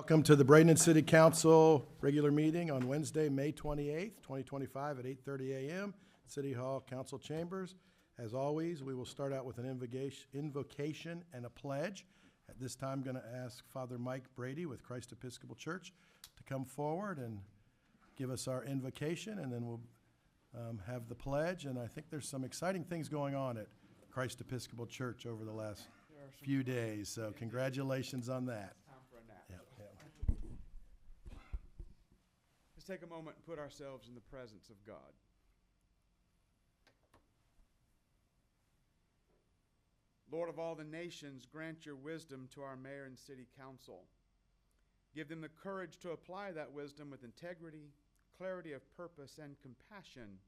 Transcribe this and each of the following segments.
Welcome to the Bradenton City Council regular meeting on Wednesday, May 28th, 2025 at 8:30 a.m. City Hall Council Chambers. As always, we will start out with an invocation and a pledge. At this time, I'm going to ask Father Mike Brady with Christ Episcopal Church to come forward and give us our invocation, and then we'll have the pledge. And I think there's some exciting things going on at Christ Episcopal Church over the last few days, so congratulations on that. Let's take a moment and put ourselves in the presence of God. Lord of all the nations, grant your wisdom to our mayor and city council. Give them the courage to apply that wisdom with integrity, clarity of purpose, and compassion.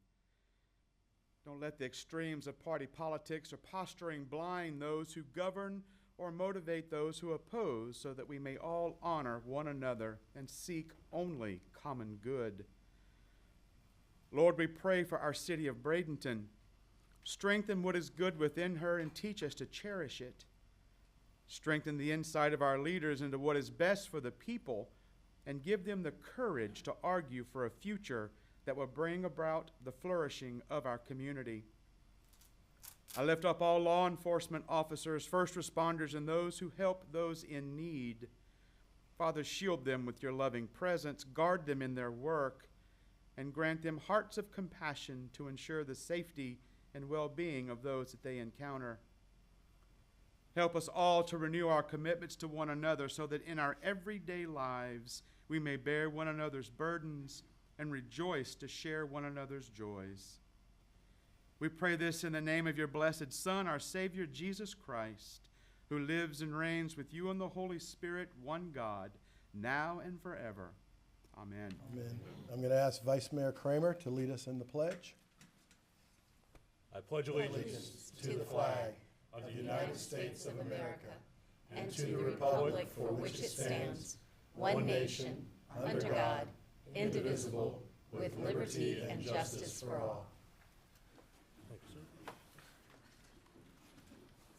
Don't let the extremes of party politics or posturing blind those who govern or motivate those who oppose, so that we may all honor one another and seek only common good. Lord, we pray for our city of Bradenton. Strengthen what is good within her and teach us to cherish it. Strengthen the insight of our leaders into what is best for the people, and give them the courage to argue for a future that will bring about the flourishing of our community. I lift up all law enforcement officers, first responders, and those who help those in need. Father, shield them with your loving presence, guard them in their work, and grant them hearts of compassion to ensure the safety and well-being of those that they encounter. Help us all to renew our commitments to one another, so that in our everyday lives we may bear one another's burdens and rejoice to share one another's joys. We pray this in the name of your blessed Son, our Savior, Jesus Christ, who lives and reigns with you and the Holy Spirit, one God, now and forever. Amen. Amen. I'm going to ask Vice Mayor Kramer to lead us in the pledge. I pledge allegiance to the flag of the United States of America and to the republic for which it stands, one nation, under God, indivisible, with liberty and justice for all.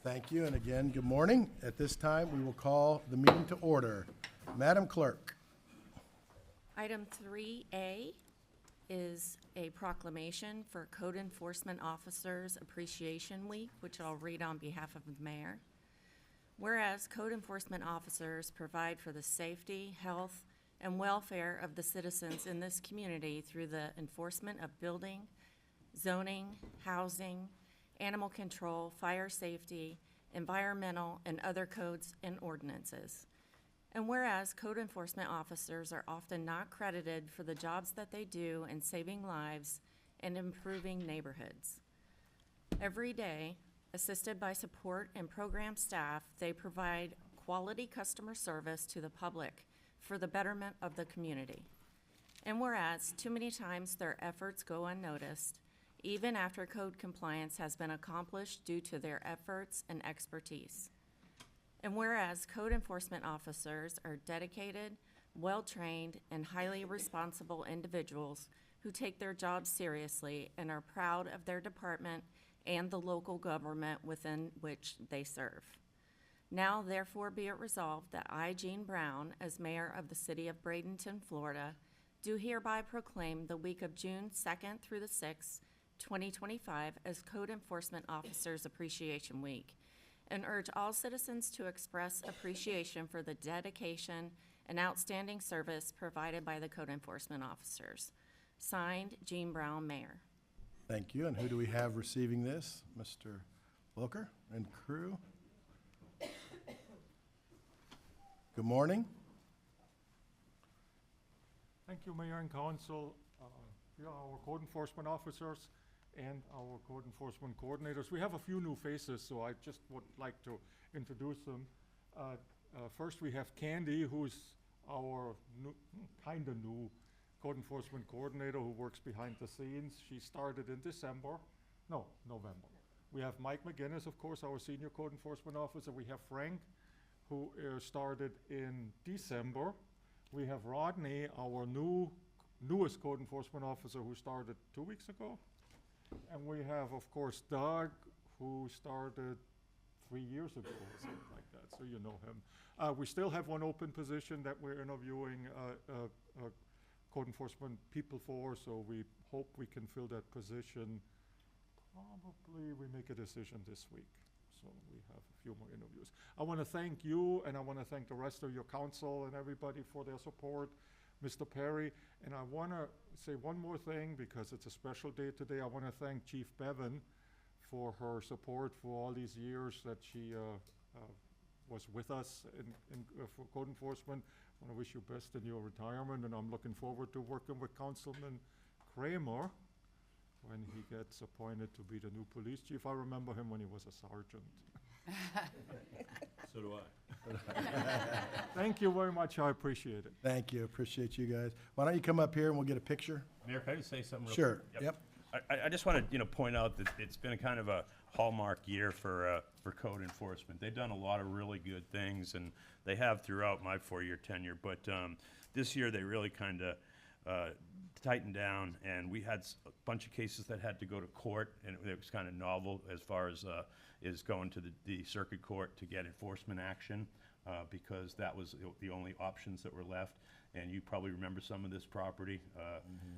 Thank you, and again, good morning. At this time, we will call the meeting to order. Madam Clerk. Item 3A is a proclamation for Code Enforcement Officers Appreciation Week, which I'll read on behalf of the mayor. Whereas code enforcement officers provide for the safety, health, and welfare of the citizens in this community through the enforcement of building, zoning, housing, animal control, fire safety, environmental, and other codes and ordinances. And whereas code enforcement officers are often not credited for the jobs that they do in saving lives and improving neighborhoods. Every day, assisted by support and program staff, they provide quality customer service to the public for the betterment of the community. And whereas too many times their efforts go unnoticed, even after code compliance has been accomplished due to their efforts and expertise. And whereas code enforcement officers are dedicated, well-trained, and highly responsible individuals who take their jobs seriously and are proud of their department and the local government within which they serve. Now, therefore, be it resolved that I, Jean Brown, as mayor of the city of Bradenton, Florida, do hereby proclaim the week of June 2nd through the 6th, 2025 as Code Enforcement Officers Appreciation Week, and urge all citizens to express appreciation for the dedication and outstanding service provided by the code enforcement officers. Signed, Jean Brown, Mayor. Thank you. And who do we have receiving this? Mr. Wilker and crew. Good morning. Thank you, Mayor and Council. Here are our code enforcement officers and our code enforcement coordinators. We have a few new faces, so I just would like to introduce them. First, we have Candy, who's our kind of new code enforcement coordinator who works behind the scenes. She started in November. We have Mike McGinnis, of course, our senior code enforcement officer. We have Frank, who started in December. We have Rodney, our newest code enforcement officer, who started 2 weeks ago. And we have, of course, Doug, who started 3 years ago or something like that, so you know him. We still have one open position that we're interviewing code enforcement people for, so we hope we can fill that position. Probably we make a decision this week, so we have a few more interviews. I want to thank you, and I want to thank the rest of your council and everybody for their support, Mr. Perry. And I want to say one more thing, because it's a special day today. I want to thank Chief Bevan for her support for all these years that she was with us for code enforcement. I want to wish you best in your retirement, and I'm looking forward to working with Councilman Kramer when he gets appointed to be the new police chief. I remember him when he was a sergeant. So do I. Thank you very much, I appreciate it. Thank you, appreciate you guys. Why don't you come up here and we'll get a picture? Mayor, can I just say something real Sure, quick? yep. I just want to, point out that it's been kind of a hallmark year for code enforcement. They've done a lot of really good things, and they have throughout my 4-year tenure. But this year, they really kind of tightened down, and we had a bunch of cases that had to go to court, and it was kind of novel as far as is going to the circuit court to get enforcement action, because that was the only options that were left. And you probably remember some of this property.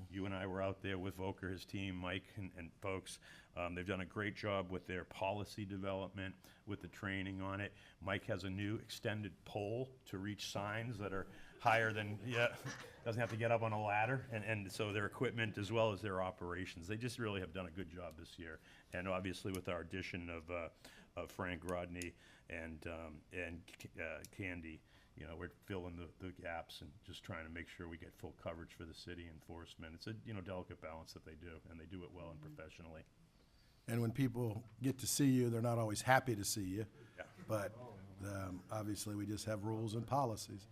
You and I were out there with Volker, his team, Mike and folks. They've done a great job with their policy development, with the training on it. Mike has a new extended pole to reach signs that are higher than, doesn't have to get up on a ladder. And so their equipment as well as their operations, they just really have done a good job this year. And obviously with our addition of Frank Rodney and Candy, we're filling the gaps and just trying to make sure we get full coverage for the city enforcement. It's a, delicate balance that they do, and they do it well and professionally. And when people get to see you, they're not always happy to see you. Yeah. But obviously, we just have rules and policies.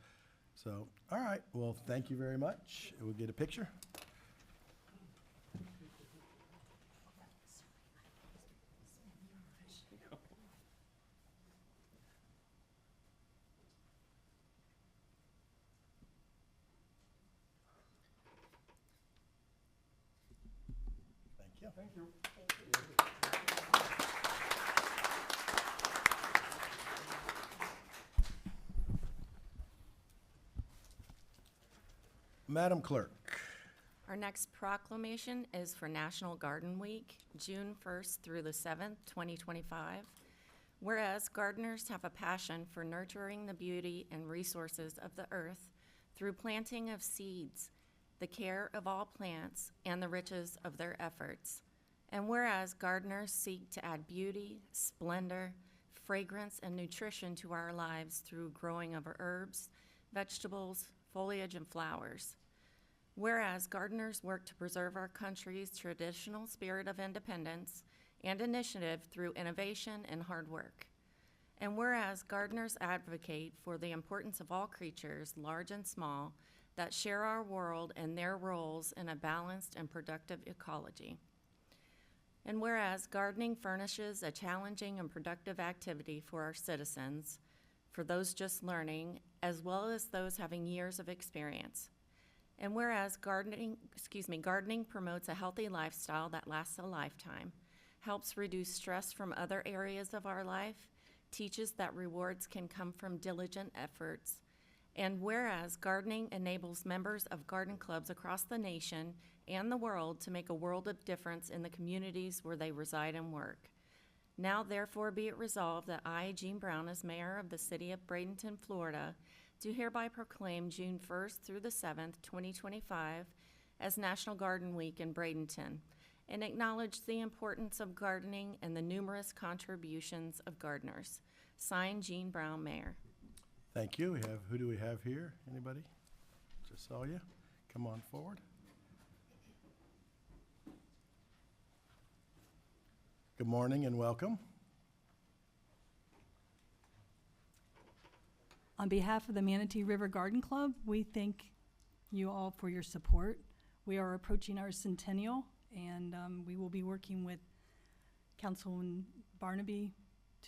So, all right, well, thank you very much. We'll get a picture. Thank you. Thank you. Madam Clerk. Our next proclamation is for National Garden Week, June 1st through the 7th, 2025. Whereas gardeners have a passion for nurturing the beauty and resources of the earth through planting of seeds, the care of all plants, and the riches of their efforts. And whereas gardeners seek to add beauty, splendor, fragrance, and nutrition to our lives through growing of herbs, vegetables, foliage, and flowers. Whereas gardeners work to preserve our country's traditional spirit of independence and initiative through innovation and hard work. And whereas gardeners advocate for the importance of all creatures, large and small, that share our world and their roles in a balanced and productive ecology. And whereas gardening furnishes a challenging and productive activity for our citizens, for those just learning, as well as those having years of experience. And whereas gardening promotes a healthy lifestyle that lasts a lifetime, helps reduce stress from other areas of our life, teaches that rewards can come from diligent efforts. And whereas gardening enables members of garden clubs across the nation and the world to make a world of difference in the communities where they reside and work. Now therefore be it resolved that I, Jean Brown, as mayor of the city of Bradenton, Florida, do hereby proclaim June 1st through the 7th, 2025, as National Garden Week in Bradenton, and acknowledge the importance of gardening and the numerous contributions of gardeners. Signed, Jean Brown, Mayor. Thank you. Who do we have here? Anybody? Just saw you. Come on forward. Good morning and welcome. On behalf of the Manatee River Garden Club, we thank you all for your support. We are approaching our centennial, and we will be working with Councilman Barnaby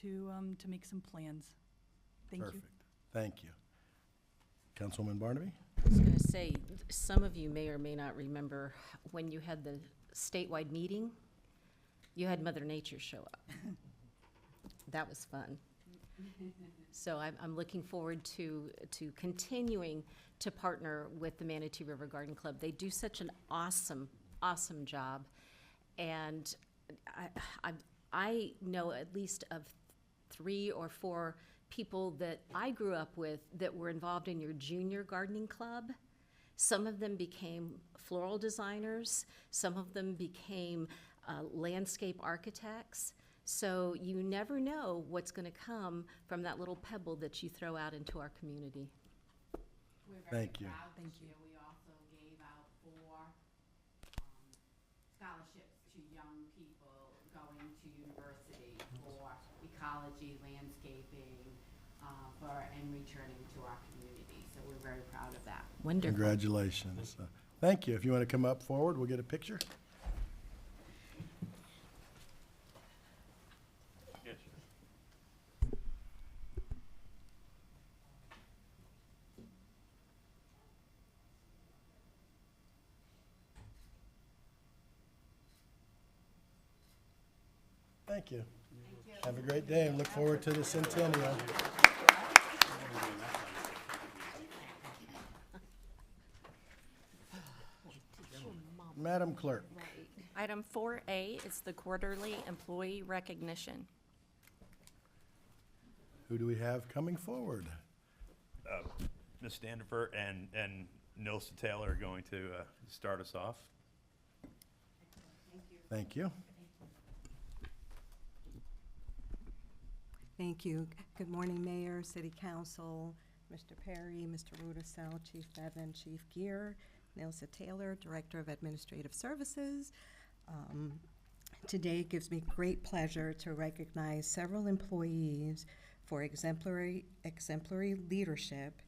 to make some plans. Thank you. Perfect. Thank you. Councilwoman Barnaby? I was going to say, some of you may or may not remember when you had the statewide meeting, you had Mother Nature show up. that was fun. So I'm looking forward to continuing to partner with the Manatee River Garden Club. They do such an awesome job. And I know at least of 3 or 4 people that I grew up with that were involved in your junior gardening club. Some of them became floral designers. Some of them became landscape architects. So you never know what's going to come from that little pebble that you throw out into our community. We're very Thank you. proud this year. We also gave out 4 scholarships to young people going to university for ecology, landscaping, and returning to our community. So we're very proud of that. Wonderful. Congratulations. Thank you. If you want to come up forward, we'll get a picture. Thank you. Have a great day and look forward to the centennial. Madam Clerk. Item 4A is the quarterly employee recognition. Who do we have coming forward? Ms. Standifer and Nilsa Taylor are going to start us off. Thank you. Thank you. Good morning, Mayor, City Council, Mr. Perry, Mr. Rudisell, Chief Bevan, Chief Gear, Nilsa Taylor, Director of Administrative Services. Today gives me great pleasure to recognize several employees for exemplary leadership,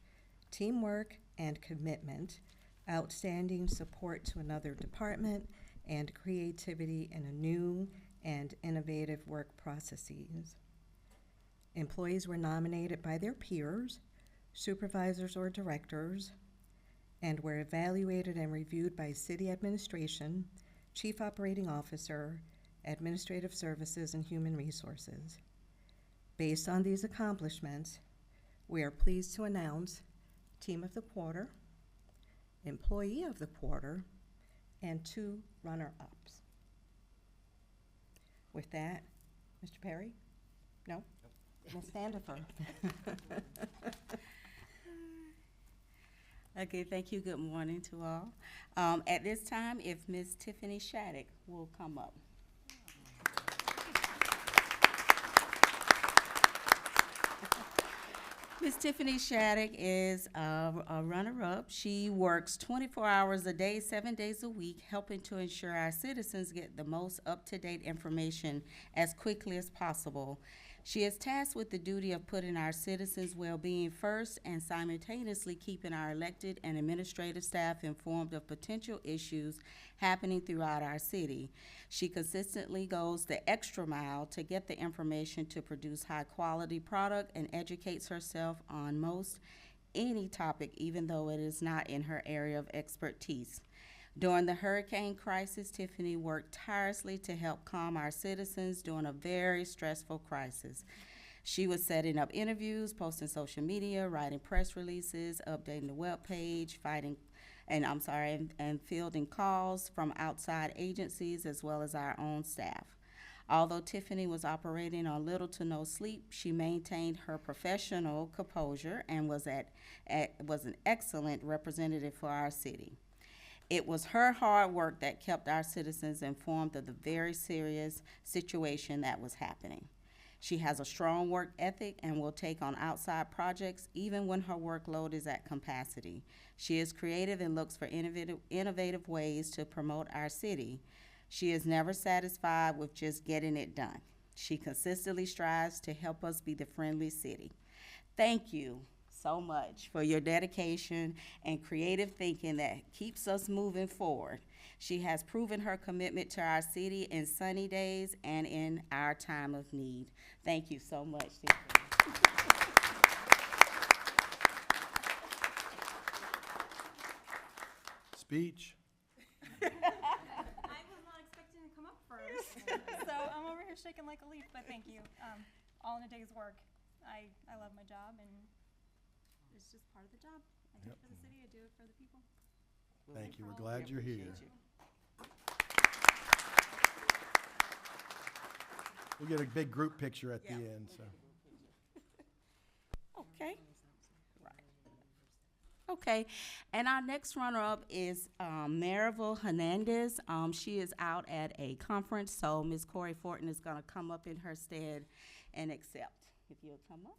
teamwork, and commitment, outstanding support to another department, and creativity in a new and innovative work processes. Employees were nominated by their peers, supervisors or directors, and were evaluated and reviewed by City Administration, Chief Operating Officer, Administrative Services, and Human Resources. Based on these accomplishments, we are pleased to announce Team of the Quarter, Employee of the Quarter, and 2 runner-ups. With that, Mr. Perry? No? Ms. Standifer. Okay, thank you. Good morning to all. At this time, if Ms. Tiffany Shattuck will come up. Ms. Tiffany Shattuck is a runner-up. She works 24 hours a day, 7 days a week, helping to ensure our citizens get the most up-to-date information as quickly as possible. She is tasked with the duty of putting our citizens' well-being first and simultaneously keeping our elected and administrative staff informed of potential issues happening throughout our city. She consistently goes the extra mile to get the information to produce high-quality product and educates herself on most any topic, even though it is not in her area of expertise. During the hurricane crisis, Tiffany worked tirelessly to help calm our citizens during a very stressful crisis. She was setting up interviews, posting social media, writing press releases, updating the webpage, and fielding calls from outside agencies as well as our own staff. Although Tiffany was operating on little to no sleep, she maintained her professional composure and was an excellent representative for our city. It was her hard work that kept our citizens informed of the very serious situation that was happening. She has a strong work ethic and will take on outside projects even when her workload is at capacity. She is creative and looks for innovative ways to promote our city. She is never satisfied with just getting it done. She consistently strives to help us be the friendly city. Thank you so much for your dedication and creative thinking that keeps us moving forward. She has proven her commitment to our city in sunny days and in our time of need. Thank you so much, Tiffany. Speech. I was not expecting to come up first, so I'm over here shaking like a leaf, but thank you. all in a day's work. I love my job, and it's just part of the job. I do it for the city, I do it for the people. Thank you. We're glad you're here. We'll get a big group picture at the end, so. Okay. Right. Okay, and our next runner-up is Maribel Hernandez. She is out at a conference, so Ms. Corey Fortin is gonna come up in her stead and accept. If you'll come up.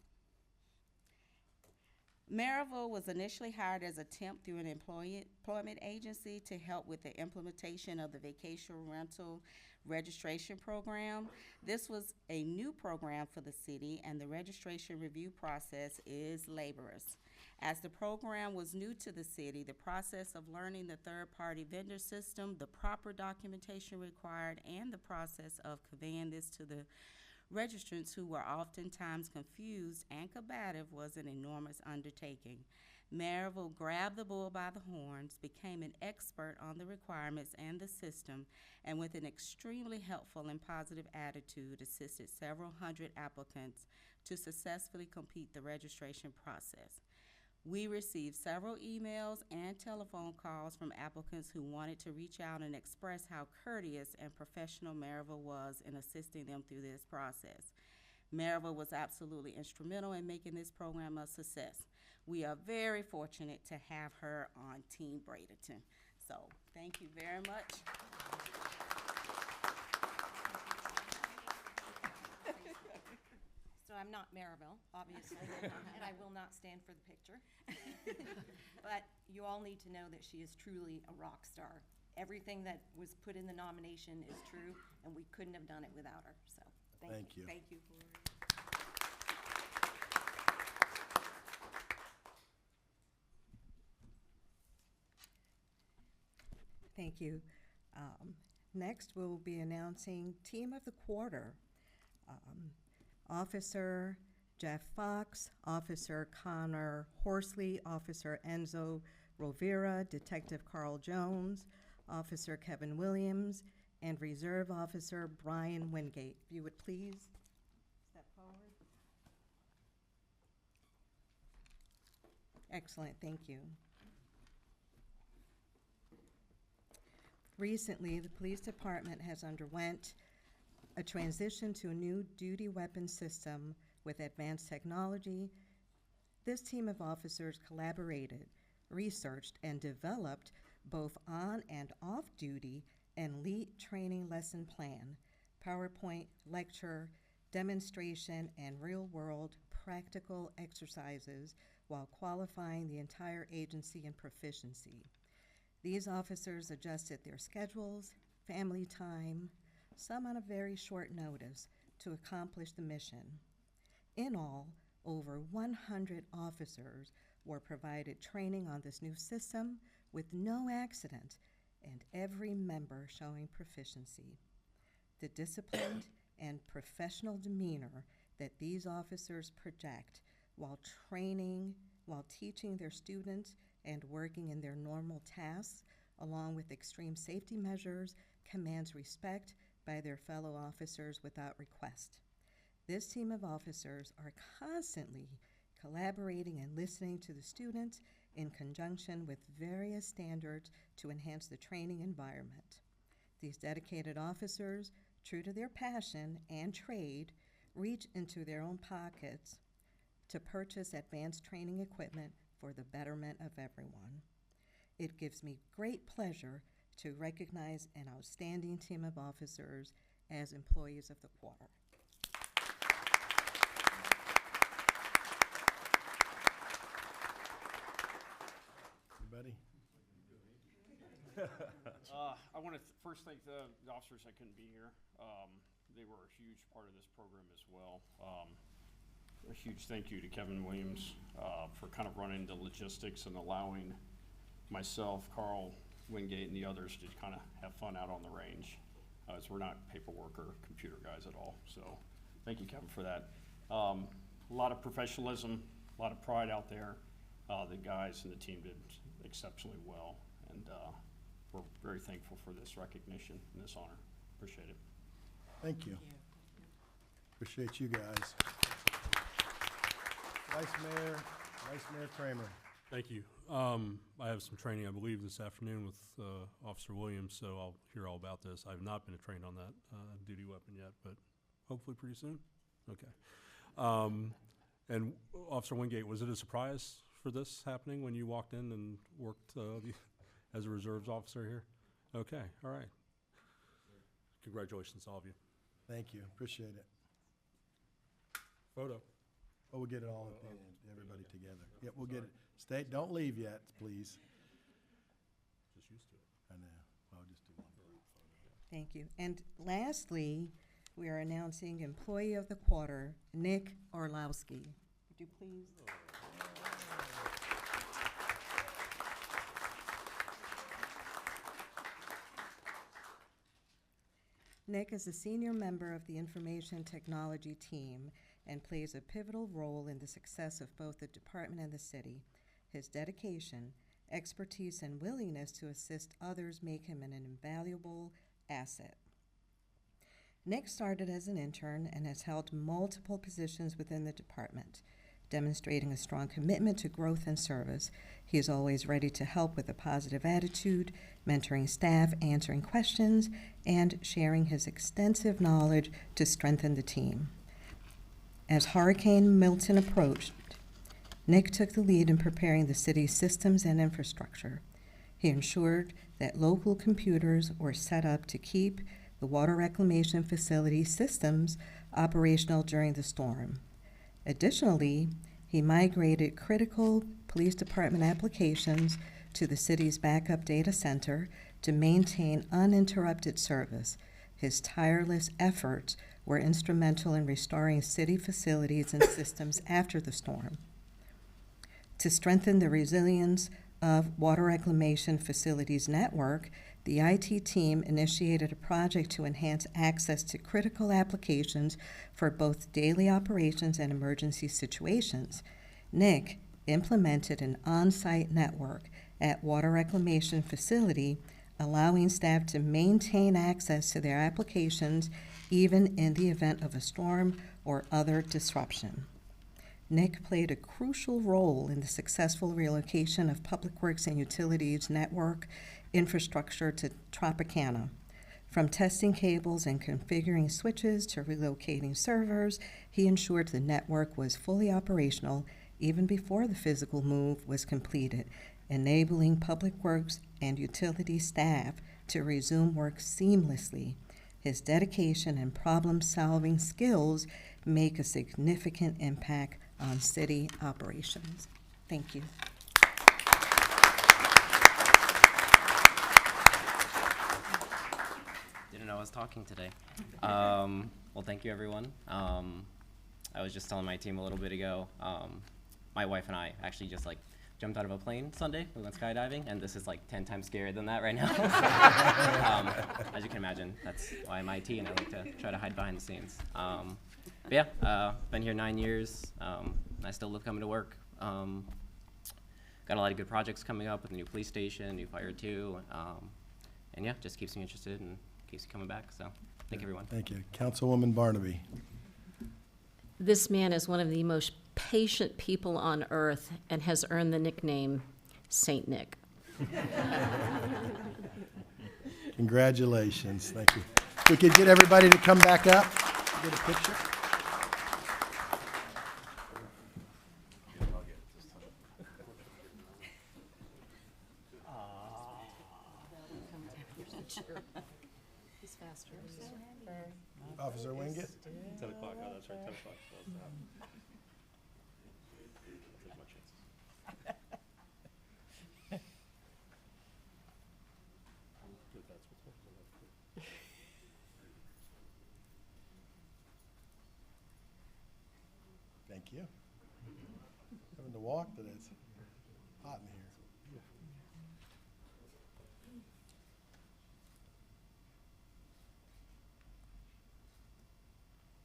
Maribel was initially hired as a temp through an employment agency to help with the implementation of the vacation rental registration program. This was a new program for the city, and the registration review process is laborious. As the program was new to the city, the process of learning the third-party vendor system, the proper documentation required, and the process of conveying this to the registrants, who were oftentimes confused and combative, was an enormous undertaking. Maribel grabbed the bull by the horns, became an expert on the requirements and the system, and with an extremely helpful and positive attitude, assisted several hundred applicants to successfully complete the registration process. We received several emails and telephone calls from applicants who wanted to reach out and express how courteous and professional Maribel was in assisting them through this process. Maribel was absolutely instrumental in making this program a success. We are very fortunate to have her on Team Bradenton. So, thank you very much. So I'm not Maribel, obviously, and I will not stand for the picture. But you all need to know that she is truly a rock star. Everything that was put in the nomination is true, and we couldn't have done it without her. So Thank you. Thank you. Thank you. Next, we'll be announcing Team of the Quarter. Officer Jeff Fox, Officer Connor Horsley, Officer Enzo Rovira, Detective Carl Jones, Officer Kevin Williams, and Reserve Officer Brian Wingate. If you would please step forward. Excellent, thank you. Recently, the police department has underwent a transition to a new duty weapon system with advanced technology. This team of officers collaborated, researched, and developed both on and off-duty and elite training lesson plan, PowerPoint lecture, demonstration, and real-world practical exercises while qualifying the entire agency in proficiency. These officers adjusted their schedules, family time, some on a very short notice, to accomplish the mission. In all, over 100 officers were provided training on this new system with no accident, and every member showing proficiency. The disciplined and professional demeanor that these officers project while teaching their students and working in their normal tasks, along with extreme safety measures, commands respect by their fellow officers without request. This team of officers are constantly collaborating and listening to the students in conjunction with various standards to enhance the training environment. These dedicated officers, true to their passion and trade, reach into their own pockets to purchase advanced training equipment for the betterment of everyone. It gives me great pleasure to recognize an outstanding team of officers as employees of the quarter. Anybody? I want to first thank the officers that couldn't be here. They were a huge part of this program as well. A huge thank you to Kevin Williams for kind of running the logistics and allowing myself, Carl Wingate, and the others to kind of have fun out on the range, as we're not paperwork or computer guys at all. So thank you, Kevin, for that. A lot of professionalism, a lot of pride out there. The guys and the team did exceptionally well, and we're very thankful for this recognition and this honor. Appreciate it. Thank you. Appreciate you guys. Vice Mayor Kramer. Thank you. I have some training, I believe, this afternoon with Officer Williams, so I'll hear all about this. I've not been trained on that duty weapon yet, but hopefully pretty soon. Okay. And Officer Wingate, was it a surprise for this happening when you walked in and worked as a reserves officer here? Okay, all right. Congratulations, all of you. Thank you, appreciate it. Photo. Oh, we'll get it all at the end, everybody together. Yep, we'll get it. Stay, don't leave yet, please. Just used to it. I know, I'll just do one. Thank you. And lastly, we are announcing Employee of the Quarter, Nick Orlowski. Would you please? Nick is a senior member of the information technology team and plays a pivotal role in the success of both the department and the city. His dedication, expertise, and willingness to assist others make him an invaluable asset. Nick started as an intern and has held multiple positions within the department, demonstrating a strong commitment to growth and service. He is always ready to help with a positive attitude, mentoring staff, answering questions, and sharing his extensive knowledge to strengthen the team. As Hurricane Milton approached, Nick took the lead in preparing the city's systems and infrastructure. He ensured that local computers were set up to keep the water reclamation facility systems operational during the storm. Additionally, he migrated critical police department applications to the city's backup data center to maintain uninterrupted service. His tireless efforts were instrumental in restoring city facilities and systems after the storm. To strengthen the resilience of water reclamation facilities network, the IT team initiated a project to enhance access to critical applications for both daily operations and emergency situations. Nick implemented an on-site network at water reclamation facility, allowing staff to maintain access to their applications even in the event of a storm or other disruption. Nick played a crucial role in the successful relocation of Public Works and Utilities network infrastructure to Tropicana. From testing cables and configuring switches to relocating servers, he ensured the network was fully operational even before the physical move was completed, enabling Public Works and utility staff to resume work seamlessly. His dedication and problem-solving skills make a significant impact on city operations. Thank you. Didn't know I was talking today. Well, thank you, everyone. I was just telling my team a little bit ago, my wife and I actually just jumped out of a plane Sunday. We went skydiving, and this is 10 times scarier than that right now. As you can imagine, that's why I'm IT, and I like to try to hide behind the scenes. But yeah, been here 9 years. I still love coming to work. Got a lot of good projects coming up with the new police station, new fire too. And yeah, just keeps me interested and keeps me coming back. So thank you, everyone. Thank you. Councilwoman Barnaby. This man is one of the most patient people on earth and has earned the nickname Saint Nick. Congratulations. Thank you. We could get everybody to come back up, get a picture. He's faster. Officer Wingate. 10 o'clock, oh, that's right, 10 o'clock. I'll take my chances. If that's what's going on. Thank you. Having to walk today, it's hot in here.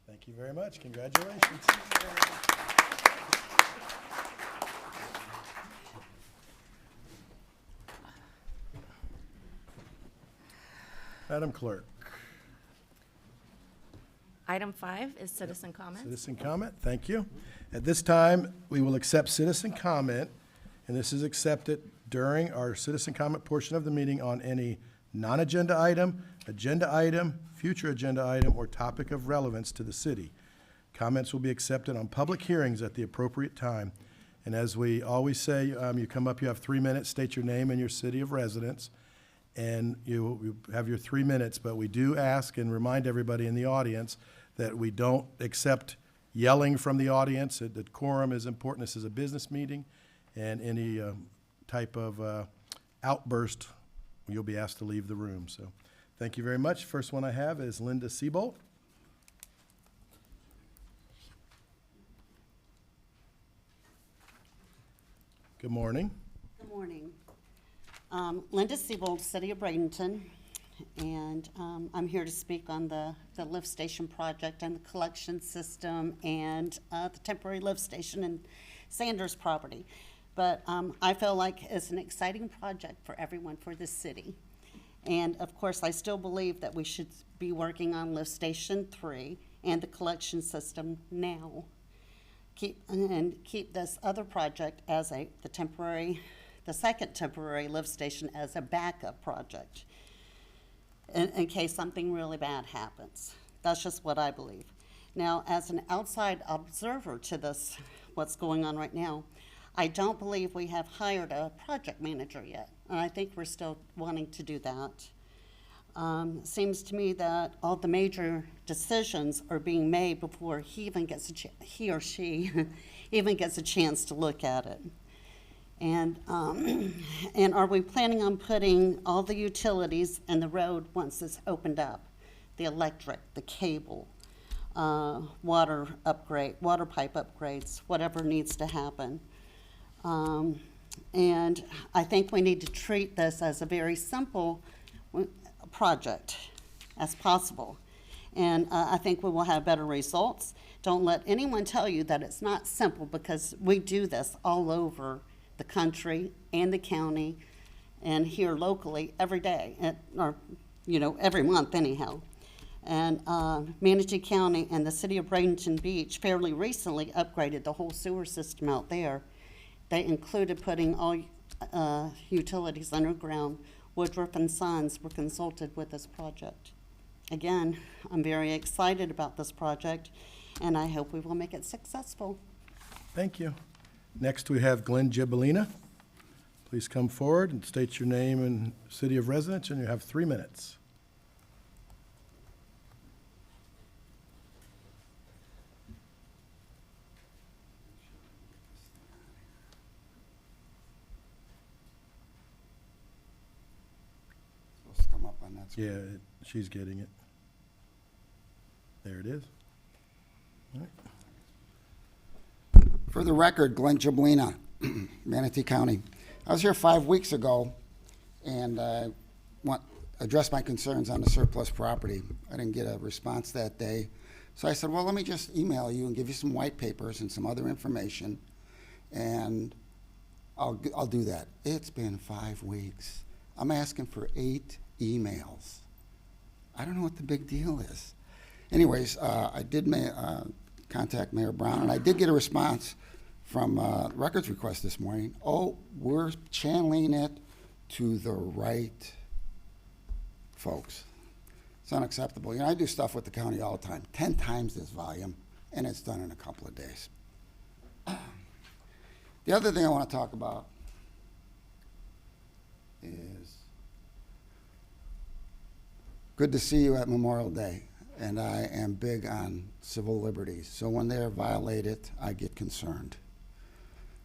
Thank you very much. Congratulations. Madam Clerk. Item 5 is citizen comments. Citizen comment, thank you. At this time, we will accept citizen comment, and this is accepted during our citizen comment portion of the meeting on any non-agenda item, agenda item, future agenda item, or topic of relevance to the city. Comments will be accepted on public hearings at the appropriate time. And as we always say, you come up, you have 3 minutes, state your name and your city of residence, and you have your 3 minutes. But we do ask and remind everybody in the audience that we don't accept yelling from the audience. That quorum is important. This is a business meeting, and any type of outburst, you'll be asked to leave the room. So thank you very much. First one I have is Linda Seabolt. Good morning. Good morning. Linda Seabold, City of Bradenton, and I'm here to speak on the lift station project and the collection system and the temporary lift station in Sanders property. But I feel like it's an exciting project for everyone for this city. And of course, I still believe that we should be working on lift station 3 and the collection system now. Keep this other project as the second temporary lift station as a backup project in case something really bad happens. That's just what I believe. Now, as an outside observer to this, what's going on right now, I don't believe we have hired a project manager yet, and I think we're still wanting to do that. Seems to me that all the major decisions are being made before he or she even gets a chance to look at it. And are we planning on putting all the utilities in the road once it's opened up? The electric, the cable, water pipe upgrades, whatever needs to happen. And I think we need to treat this as a very simple project as possible. And I think we will have better results. Don't let anyone tell you that it's not simple, because we do this all over the country and the county and here locally every day, or every month anyhow. And Manatee County and the city of Bradenton Beach fairly recently upgraded the whole sewer system out there. They included putting all utilities underground. Woodruff and Sons were consulted with this project. Again, I'm very excited about this project, and I hope we will make it successful. Thank you. Next, we have Glenn Gibolina. Please come forward and state your name and city of residence, and you have 3 minutes. Come up on that screen. Yeah, she's getting it. There it is. All right. For the record, Glenn Gibolina, Manatee County. I was here 5 weeks ago and addressed my concerns on the surplus property. I didn't get a response that day. So I said, well, let me just email you and give you some white papers and some other information, and I'll do that. It's been 5 weeks. I'm asking for 8 emails. I don't know what the big deal is. Anyways, I did contact Mayor Brown, and I did get a response from records request this morning. Oh, we're channeling it to the right folks. It's unacceptable. I do stuff with the county all the time, 10 times this volume, and it's done in a couple of days. The other thing I want to talk about is good to see you at Memorial Day, and I am big on civil liberties. So when they're violated, I get concerned.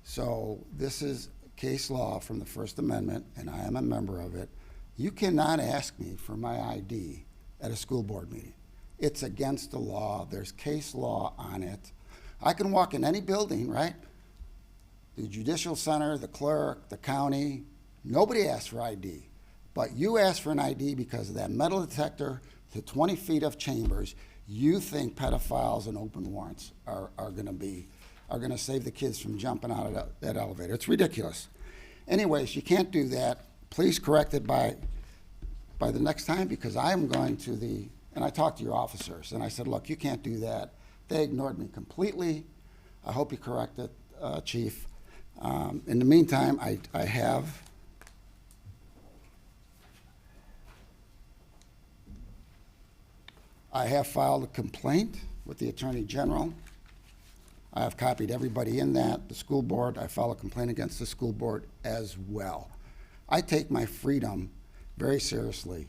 So this is case law from the First Amendment, and I am a member of it. You cannot ask me for my ID at a school board meeting. It's against the law. There's case law on it. I can walk in any building, right? The judicial center, the clerk, the county, nobody asks for ID. But you ask for an ID because of that metal detector to 20 feet of chambers. You think pedophiles and open warrants are going to save the kids from jumping out of that elevator. It's ridiculous. Anyways, you can't do that. Please correct it by the next time, because I am going to the And I talked to your officers, and I said, look, you can't do that. They ignored me completely. I hope you correct it, Chief. In the meantime, I have filed a complaint with the Attorney General. I have copied everybody in that, the school board. I filed a complaint against the school board as well. I take my freedom very seriously.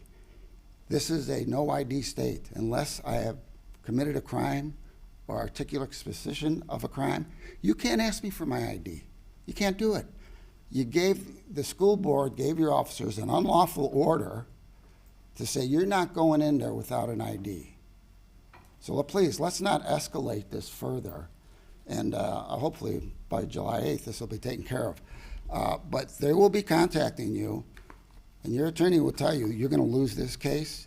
This is a no ID state. Unless I have committed a crime or articulate suspicion of a crime, you can't ask me for my ID. You can't do it. The school board gave your officers an unlawful order to say you're not going in there without an ID. So please, let's not escalate this further. And hopefully by July 8th, this will be taken care of. But they will be contacting you, and your attorney will tell you you're going to lose this case.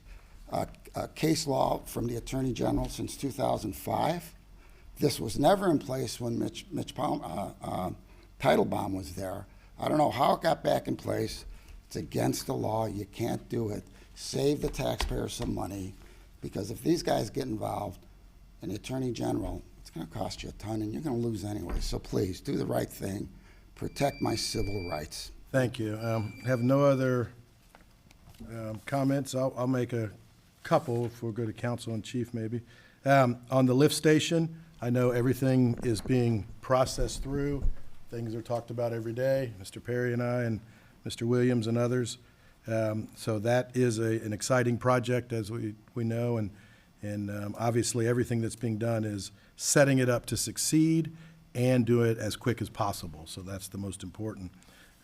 Case law from the Attorney General since 2005. This was never in place when Mitch Teitelbaum was there. I don't know how it got back in place. It's against the law. You can't do it. Save the taxpayers some money, because if these guys get involved and the Attorney General, it's going to cost you a ton, and you're going to lose anyway. So please, do the right thing. Protect my civil rights. Thank you. Have no other comments. I'll make a couple if we'll go to council and chief maybe. On the lift station, I know everything is being processed through. Things are talked about every day, Mr. Perry and I and Mr. Williams and others. So that is an exciting project, as we know, and obviously everything that's being done is setting it up to succeed and do it as quick as possible. So that's the most important.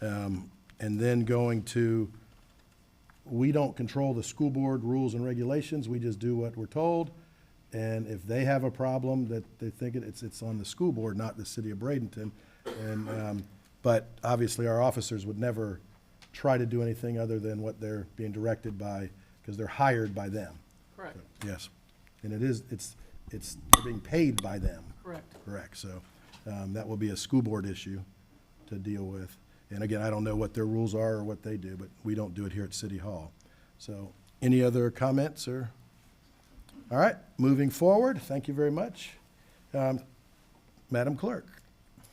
And then going to, we don't control the school board rules and regulations. We just do what we're told. And if they have a problem that they think it's on the school board, not the city of Bradenton. And, but obviously our officers would never try to do anything other than what they're being directed by, because they're hired by them. Correct. So, yes. And they're being paid by them. Correct. Correct. So that will be a school board issue to deal with. And again, I don't know what their rules are or what they do, but we don't do it here at City Hall. So any other comments or? All right, moving forward. Thank you very much. Madam Clerk.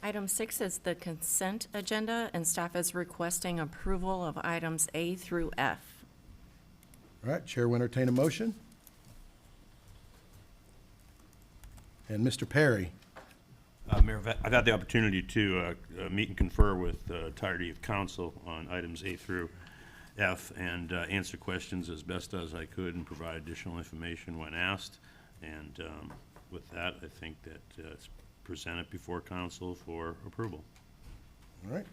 Item 6 is the consent agenda, and staff is requesting approval of items A through F. All right, Chair will entertain a motion. And Mr. Perry. Mayor, I've had the opportunity to meet and confer with the entirety of council on items A through F and answer questions as best as I could and provide additional information when asked. And with that, I think that it's presented before council for approval. All right.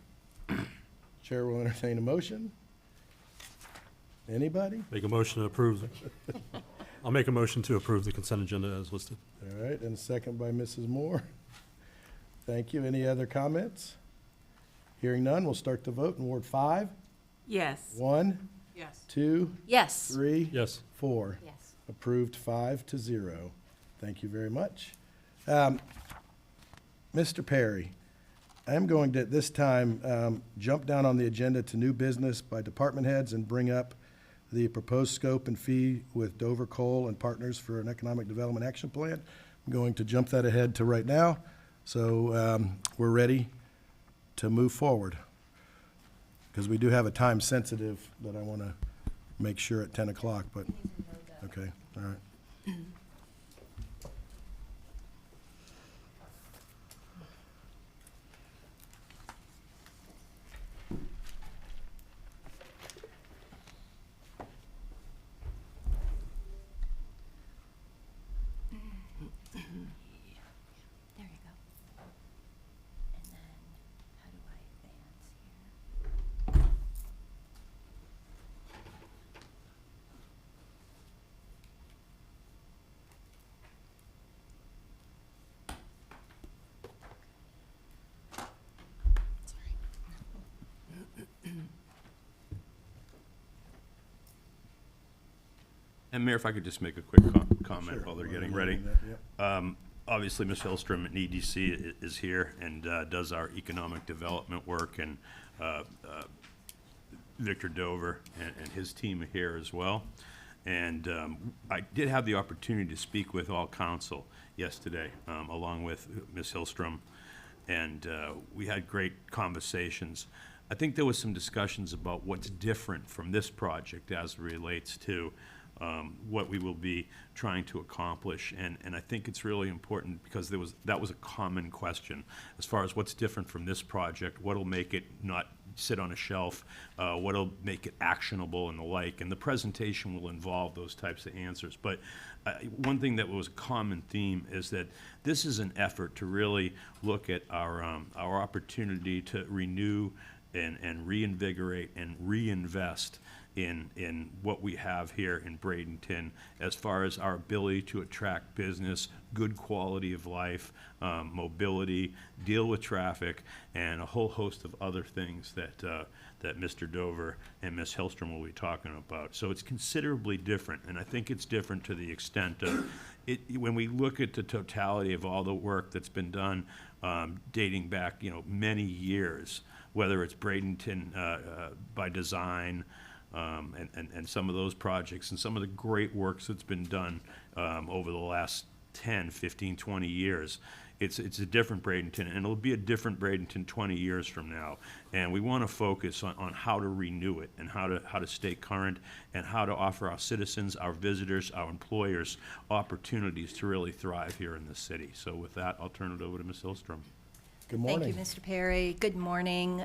Chair will entertain a motion. Anybody? Make a motion to approve. I'll make a motion to approve the consent agenda as listed. All right, and second by Mrs. Moore. Thank you. Any other comments? Hearing none, we'll start the vote in Ward 5. Yes. 1. Yes. 2. Yes. 3. Yes. 4. Yes. Approved 5-0. Thank you very much. Mr. Perry, I am going to, at this time, jump down on the agenda to new business by department heads and bring up the proposed scope and fee with Dover Coal and Partners for an Economic Development Action Plan. I'm going to jump that ahead to right now. So we're ready to move forward, because we do have a time sensitive that I want to make sure at 10 o'clock, but, okay, all right. There you go. And then, how do I advance here? And Mayor, if I could just make a quick comment Sure. while they're getting ready. Yep. Obviously, Ms. Hillstrom at EDC is here and does our economic development work, and Victor Dover and his team are here as well. And I did have the opportunity to speak with all council yesterday, along with Ms. Hillstrom, and we had great conversations. I think there was some discussions about what's different from this project as it relates to what we will be trying to accomplish, and I think it's really important because that was a common question as far as what's different from this project, what'll make it not sit on a shelf, what'll make it actionable and the like, and the presentation will involve those types of answers. But one thing that was a common theme is that this is an effort to really look at our opportunity to renew and reinvigorate and reinvest in what we have here in Bradenton as far as our ability to attract business, good quality of life, mobility, deal with traffic, and a whole host of other things that Mr. Dover and Ms. Hillstrom will be talking about. So it's considerably different, and I think it's different to the extent of when we look at the totality of all the work that's been done dating back, many years, whether it's Bradenton by design, and some of those projects and some of the great works that's been done over the last 10, 15, 20 years. It's a different Bradenton, and it'll be a different Bradenton 20 years from now. And we want to focus on how to renew it and how to stay current and how to offer our citizens, our visitors, our employers opportunities to really thrive here in the city. So with that, I'll turn it over to Ms. Hillstrom. Good morning. Thank you, Mr. Perry. Good morning.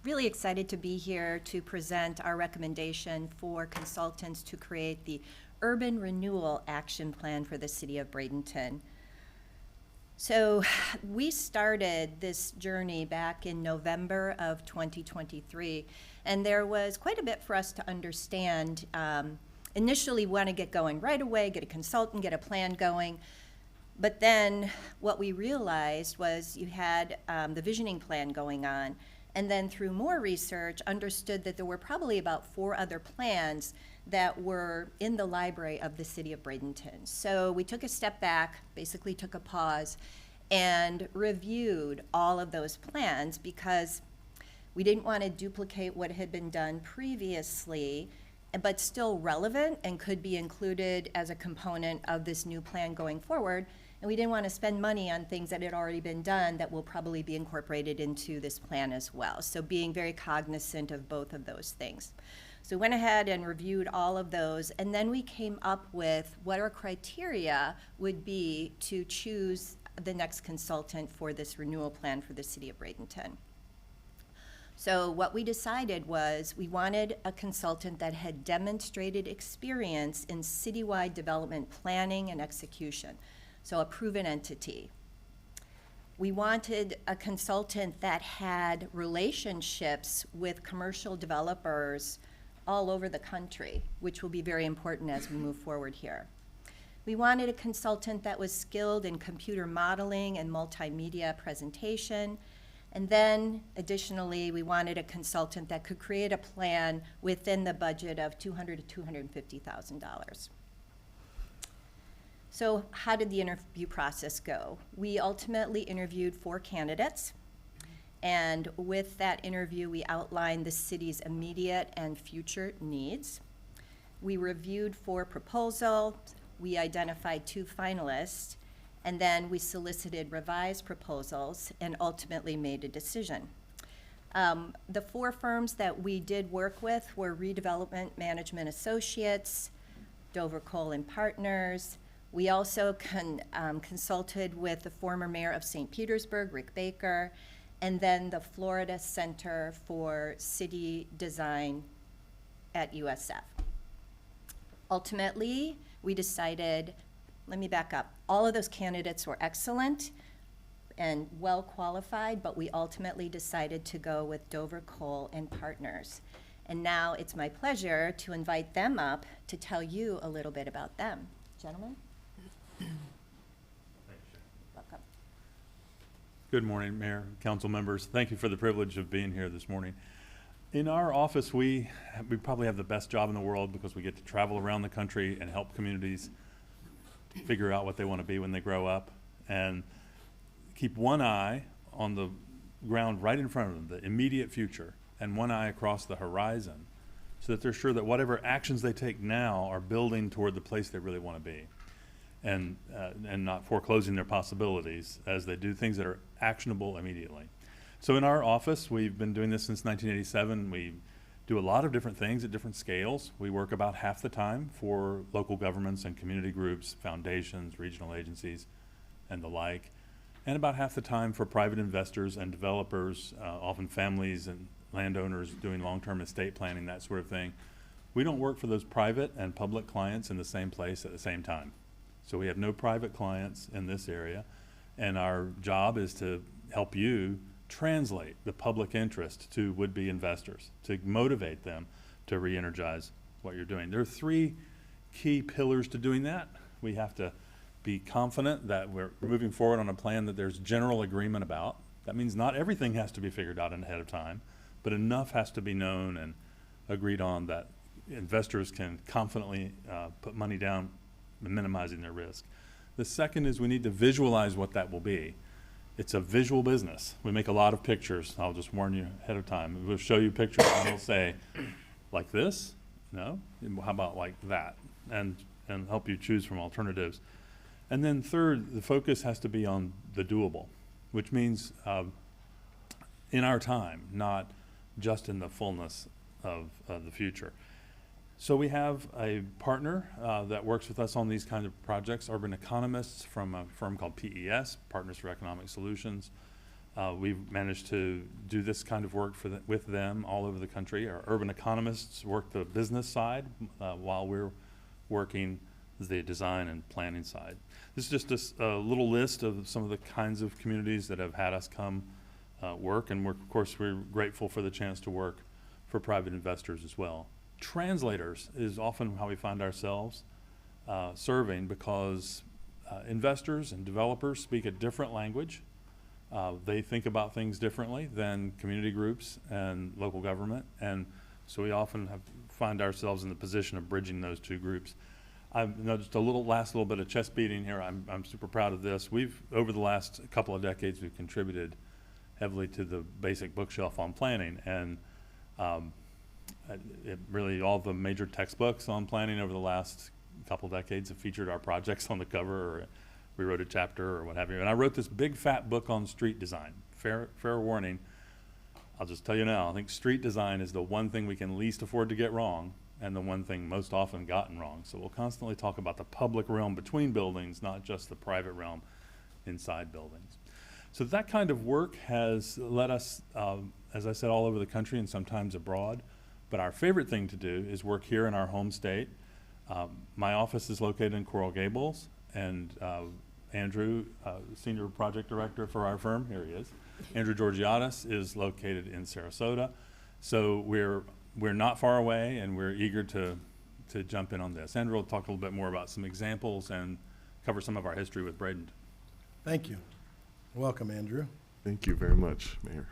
Really excited to be here to present our recommendation for consultants to create the Urban Renewal Action Plan for the City of Bradenton. So we started this journey back in November of 2023, and there was quite a bit for us to understand. Initially, we want to get going right away, get a consultant, get a plan going. But then what we realized was you had the visioning plan going on, and then through more research, understood that there were probably about 4 other plans that were in the library of the city of Bradenton. So we took a step back, basically took a pause, and reviewed all of those plans because we didn't want to duplicate what had been done previously, but still relevant and could be included as a component of this new plan going forward. And we didn't want to spend money on things that had already been done that will probably be incorporated into this plan as well. So being very cognizant of both of those things. So we went ahead and reviewed all of those, and then we came up with what our criteria would be to choose the next consultant for this renewal plan for the city of Bradenton. So what we decided was we wanted a consultant that had demonstrated experience in citywide development planning and execution. So a proven entity. We wanted a consultant that had relationships with commercial developers all over the country, which will be very important as we move forward here. We wanted a consultant that was skilled in computer modeling and multimedia presentation. And then additionally, we wanted a consultant that could create a plan within the budget of $200,000 to $250,000. So how did the interview process go? We ultimately interviewed 4 candidates, and with that interview, we outlined the city's immediate and future needs. We reviewed 4 proposals, we identified 2 finalists, and then we solicited revised proposals and ultimately made a decision. The 4 firms that we did work with were Redevelopment Management Associates, Dover Cole and Partners. We also consulted with the former mayor of St. Petersburg, Rick Baker, and then the Florida Center for City Design at USF. Ultimately, we decided, let me back up, all of those candidates were excellent and well qualified, but we ultimately decided to go with Dover Cole and Partners. And now it's my pleasure to invite them up to tell you a little bit about them. Gentlemen? Welcome. Good morning, Mayor, council members. Thank you for the privilege of being here this morning. In our office, we probably have the best job in the world because we get to travel around the country and help communities figure out what they want to be when they grow up and keep one eye on the ground right in front of them, the immediate future, and one eye across the horizon so that they're sure that whatever actions they take now are building toward the place they really want to be, and not foreclosing their possibilities as they do things that are actionable immediately. So in our office, we've been doing this since 1987. We do a lot of different things at different scales. We work about half the time for local governments and community groups, foundations, regional agencies, and the like, and about half the time for private investors and developers, often families and landowners doing long-term estate planning, that sort of thing. We don't work for those private and public clients in the same place at the same time. So we have no private clients in this area, and our job is to help you translate the public interest to would-be investors, to motivate them to re-energize what you're doing. There are three key pillars to doing that. We have to be confident that we're moving forward on a plan that there's general agreement about. That means not everything has to be figured out ahead of time, but enough has to be known and agreed on that investors can confidently put money down, minimizing their risk. The second is we need to visualize what that will be. It's a visual business. We make a lot of pictures. I'll just warn you ahead of time. We'll show you pictures and we'll say, like this? No? How about like that? And help you choose from alternatives. And then third, the focus has to be on the doable, which means in our time, not just in the fullness of the future. So we have a partner that works with us on these kinds of projects, urban economists from a firm called PES, Partners for Economic Solutions. We've managed to do this kind of work with them all over the country. Our urban economists work the business side while we're working the design and planning side. This is just a little list of some of the kinds of communities that have had us come work, and of course we're grateful for the chance to work for private investors as well. Translators is often how we find ourselves serving, because investors and developers speak a different language. They think about things differently than community groups and local government, and so we often find ourselves in the position of bridging those two groups. Just a last little bit of chest beating here. I'm super proud of this. Over the last couple of decades, we've contributed heavily to the basic bookshelf on planning, and really all the major textbooks on planning over the last couple decades have featured our projects on the cover, or we wrote a chapter or what have you. And I wrote this big fat book on street design. Fair warning, I'll just tell you now, I think street design is the one thing we can least afford to get wrong, and the one thing most often gotten wrong. So we'll constantly talk about the public realm between buildings, not just the private realm inside buildings. So that kind of work has led us, as I said, all over the country and sometimes abroad. But our favorite thing to do is work here in our home state. My office is located in Coral Gables, and Andrew, Senior Project Director for our firm, here he is. Andrew Georgiadis is located in Sarasota. So we're not far away, and we're eager to jump in on this. Andrew will talk a little bit more about some examples and cover some of our history with Bradenton. Thank you. Welcome, Andrew. Thank you very much, Mayor.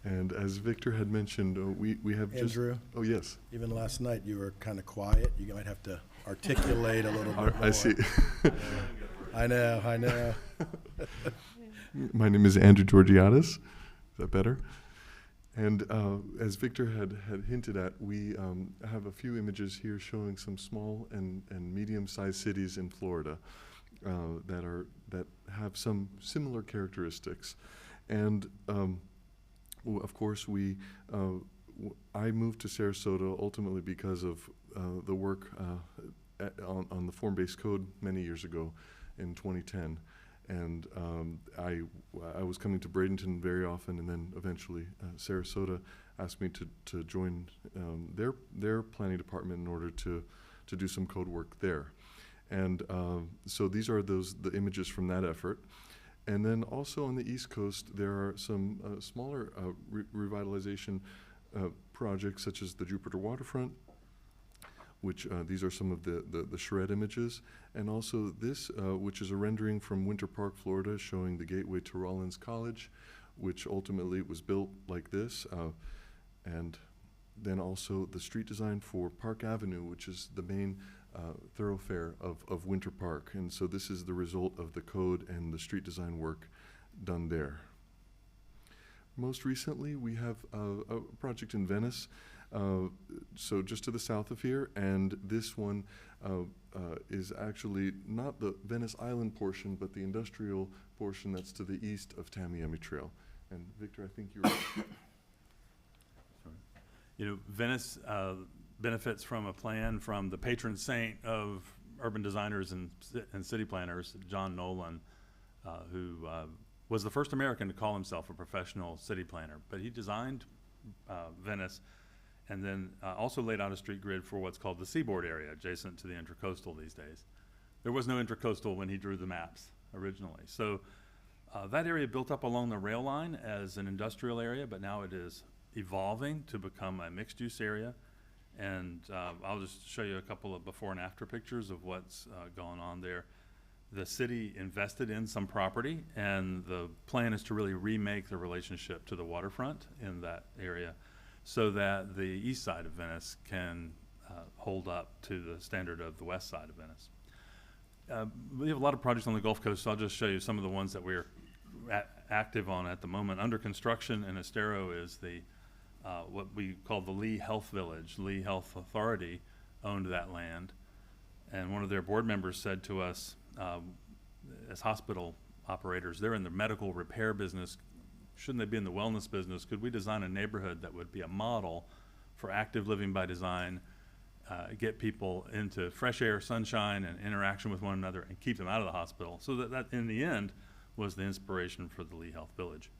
And as Victor had mentioned, we have Andrew? just... Oh, yes. Even last night, you were kind of quiet. You might have to articulate a little bit more. I see. I know. My name is Andrew Georgiadis. Is that better? And as Victor had hinted at, we have a few images here showing some small and medium-sized cities in Florida that have some similar characteristics. And of course, I moved to Sarasota ultimately because of the work on the form-based code many years ago in 2010. And I was coming to Bradenton very often, and then eventually Sarasota asked me to join their planning department in order to do some code work there. And so these are the images from that effort. And then also on the East Coast, there are some smaller revitalization projects, such as the Jupiter Waterfront, which these are some of the shred images. And also this, which is a rendering from Winter Park, Florida, showing the gateway to Rollins College, which ultimately was built like this. And then also the street design for Park Avenue, which is the main thoroughfare of Winter Park. And so this is the result of the code and the street design work done there. Most recently, we have a project in Venice So just to the south of here, and this one is actually not the Venice Island portion, but the industrial portion that's to the east of Tamiami Trail. And Victor, I think you're. You know, Venice benefits from a plan from the patron saint of urban designers and city planners, John Nolan, who was the first American to call himself a professional city planner. But he designed Venice and then also laid out a street grid for what's called the seaboard area, adjacent to the intracoastal these days. There was no intracoastal when he drew the maps originally. So that area built up along the rail line as an industrial area, but now it is evolving to become a mixed-use area. And I'll just show you a couple of before and after pictures of what's going on there. The city invested in some property, and the plan is to really remake the relationship to the waterfront in that area so that the east side of Venice can hold up to the standard of the west side of Venice. We have a lot of projects on the Gulf Coast, so I'll just show you some of the ones that we're active on at the moment. Under construction in Estero is the what we call the Lee Health Village. Lee Health Authority owned that land, and one of their board members said to us, as hospital operators, they're in the medical repair business. Shouldn't they be in the wellness business? Could we design a neighborhood that would be a model for active living by design, get people into fresh air, sunshine, and interaction with one another, and keep them out of the hospital? So that in the end was the inspiration for the Lee Health Village.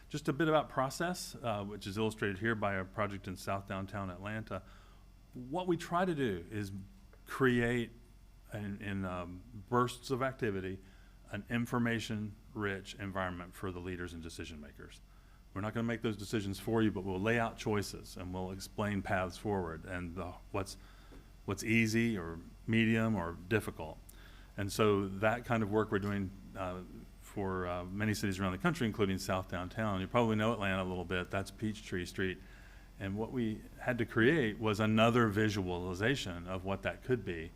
Just a bit about process, which is illustrated here by a project in South Downtown Atlanta. What we try to do is create, in bursts of activity, an information-rich environment for the leaders and decision makers. We're not going to make those decisions for you, but we'll lay out choices and we'll explain paths forward and what's easy or medium or difficult. And so that kind of work we're doing for many cities around the country, including South Downtown. You probably know Atlanta a little bit. That's Peachtree Street. And what we had to create was another visualization of what that could be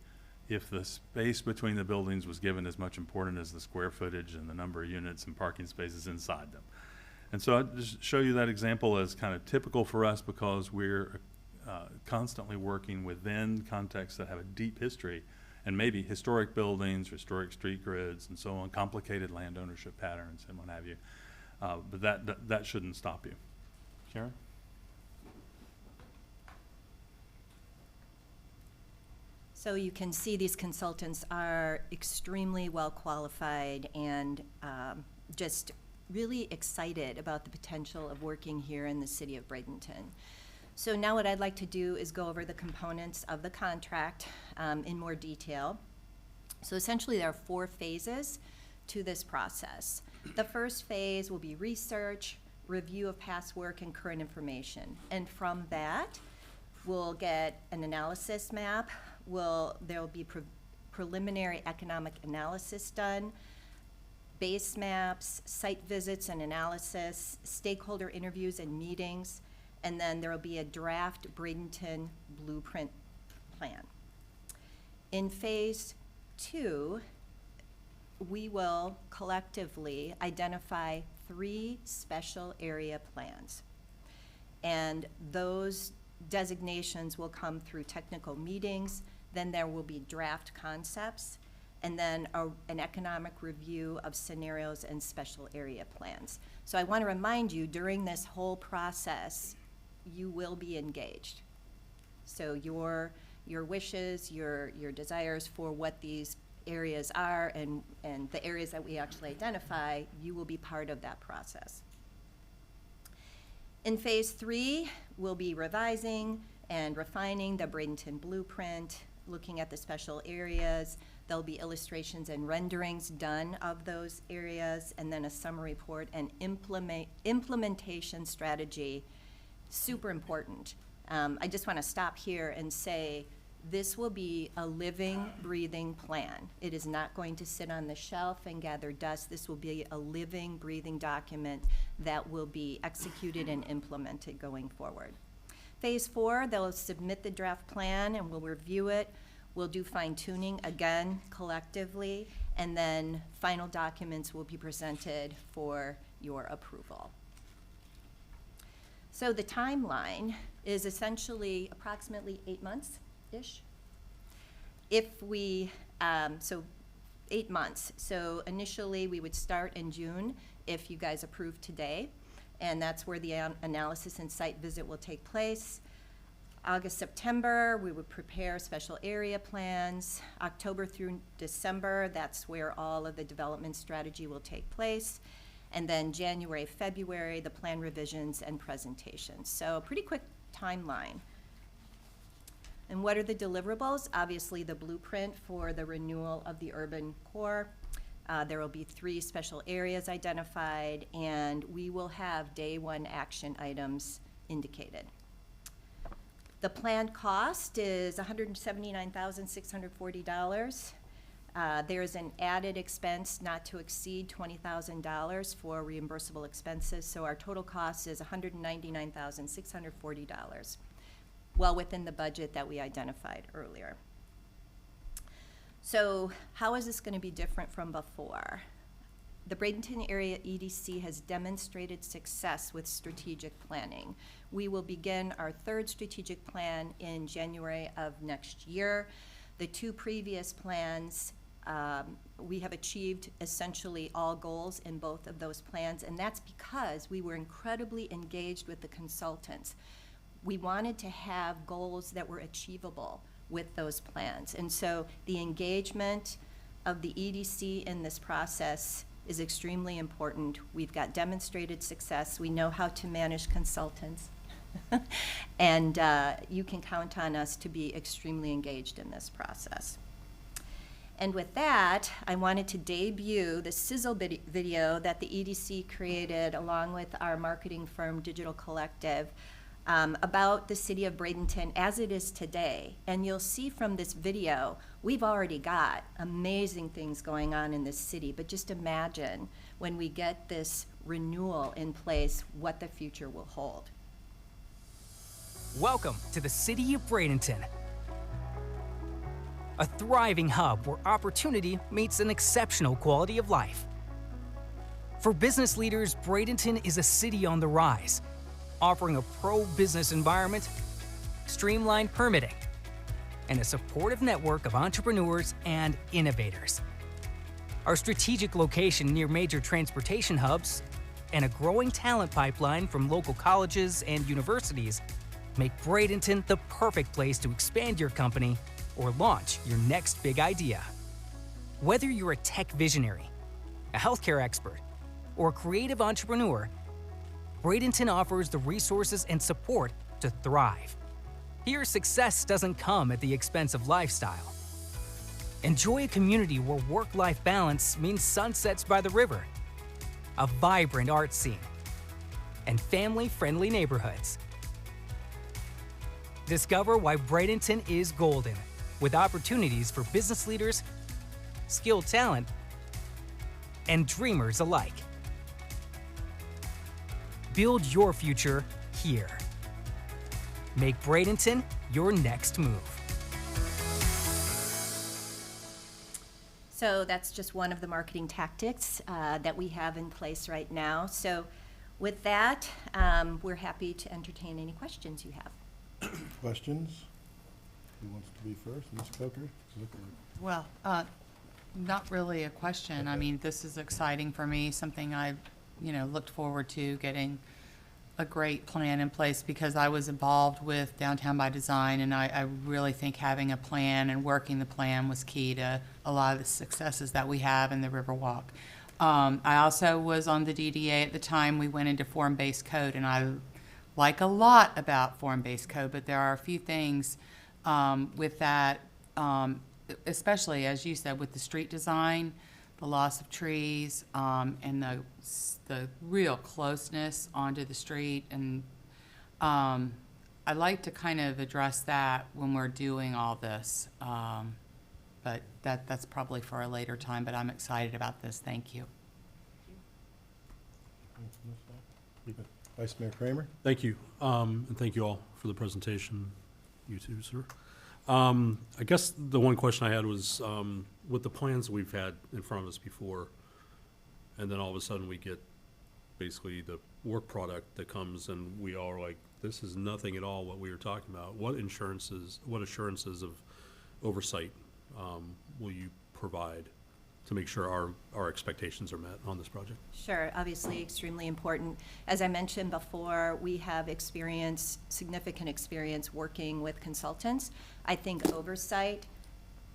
if the space between the buildings was given as much importance as the square footage and the number of units and parking spaces inside them. And so I just show you that example as kind of typical for us because we're constantly working within contexts that have a deep history and maybe historic buildings, historic street grids, and so on, complicated land ownership patterns and what have you. But that shouldn't stop you. Sharon? So you can see these consultants are extremely well qualified and just really excited about the potential of working here in the city of Bradenton. So now what I'd like to do is go over the components of the contract in more detail. So essentially there are 4 phases to this process. The first phase will be research, review of past work, and current information. And from that, we'll get an analysis map. There will be preliminary economic analysis done, base maps, site visits and analysis, stakeholder interviews and meetings, and then there will be a draft Bradenton blueprint plan. In phase 2, we will collectively identify 3 special area plans. And those designations will come through technical meetings, then there will be draft concepts, and then an economic review of scenarios and special area plans. So I want to remind you, during this whole process, you will be engaged. So your wishes, your desires for what these areas are and the areas that we actually identify, you will be part of that process. In phase 3, we'll be revising and refining the Bradenton blueprint, looking at the special areas. There'll be illustrations and renderings done of those areas, and then a summary report and implementation strategy. Super important. I just want to stop here and say this will be a living, breathing plan. It is not going to sit on the shelf and gather dust. This will be a living, breathing document that will be executed and implemented going forward. Phase 4, they'll submit the draft plan and we'll review it. We'll do fine-tuning again collectively, and then final documents will be presented for your approval. So the timeline is essentially approximately 8 months-ish. If we, so 8 months. So initially, we would start in June if you guys approve today, and that's where the analysis and site visit will take place. August, September, we would prepare special area plans. October through December, that's where all of the development strategy will take place. And then January, February, the plan revisions and presentations. So a pretty quick timeline. And what are the deliverables? Obviously, the blueprint for the renewal of the urban core. There will be 3 special areas identified, and we will have day 1 action items indicated. The planned cost is $179,640. There's an added expense not to exceed $20,000 for reimbursable expenses, so our total cost is $199,640, well within the budget that we identified earlier. So how is this going to be different from before? The Bradenton area EDC has demonstrated success with strategic planning. We will begin our 3rd strategic plan in January of next year. The 2 previous plans, we have achieved essentially all goals in both of those plans, and that's because we were incredibly engaged with the consultants. We wanted to have goals that were achievable with those plans, and so the engagement of the EDC in this process is extremely important. We've got demonstrated success. We know how to manage consultants. And you can count on us to be extremely engaged in this process. And with that, I wanted to debut the sizzle video that the EDC created along with our marketing firm, Digital Collective, about the city of Bradenton as it is today. And you'll see from this video, we've already got amazing things going on in this city, but just imagine when we get this renewal in place, what the future will hold. Welcome to the city of Bradenton, a thriving hub where opportunity meets an exceptional quality of life. For business leaders, Bradenton is a city on the rise, offering a pro-business environment, streamlined permitting, and a supportive network of entrepreneurs and innovators. Our strategic location near major transportation hubs and a growing talent pipeline from local colleges and universities make Bradenton the perfect place to expand your company or launch your next big idea. Whether you're a tech visionary, a healthcare expert, or a creative entrepreneur, Bradenton offers the resources and support to thrive. Here, success doesn't come at the expense of lifestyle. Enjoy a community where work-life balance means sunsets by the river, a vibrant art scene, and family-friendly neighborhoods. Discover why Bradenton is golden, with opportunities for business leaders, skilled talent, and dreamers alike. Build your future here. Make Bradenton your next move. So that's just one of the marketing tactics that we have in place right now. So with that, we're happy to entertain any questions you have. Questions? Who wants to be first? Ms. Coker? Well, not really a question. I mean, this is exciting for me, something I've, looked forward to, getting a great plan in place because I was involved with Downtown by Design, and I really think having a plan and working the plan was key to a lot of the successes that we have in the Riverwalk. I also was on the DDA at the time we went into form-based code, and I like a lot about form-based code, but there are a few things with that, especially, as you said, with the street design, the loss of trees, and the real closeness onto the street. And I'd like to kind of address that when we're doing all this. But that's probably for a later time, but I'm excited about this. Thank you. Vice Mayor Kramer? Thank you, and thank you all for the presentation, you too, sir. I guess the one question I had was, with the plans we've had in front of us before, and then all of a sudden we get basically the work product that comes and we all are like, this is nothing at all what we were talking about. What assurances of oversight will you provide to make sure our expectations are met on this project? Sure, obviously extremely important. As I mentioned before, we have significant experience working with consultants. I think oversight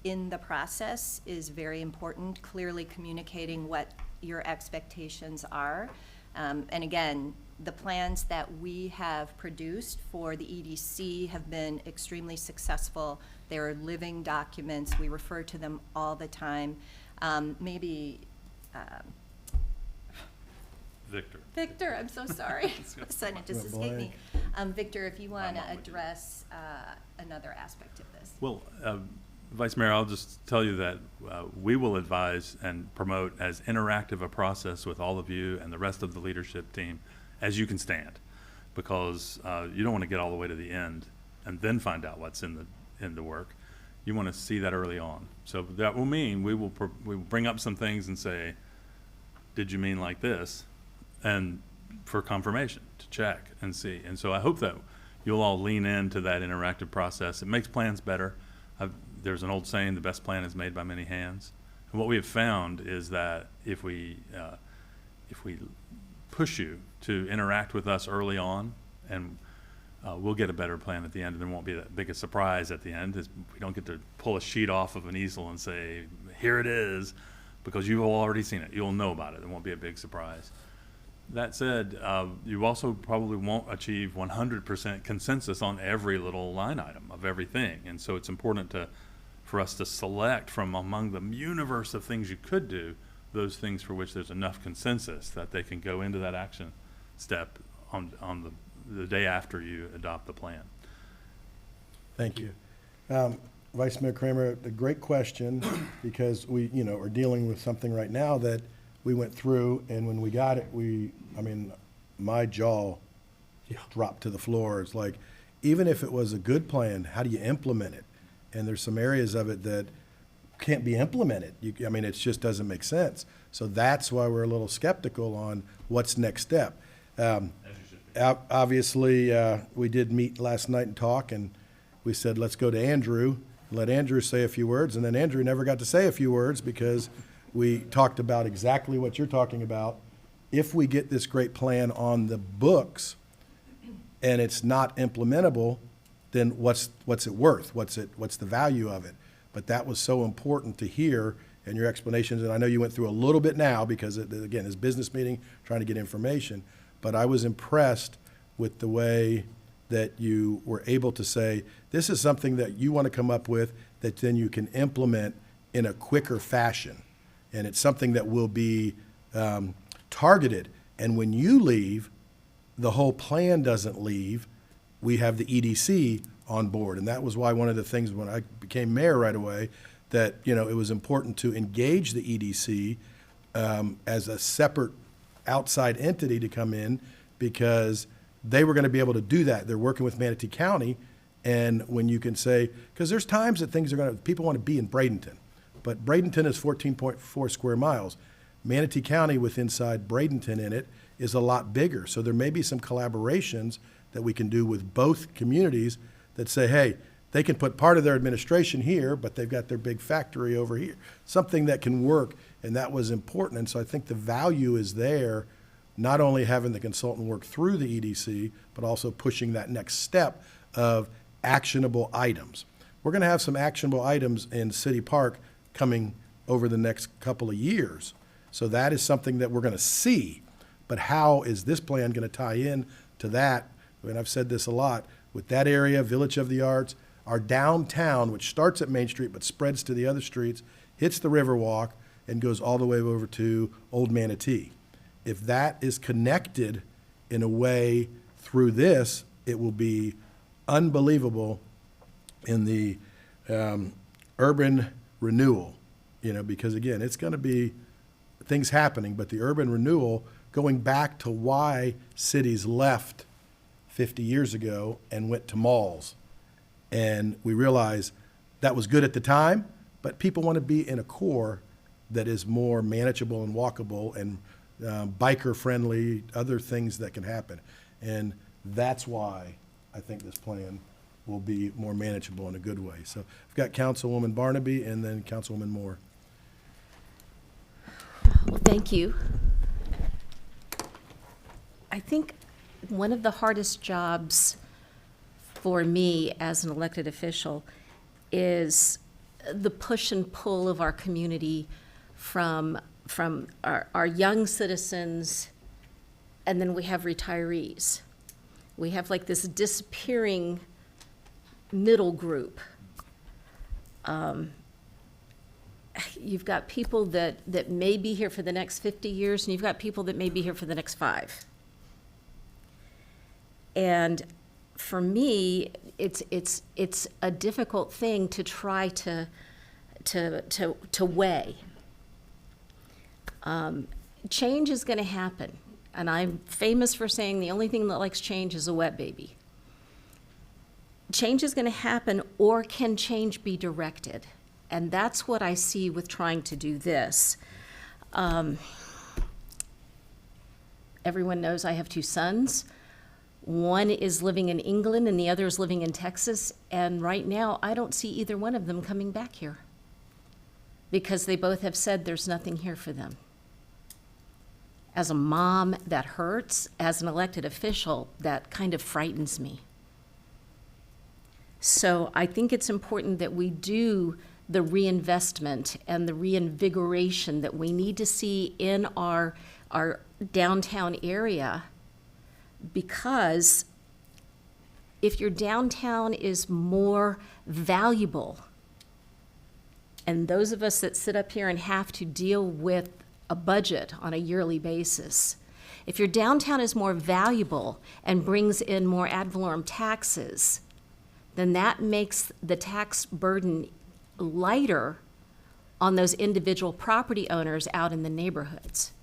in the process is very important, clearly communicating what your expectations are. And again, the plans that we have produced for the EDC have been extremely successful. They are living documents. We refer to them all the time. Victor, I'm so sorry. All of a sudden it just escaped me. Victor, if you want to address another aspect of this. Well, Vice Mayor, I'll just tell you that we will advise and promote as interactive a process with all of you and the rest of the leadership team as you can stand, because you don't want to get all the way to the end and then find out what's in the work. You want to see that early on. So that will mean we will bring up some things and say, did you mean like this? And for confirmation, to check and see. And so I hope that you'll all lean into that interactive process. It makes plans better. There's an old saying, the best plan is made by many hands. And what we have found is that if we push you to interact with us early on, and we'll get a better plan at the end, and there won't be that big a surprise at the end. We don't get to pull a sheet off of an easel and say, here it is, because you've already seen it. You'll know about it. It won't be a big surprise. That said, you also probably won't achieve 100% consensus on every little line item of everything. And so it's important for us to select from among the universe of things you could do, those things for which there's enough consensus that they can go into that action step on the day after you adopt the plan. Thank you. Vice Mayor Kramer, a great question, because we, are dealing with something right now that we went through, and when we got it, my jaw dropped to the floor. It's like, even if it was a good plan, how do you implement it? And there's some areas of it that can't be implemented. It just doesn't make sense. So that's why we're a little skeptical on what's next step. Obviously, we did meet last night and talk, and we said, let's go to Andrew, let Andrew say a few words, and then Andrew never got to say a few words because we talked about exactly what you're talking about. If we get this great plan on the books and it's not implementable, then what's it worth? What's the value of it? But that was so important to hear in your explanations, and I know you went through a little bit now because, again, it's business meeting, trying to get information, but I was impressed with the way that you were able to say, this is something that you want to come up with that then you can implement in a quicker fashion. And it's something that will be targeted. And when you leave, the whole plan doesn't leave. We have the EDC on board. And that was why one of the things when I became mayor right away, that it was important to engage the EDC as a separate outside entity to come in, because they were going to be able to do that. They're working with Manatee County. And when you can say, because there's times that people want to be in Bradenton, but Bradenton is 14.4 square miles. Manatee County with inside Bradenton in it is a lot bigger. So there may be some collaborations that we can do with both communities that say, hey, they can put part of their administration here, but they've got their big factory over here. Something that can work, and that was important. And so I think the value is there, not only having the consultant work through the EDC, but also pushing that next step of actionable items. We're going to have some actionable items in City Park coming over the next couple of years. So that is something that we're going to see. But how is this plan going to tie in to that? And I've said this a lot, with that area, Village of the Arts, our downtown, which starts at Main Street but spreads to the other streets, hits the Riverwalk, and goes all the way over to Old Manatee. If that is connected in a way through this, it will be unbelievable in the urban renewal, because again, it's going to be things happening, but the urban renewal, going back to why cities left 50 years ago and went to malls. And we realize that was good at the time, but people want to be in a core that is more manageable and walkable and biker-friendly, other things that can happen. And that's why I think this plan will be more manageable in a good way. So I've got Councilwoman Barnaby and then Councilwoman Moore. Well, thank you. I think one of the hardest jobs for me as an elected official is the push and pull of our community from our young citizens, and then we have retirees. We have like this disappearing middle group. You've got people that may be here for the next 50 years, and you've got people that may be here for the next 5. And for me, it's a difficult thing to try to weigh. Change is going to happen, and I'm famous for saying the only thing that likes change is a wet baby. Change is going to happen, or can change be directed? And that's what I see with trying to do this. Everyone knows I have 2 sons. One is living in England and the other is living in Texas. And right now, I don't see either one of them coming back here because they both have said there's nothing here for them. As a mom, that hurts. As an elected official, that kind of frightens me. So I think it's important that we do the reinvestment and the reinvigoration that we need to see in our downtown area, because if your downtown is more valuable, and those of us that sit up here and have to deal with a budget on a yearly basis, if your downtown is more valuable and brings in more ad valorem taxes, then that makes the tax burden lighter on those individual property owners out in the neighborhoods.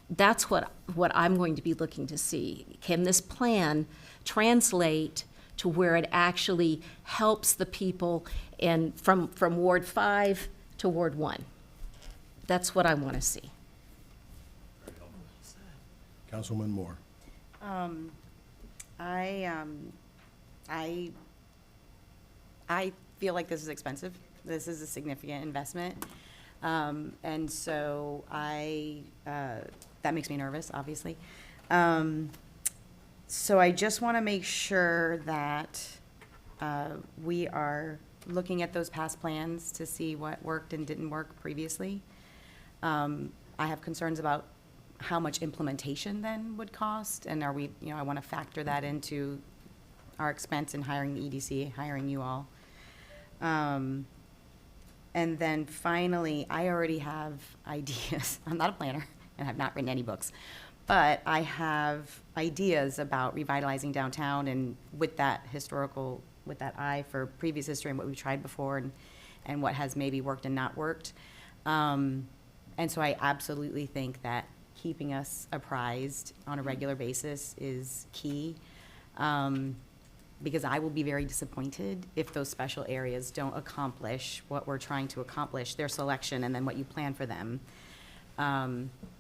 That's what I'm going to be looking to see. Can this plan translate to where it actually helps the people from Ward 5 to Ward 1? That's what I want to see. Councilwoman Moore. I feel like this is expensive. This is a significant investment. And so that makes me nervous, obviously. So I just want to make sure that we are looking at those past plans to see what worked and didn't work previously. I have concerns about how much implementation then would cost, and are we, I want to factor that into our expense in hiring the EDC, hiring you all. And then finally, I already have ideas. I'm not a planner, and I've not written any books, but I have ideas about revitalizing downtown, and with that eye for previous history and what we've tried before, and what has maybe worked and not worked. And so I absolutely think that keeping us apprised on a regular basis is key. Because I will be very disappointed if those special areas don't accomplish what we're trying to accomplish, their selection, and then what you plan for them,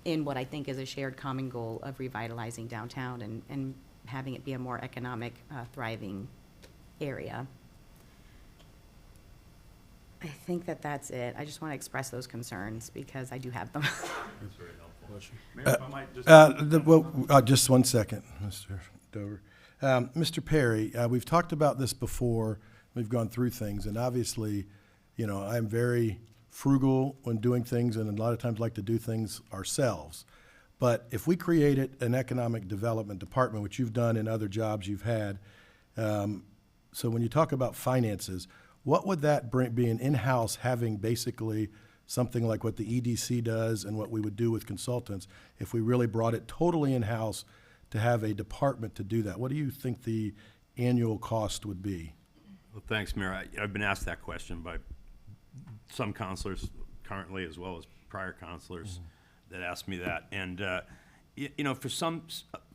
in what I think is a shared common goal of revitalizing downtown and having it be a more economic, thriving area. I think that's it. I just want to express those concerns because I do have them. That's very helpful. Mayor, if I might just. Just one second, Mr. Dover. Mr. Perry, we've talked about this before. We've gone through things, and obviously, I'm very frugal when doing things, and a lot of times like to do things ourselves. But if we created an economic development department, which you've done in other jobs you've had, so when you talk about finances, what would that be an in-house, having basically something like what the EDC does and what we would do with consultants if we really brought it totally in-house to have a department to do that? What do you think the annual cost would be? Well, thanks, Mayor. I've been asked that question by some counselors currently, as well as prior counselors that asked me that. And,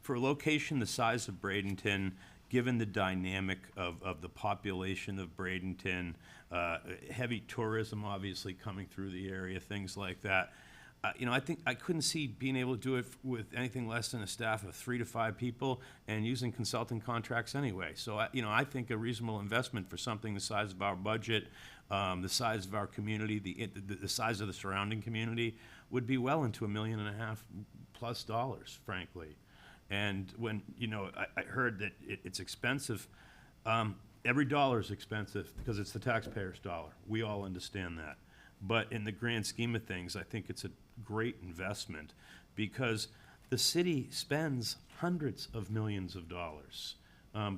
for a location the size of Bradenton, given the dynamic of the population of Bradenton, heavy tourism obviously coming through the area, things like that, I think I couldn't see being able to do it with anything less than a staff of 3 to 5 people and using consulting contracts anyway. So, I think a reasonable investment for something the size of our budget, the size of our community, the size of the surrounding community would be well into $1.5 million plus dollars, frankly. And when, I heard that it's expensive, every dollar is expensive because it's the taxpayer's dollar. We all understand that. But in the grand scheme of things, I think it's a great investment because the city spends hundreds of millions of dollars.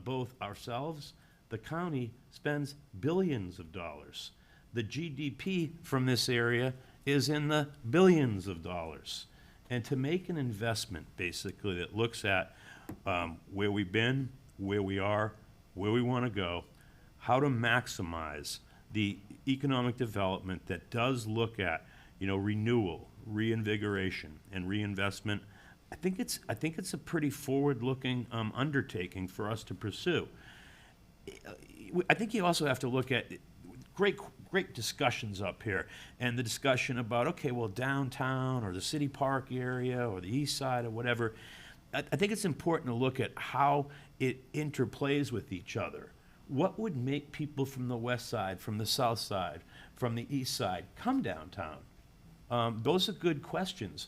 Both ourselves, the county spends billions of dollars. The GDP from this area is in the billions of dollars. And to make an investment, basically, that looks at where we've been, where we are, where we want to go, how to maximize the economic development that does look at, renewal, reinvigoration, and reinvestment, I think it's a pretty forward-looking undertaking for us to pursue. I think you also have to look at great discussions up here, and the discussion about, okay, well, downtown or the city park area or the east side or whatever. I think it's important to look at how it interplays with each other. What would make people from the west side, from the south side, from the east side come downtown? Those are good questions.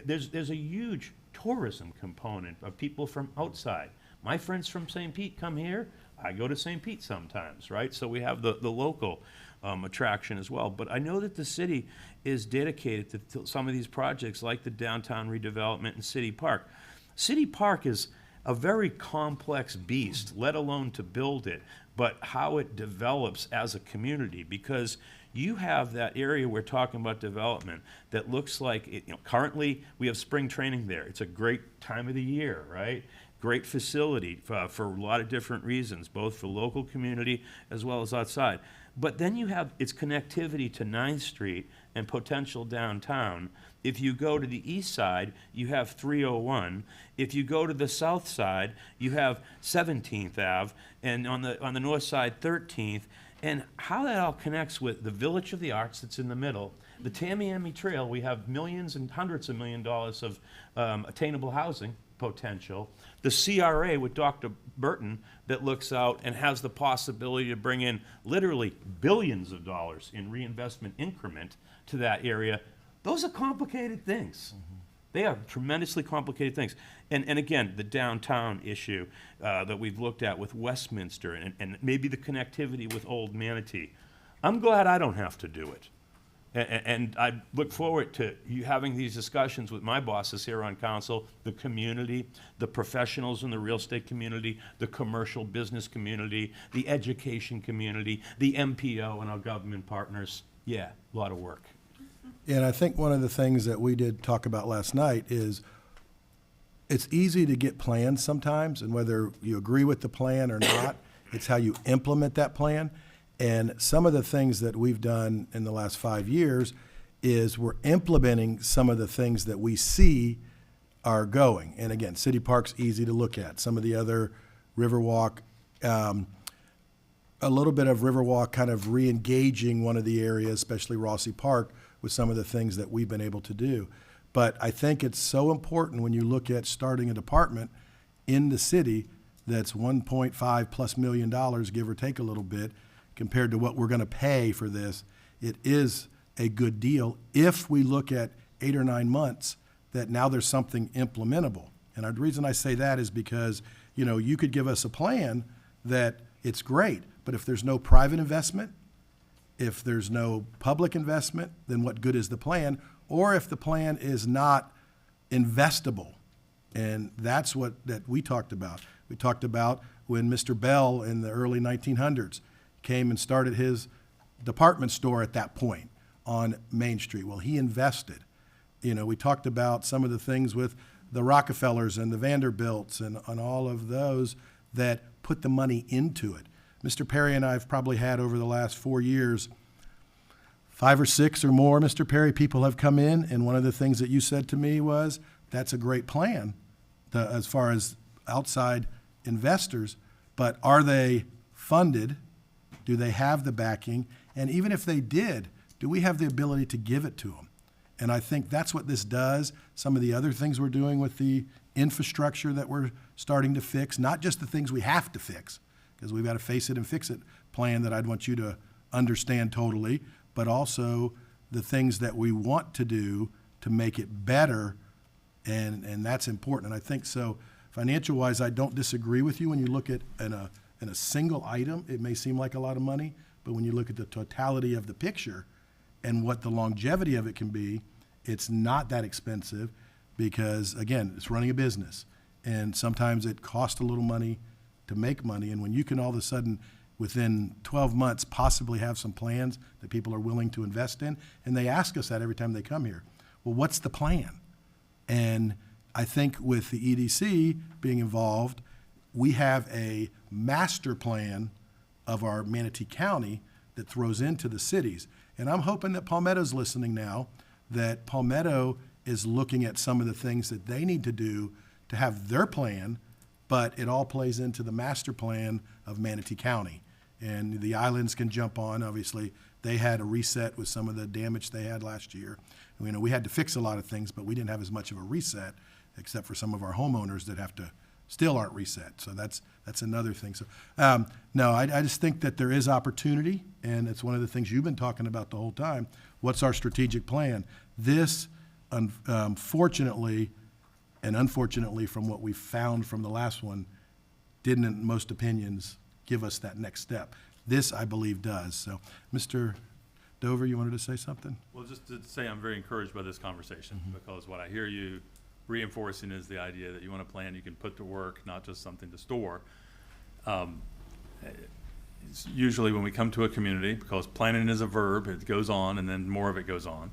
There's a huge tourism component of people from outside. My friends from St. Pete come here. I go to St. Pete sometimes, right? So we have the local attraction as well. But I know that the city is dedicated to some of these projects like the downtown redevelopment and City Park. City Park is a very complex beast, let alone to build it, but how it develops as a community, because you have that area we're talking about development that looks like, currently we have spring training there. It's a great time of the year, right? Great facility for a lot of different reasons, both for local community as well as outside. But then you have its connectivity to 9th Street and potential downtown. If you go to the east side, you have 301. If you go to the south side, you have 17th Ave, and on the north side, 13th. And how that all connects with the Village of the Arts that's in the middle, the Tamiami Trail, we have millions and hundreds of $1 million of attainable housing potential. The CRA with Dr. Burton that looks out and has the possibility to bring in literally billions of dollars in reinvestment increment to that area. Those are complicated things. They are tremendously complicated things. And again, the downtown issue that we've looked at with Westminster and maybe the connectivity with Old Manatee. I'm glad I don't have to do it. And I look forward to you having these discussions with my bosses here on council, the community, the professionals in the real estate community, the commercial business community, the education community, the MPO and our government partners. Yeah, a lot of work. And I think one of the things that we did talk about last night is it's easy to get plans sometimes, and whether you agree with the plan or not, it's how you implement that plan. And some of the things that we've done in the last 5 years is we're implementing some of the things that we see are going. And again, City Park's easy to look at. Some of the other Riverwalk, a little bit of Riverwalk kind of re-engaging one of the areas, especially Rossi Park, with some of the things that we've been able to do. But I think it's so important when you look at starting a department in the city that's $1.5+ million, give or take a little bit, compared to what we're going to pay for this. It is a good deal if we look at 8 or 9 months that now there's something implementable. And the reason I say that is because, you could give us a plan that it's great, but if there's no private investment, if there's no public investment, then what good is the plan? Or if the plan is not investable. And that's that we talked about. We talked about when Mr. Bell in the early 1900s came and started his department store at that point on Main Street. Well, he invested. We talked about some of the things with the Rockefellers and the Vanderbilts and all of those that put the money into it. Mr. Perry and I have probably had over the last 4 years 5 or 6 or more, Mr. Perry, people have come in, and one of the things that you said to me was, that's a great plan as far as outside investors, but are they funded? Do they have the backing? And even if they did, do we have the ability to give it to them? And I think that's what this does. Some of the other things we're doing with the infrastructure that we're starting to fix, not just the things we have to fix, because we've got a face it and fix it plan that I'd want you to understand totally, but also the things that we want to do to make it better, and that's important. And I think so, financial-wise, I don't disagree with you when you look at in a single item, it may seem like a lot of money, but when you look at the totality of the picture and what the longevity of it can be, it's not that expensive because, again, it's running a business. And sometimes it costs a little money to make money. And when you can all of a sudden, within 12 months, possibly have some plans that people are willing to invest in, and they ask us that every time they come here. Well, what's the plan? And I think with the EDC being involved, we have a master plan of our Manatee County that throws into the cities. And I'm hoping that Palmetto's listening now, that Palmetto is looking at some of the things that they need to do to have their plan, but it all plays into the master plan of Manatee County. And the islands can jump on, obviously. They had a reset with some of the damage they had last year. You know, we had to fix a lot of things, but we didn't have as much of a reset, except for some of our homeowners that have to, still aren't reset. So that's another thing. So, no, I just think that there is opportunity, and it's one of the things you've been talking about the whole time. What's our strategic plan? This, fortunately, and unfortunately from what we found from the last one, didn't, in most opinions, give us that next step. This, I believe, does. So, Mr. Dover, you wanted to say something? Well, just to say I'm very encouraged by this conversation because what I hear you reinforcing is the idea that you want a plan you can put to work, not just something to store. It's usually when we come to a community, because planning is a verb, it goes on and then more of it goes on.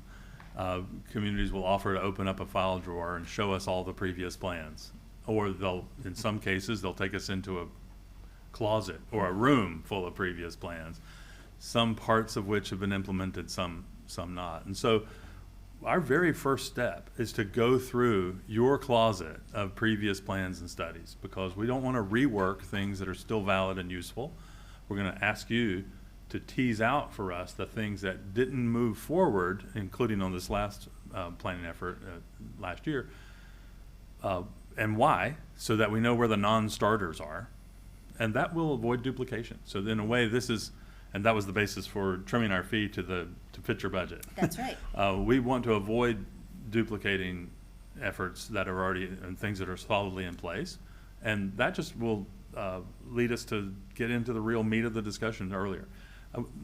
Communities will offer to open up a file drawer and show us all the previous plans. Or they'll, in some cases, they'll take us into a closet or a room full of previous plans, some parts of which have been implemented, some not. And so our very first step is to go through your closet of previous plans and studies, because we don't want to rework things that are still valid and useful. We're going to ask you to tease out for us the things that didn't move forward, including on this last planning effort last year, and why, so that we know where the non-starters are. And that will avoid duplication. So in a way, this is, and that was the basis for trimming our fee to fit your budget. That's right. We want to avoid duplicating efforts that are already, and things that are solidly in place. And that just will lead us to get into the real meat of the discussion earlier.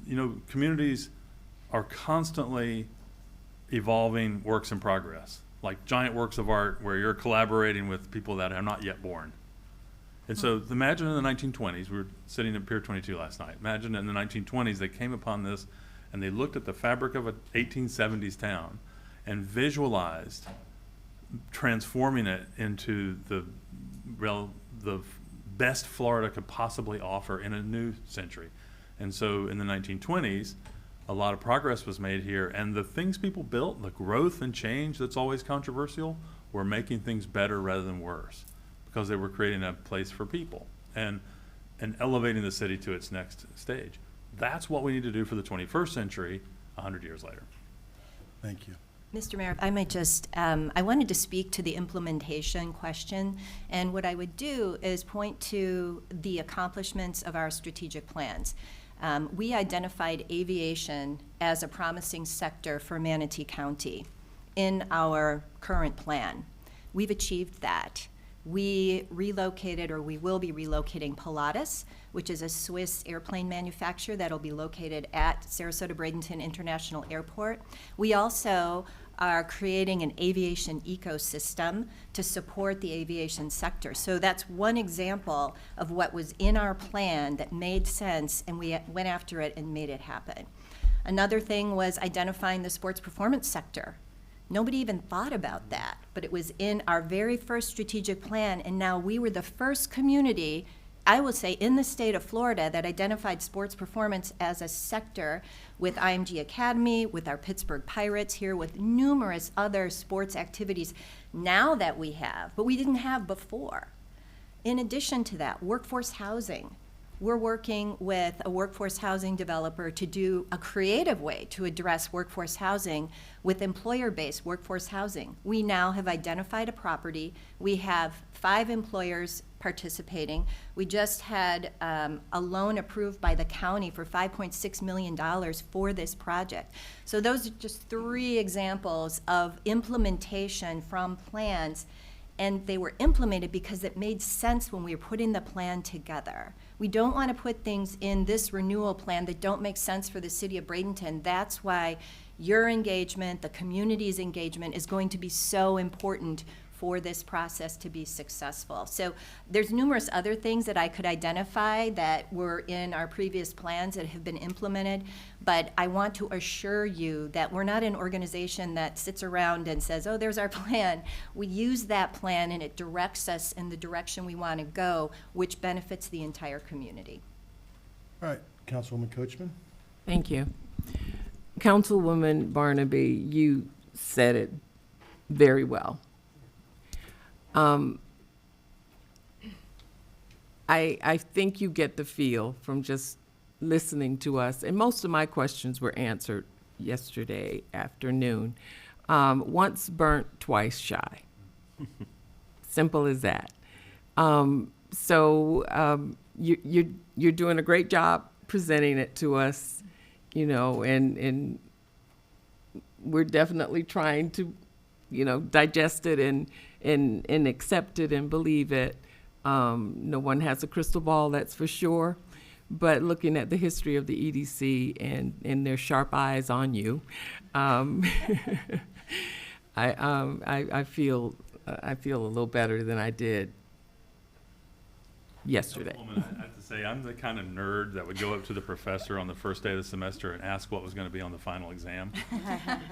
You know, communities are constantly evolving works in progress, like giant works of art where you're collaborating with people that are not yet born. And so imagine in the 1920s, we were sitting at Pier 22 last night, imagine in the 1920s they came upon this and they looked at the fabric of an 1870s town and visualized transforming it into the best Florida could possibly offer in a new century. And so in the 1920s, a lot of progress was made here, and the things people built, the growth and change that's always controversial, were making things better rather than worse, because they were creating a place for people and elevating the city to its next stage. That's what we need to do for the 21st century, 100 years later. Thank you. Mr. Mayor, if I might just, I wanted to speak to the implementation question. And what I would do is point to the accomplishments of our strategic plans. We identified aviation as a promising sector for Manatee County in our current plan. We've achieved that. We relocated, or we will be relocating Pilatus, which is a Swiss airplane manufacturer that'll be located at Sarasota Bradenton International Airport. We also are creating an aviation ecosystem to support the aviation sector. So that's one example of what was in our plan that made sense, and we went after it and made it happen. Another thing was identifying the sports performance sector. Nobody even thought about that, but it was in our very first strategic plan, and now we were the first community, I will say, in the state of Florida that identified sports performance as a sector, with IMG Academy, with our Pittsburgh Pirates here, with numerous other sports activities now that we have, but we didn't have before. In addition to that, workforce housing. we're working with a workforce housing developer to do a creative way to address workforce housing with employer-based workforce housing. We now have identified a property. We have 5 employers participating. We just had a loan approved by the county for $5.6 million for this project. So those are just 3 examples of implementation from plans, and they were implemented because it made sense when we were putting the plan together. We don't want to put things in this renewal plan that don't make sense for the city of Bradenton. That's why your engagement, the community's engagement, is going to be so important for this process to be successful. So there's numerous other things that I could identify that were in our previous plans that have been implemented, but I want to assure you that we're not an organization that sits around and says, oh, there's our plan. We use that plan and it directs us in the direction we want to go, which benefits the entire community. All right, Councilwoman Coachman. Thank you. Councilwoman Barnaby, you said it very well. I think you get the feel from just listening to us, and most of my questions were answered yesterday afternoon. Once burnt, twice shy. Simple as that. You're doing a great job presenting it to us, you know, and we're definitely trying to, you know, digest it and accept it and believe it. No one has a crystal ball, that's for sure. But looking at the history of the EDC and their sharp eyes on you, I feel a little better than I did yesterday. Woman, I have to say, I'm the kind of nerd that would go up to the professor on the first day of the semester and ask what was going to be on the final exam.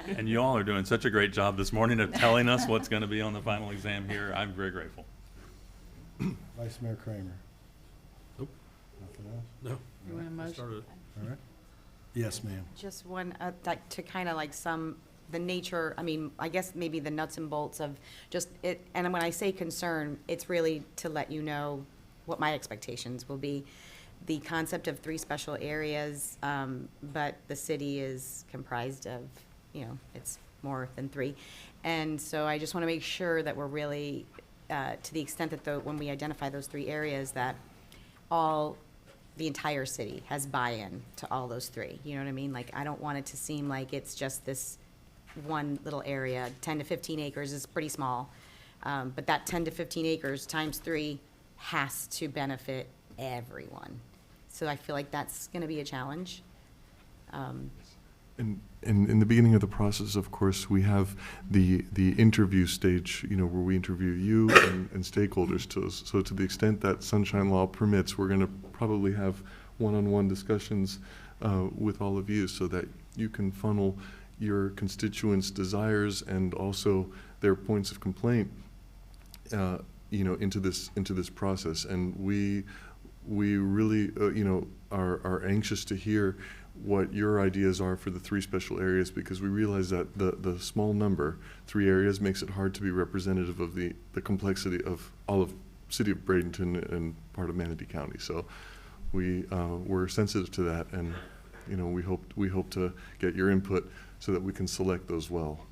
And you all are doing such a great job this morning of telling us what's going to be on the final exam here. I'm very grateful. Vice Mayor Kramer. Nope. Nothing else? No. You want a motion? Started. All right. Yes, ma'am. Just one, like, to kind of like the nature, I mean, I guess maybe the nuts and bolts of just it, and when I say concern, it's really to let you know what my expectations will be. The concept of 3 special areas, but the city is comprised of, you know, it's more than 3. And so I just want to make sure that we're really, to the extent that when we identify those 3 areas, that the entire city has buy-in to all those 3. You know what I mean? Like, I don't want it to seem like it's just this one little area. 10 to 15 acres is pretty small. But that 10 to 15 acres times 3 has to benefit everyone. So I feel like that's going to be a challenge. And in the beginning of the process, of course, we have the interview stage, you know, where we interview you and stakeholders to us. So to the extent that Sunshine Law permits, we're going to probably have one-on-one discussions with all of you so that you can funnel your constituents' desires and also their points of complaint you know, into this process. And we really you know, are anxious to hear what your ideas are for the 3 special areas, because we realize that the small number, 3 areas, makes it hard to be representative of the complexity of all of city of Bradenton and part of Manatee County. So we're sensitive to that, and you know, we hope to get your input so that we can select those well.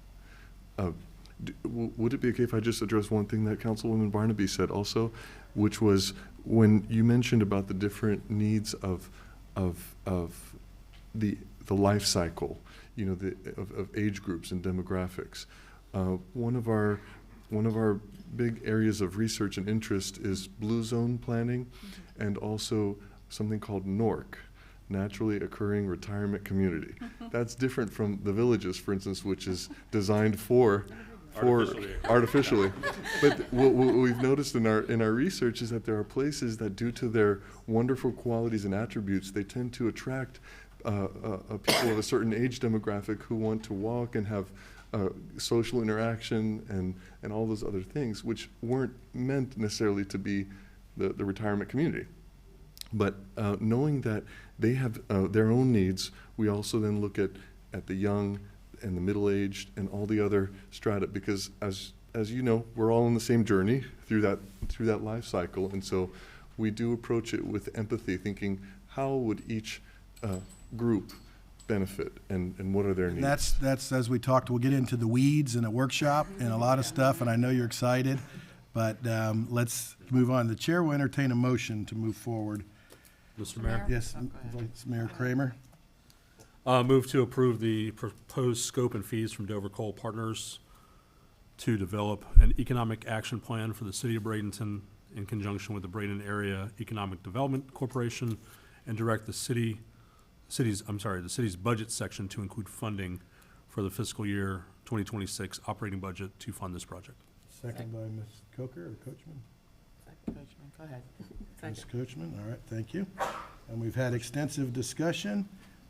Would it be okay if I just address one thing that Councilwoman Barnaby said also, which was when you mentioned about the different needs of the life cycle, you know, of age groups and demographics. One of our big areas of research and interest is blue zone planning, and also something called NORC, naturally occurring retirement community. That's different from the villages, for instance, which is designed for artificially. But what we've noticed in our research is that there are places that, due to their wonderful qualities and attributes, they tend to attract people of a certain age demographic who want to walk and have social interaction and all those other things, which weren't meant necessarily to be the retirement community. But knowing that they have their own needs, we also then look at the young and the middle-aged and all the other strata, because as you know, we're all on the same journey through that life cycle, and so we do approach it with empathy, thinking, how would each group benefit and what are their needs? That's, as we talked, we'll get into the weeds in a workshop and a lot of stuff, and I know you're excited, but let's move on. The chair will entertain a motion to move forward. Mr. Mayor? Yes, Vice Mayor Kramer. Move to approve the proposed scope and fees from Dover Coal Partners to develop an economic action plan for the city of Bradenton in conjunction with the Bradenton Area Economic Development Corporation and direct the city's budget section to include funding for the fiscal year 2026 operating budget to fund this project. Second by Ms. Coker or Coachman? Coachman, go ahead. Ms. Coachman, all right, thank you. And we've had extensive discussion.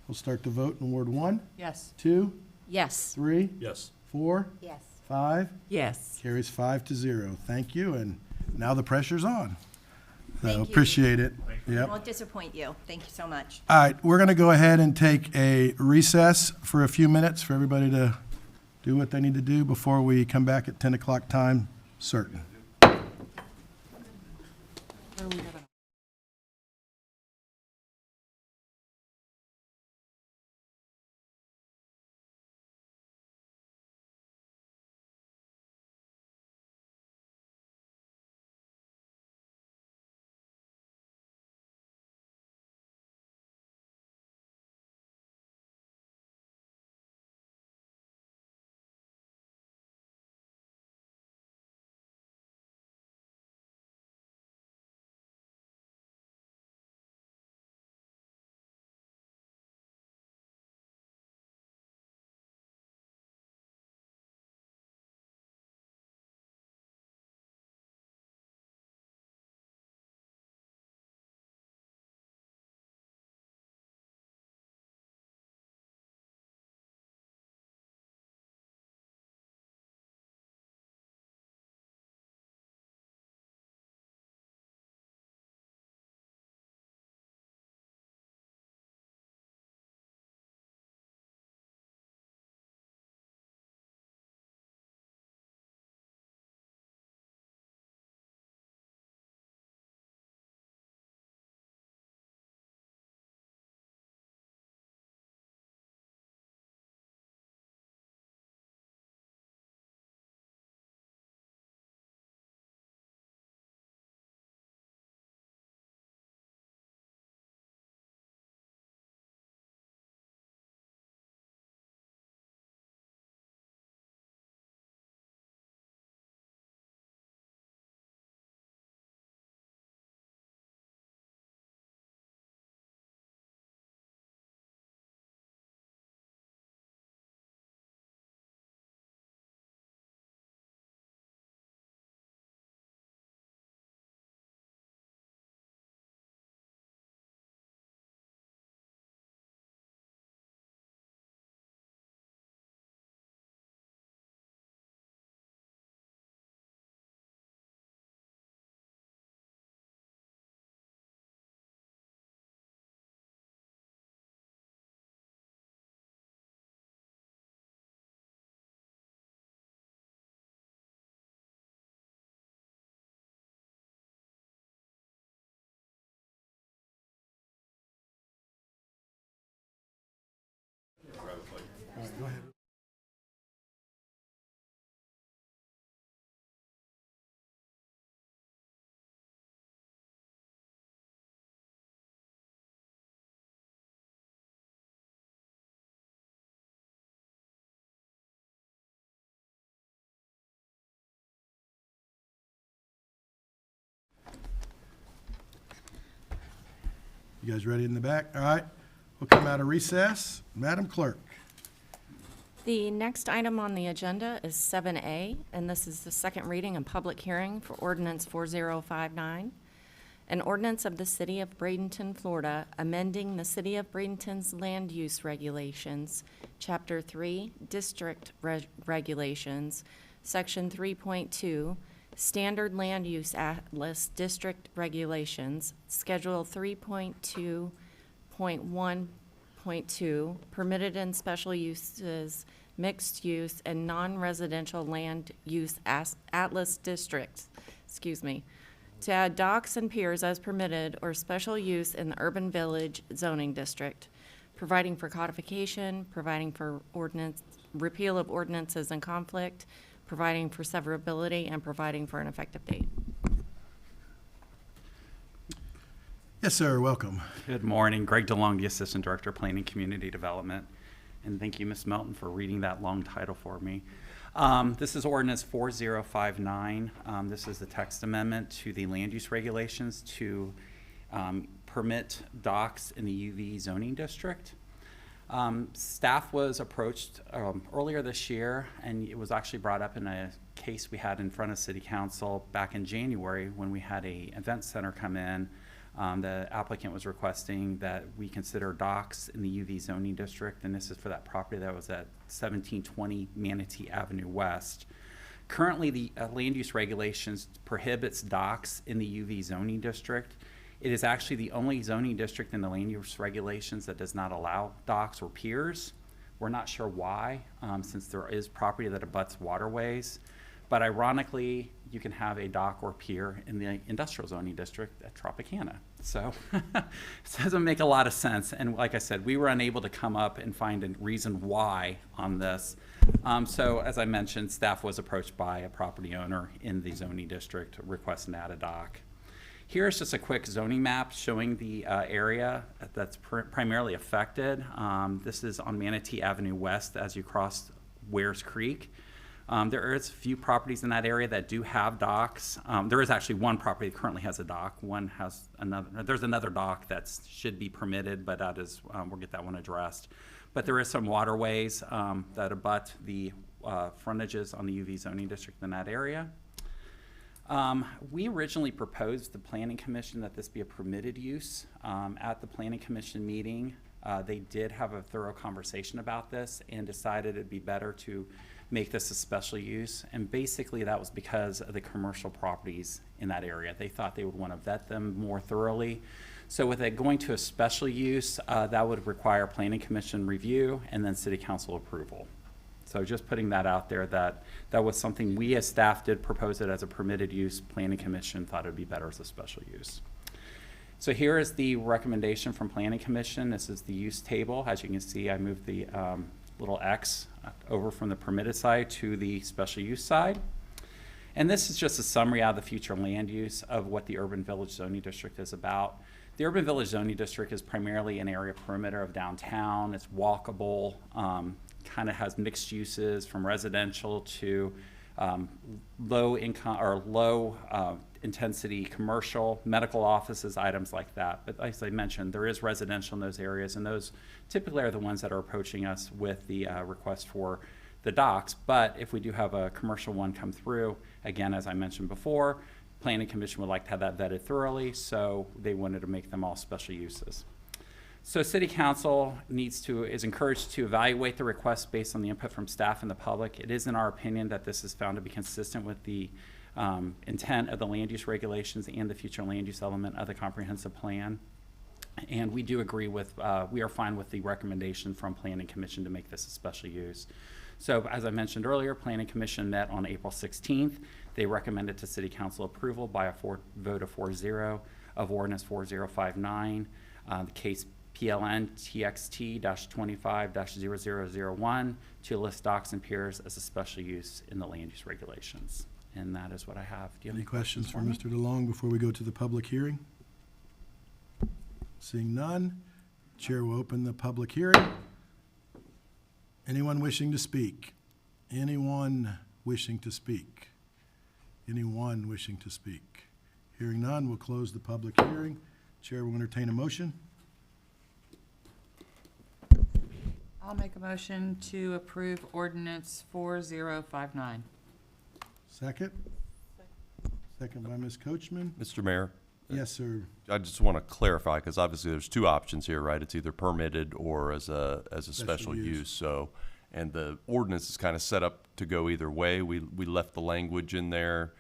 We'll start the vote in Ward 1. Yes. 2, Yes. 3, Yes. 4, Yes. 5. Yes. Carries 5-0. Thank you, and now the pressure's on. So Thank you. appreciate it. I Yep. won't disappoint you. Thank you so much. All right, we're going to go ahead and take a recess for a few minutes for everybody to do what they need to do before we come back at 10 o'clock time certain. Go ahead. You guys ready in the back? All right. We'll come out of recess. Madam Clerk. The next item on the agenda is 7A, and this is the second reading and public hearing for ordinance 4059. An ordinance of the City of Bradenton, Florida, amending the City of Bradenton's land use regulations, Chapter 3, District Regulations, Section 3.2, Standard Land Use Atlas District Regulations, Schedule 3.2.1.2, Permitted and Special Uses, Mixed Use, and Non-Residential Land Use Atlas Districts, to add docks and piers as permitted or special use in the urban village zoning district, providing for codification, providing for ordinance, repeal of ordinances in conflict, providing for severability, and providing for an effective date. Yes, sir, welcome. Good morning. Greg DeLong, the Assistant Director of Planning Community Development. And thank you, Ms. Melton, for reading that long title for me. This is ordinance 4059. This is the text amendment to the land use regulations to permit docks in the UV zoning district. Staff was approached earlier this year, and it was actually brought up in a case we had in front of City Council back in January when we had an event center come in. The applicant was requesting that we consider docks in the UV zoning district, and this is for that property that was at 1720 Manatee Avenue West. Currently, the land use regulations prohibits docks in the UV zoning district. It is actually the only zoning district in the land use regulations that does not allow docks or piers. We're not sure why, since there is property that abuts waterways. But ironically, you can have a dock or pier in the industrial zoning district at Tropicana. So it doesn't make a lot of sense. And like I said, we were unable to come up and find a reason why on this. So as I mentioned, staff was approached by a property owner in the zoning district requesting to add a dock. Here's just a quick zoning map showing the area that's primarily affected. This is on Manatee Avenue West as you cross Wares Creek. There is a few properties in that area that do have docks. There is actually one property that currently has a dock. One has another. There's another dock that should be permitted, but that is we'll get that one addressed. But there is some waterways that abut the frontages on the UV zoning district in that area. We originally proposed the Planning Commission that this be a permitted use. At the Planning Commission meeting, they did have a thorough conversation about this and decided it'd be better to make this a special use. And basically that was because of the commercial properties in that area. They thought they would want to vet them more thoroughly. So with it going to a special use, that would require Planning Commission review and then City Council approval. So just putting that out there, that was something we as staff did propose it as a permitted use. Planning Commission thought it'd be better as a special use. So here is the recommendation from Planning Commission. This is the use table. As you can see, I moved the little X over from the permitted side to the special use side. And this is just a summary out of the future land use of what the urban village zoning district is about. The urban village zoning district is primarily an area perimeter of downtown. It's walkable, kind of has mixed uses from residential to low income or low intensity commercial, medical offices, items like that. But as I mentioned, there is residential in those areas, and those typically are the ones that are approaching us with the request for the docks. But if we do have a commercial one come through, again, as I mentioned before, Planning Commission would like to have that vetted thoroughly, so they wanted to make them all special uses. So City Council is encouraged to evaluate the request based on the input from staff and the public. It is in our opinion that this is found to be consistent with the intent of the land use regulations and the future land use element of the comprehensive plan. And we do agree with, we are fine with the recommendation from Planning Commission to make this a special use. So as I mentioned earlier, Planning Commission met on April 16th. They recommended to City Council approval by a vote of 4-0 of ordinance 4059, the case PLN TXT-25-0001 to list docks and piers as a special use in the land use regulations. And that is what I have. Do you have Any questions for me? Mr. DeLong before we go to the public hearing? Seeing none, Chair will open the public hearing. Anyone wishing to speak? Anyone wishing to speak? Anyone wishing to speak? Hearing none, we'll close the public hearing. Chair will entertain a motion. I'll make a motion to approve ordinance 4059. Second? Second by Ms. Coachman. Mr. Mayor? Yes, sir. I just want to clarify, because obviously there's two options here, right? It's either permitted or as a special use. So, and the ordinance is kind of set up to go either way. We left the language in there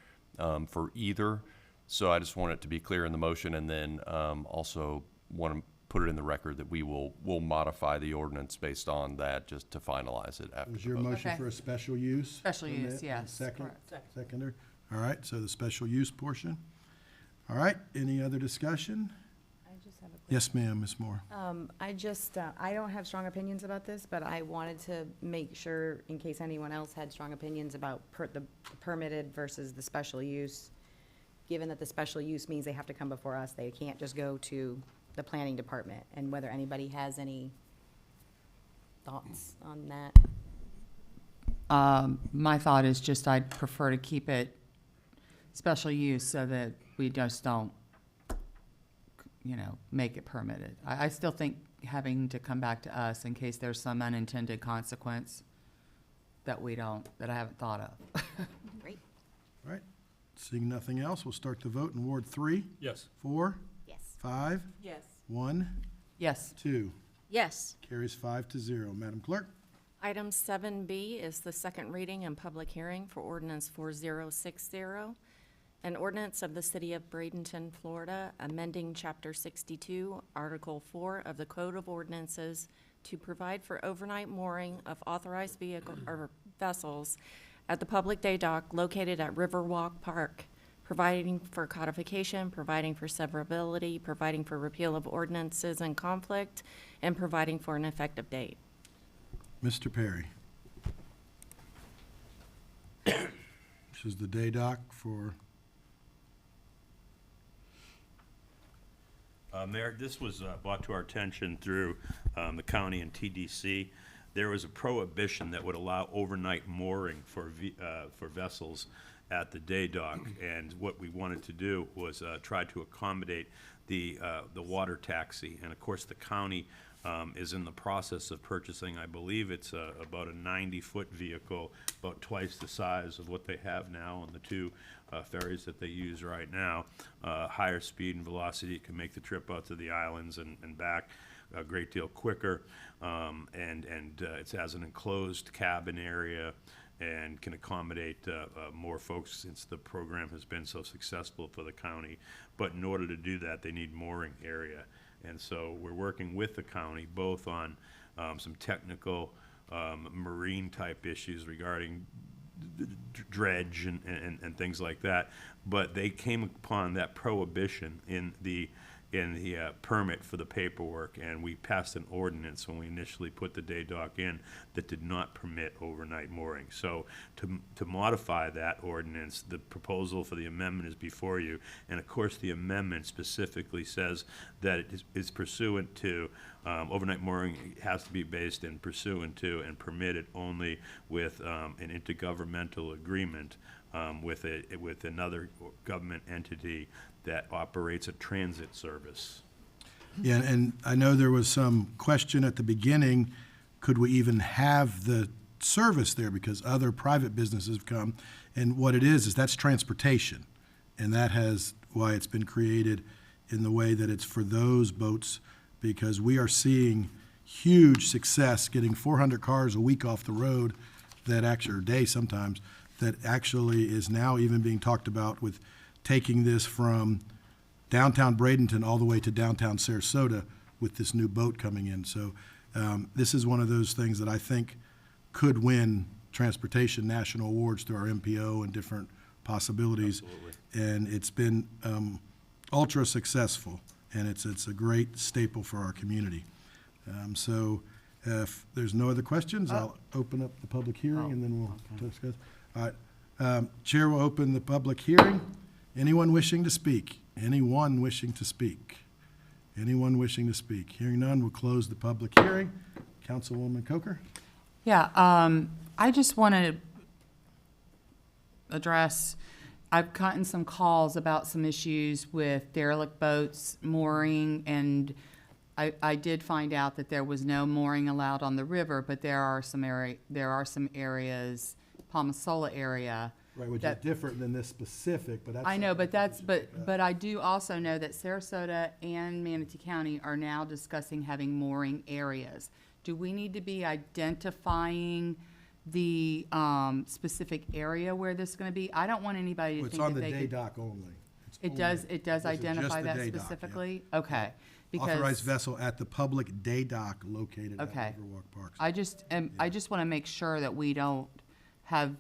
for either. So I just want it to be clear in the motion, and then also want to put it in the record that we'll modify the ordinance based on that, just to finalize it after. Was your motion for a special use? Special use, permit? yes, Second? correct. Seconder? All right, so the special use portion. All right, any other discussion? I just have a quick. Yes, ma'am, Ms. Moore. I don't have strong opinions about this, but I wanted to make sure, in case anyone else had strong opinions about the permitted versus the special use, given that the special use means they have to come before us, they can't just go to the planning department, and whether anybody has any thoughts on that. My thought is just I'd prefer to keep it special use so that we just don't, make it permitted. I still think having to come back to us in case there's some unintended consequence that I haven't thought of. Great. All right, seeing nothing else, we'll start the vote in Ward 3. Yes. 4. Yes. 5. Yes. 1. Yes. 2. Yes. Carries 5-0. Madam Clerk? Item 7B is the second reading and public hearing for ordinance 4060, an ordinance of the City of Bradenton, Florida, amending Chapter 62, Article 4 of the Code of Ordinances to provide for overnight mooring of authorized vehicle or vessels at the public day dock located at Riverwalk Park, providing for codification, providing for severability, providing for repeal of ordinances in conflict, and providing for an effective date. Mr. Perry. This is the day dock for, Mayor, this was brought to our attention through the county and TDC. There was a prohibition that would allow overnight mooring for vessels at the day dock, and what we wanted to do was try to accommodate the water taxi. And of course, the county is in the process of purchasing, I believe it's about a 90-foot vehicle, about twice the size of what they have now on the two ferries that they use right now. Higher speed and velocity, it can make the trip out to the islands and back a great deal quicker, and it has an enclosed cabin area and can accommodate more folks since the program has been so successful for the county. But in order to do that, they need mooring area. And so we're working with the county both on some technical marine type issues regarding dredge and things like that. But they came upon that prohibition in the permit for the paperwork, and we passed an ordinance when we initially put the day dock in that did not permit overnight mooring. So to modify that ordinance, the proposal for the amendment is before you, and of course the amendment specifically says that it is pursuant to overnight mooring has to be based and pursuant to and permitted only with an intergovernmental agreement with another government entity that operates a transit service. yeah, and I know there was some question at the beginning, could we even have the service there because other private businesses have come? And what it is that's transportation. And that has why it's been created in the way that it's for those boats, because we are seeing huge success getting 400 cars a week off the road that actually, or a day sometimes, that actually is now even being talked about with taking this from downtown Bradenton all the way to downtown Sarasota with this new boat coming in. So this is one of those things that I think could win transportation national awards through our MPO and different possibilities. Absolutely. And it's been ultra successful, and it's a great staple for our community. So if there's no other questions, I'll open up the public hearing, and then we'll discuss. All right. Chair will open the public hearing. Anyone wishing to speak? Anyone wishing to speak? Anyone wishing to speak? Hearing none, we'll close the public hearing. Councilwoman Coker? Yeah, I just want to address, I've gotten some calls about some issues with derelict boats mooring, and I did find out that there was no mooring allowed on the river, but there are some areas, Palmasola area. Right, which is different than this specific, but that's. I know, but but I do also know that Sarasota and Manatee County are now discussing having mooring areas. Do we need to be identifying the specific area where this is going to be? I don't want anybody to It's think on that the they day could. dock only. It does This is identify just the that day dock, yeah. specifically? Okay. Authorized vessel at the public day dock located at Okay. Riverwalk Parks. I just want to make sure that we don't have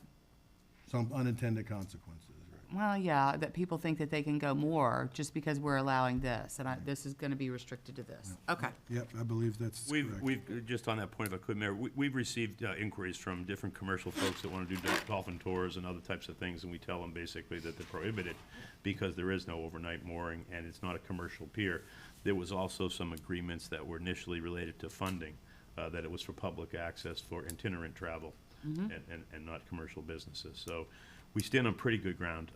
Some unintended consequences, right? well, yeah, that people think that they can go more just because we're allowing this, and this is gonna be restricted to this. Okay. Yep, I believe that's correct. We've, just on that point, if I could, Mayor, we've received inquiries from different commercial folks that want to do dolphin tours and other types of things, and we tell them basically that they're prohibited because there is no overnight mooring and it's not a commercial pier. There was also some agreements that were initially related to funding, that it was for public access for itinerant travel and not commercial businesses. So we stand on pretty good ground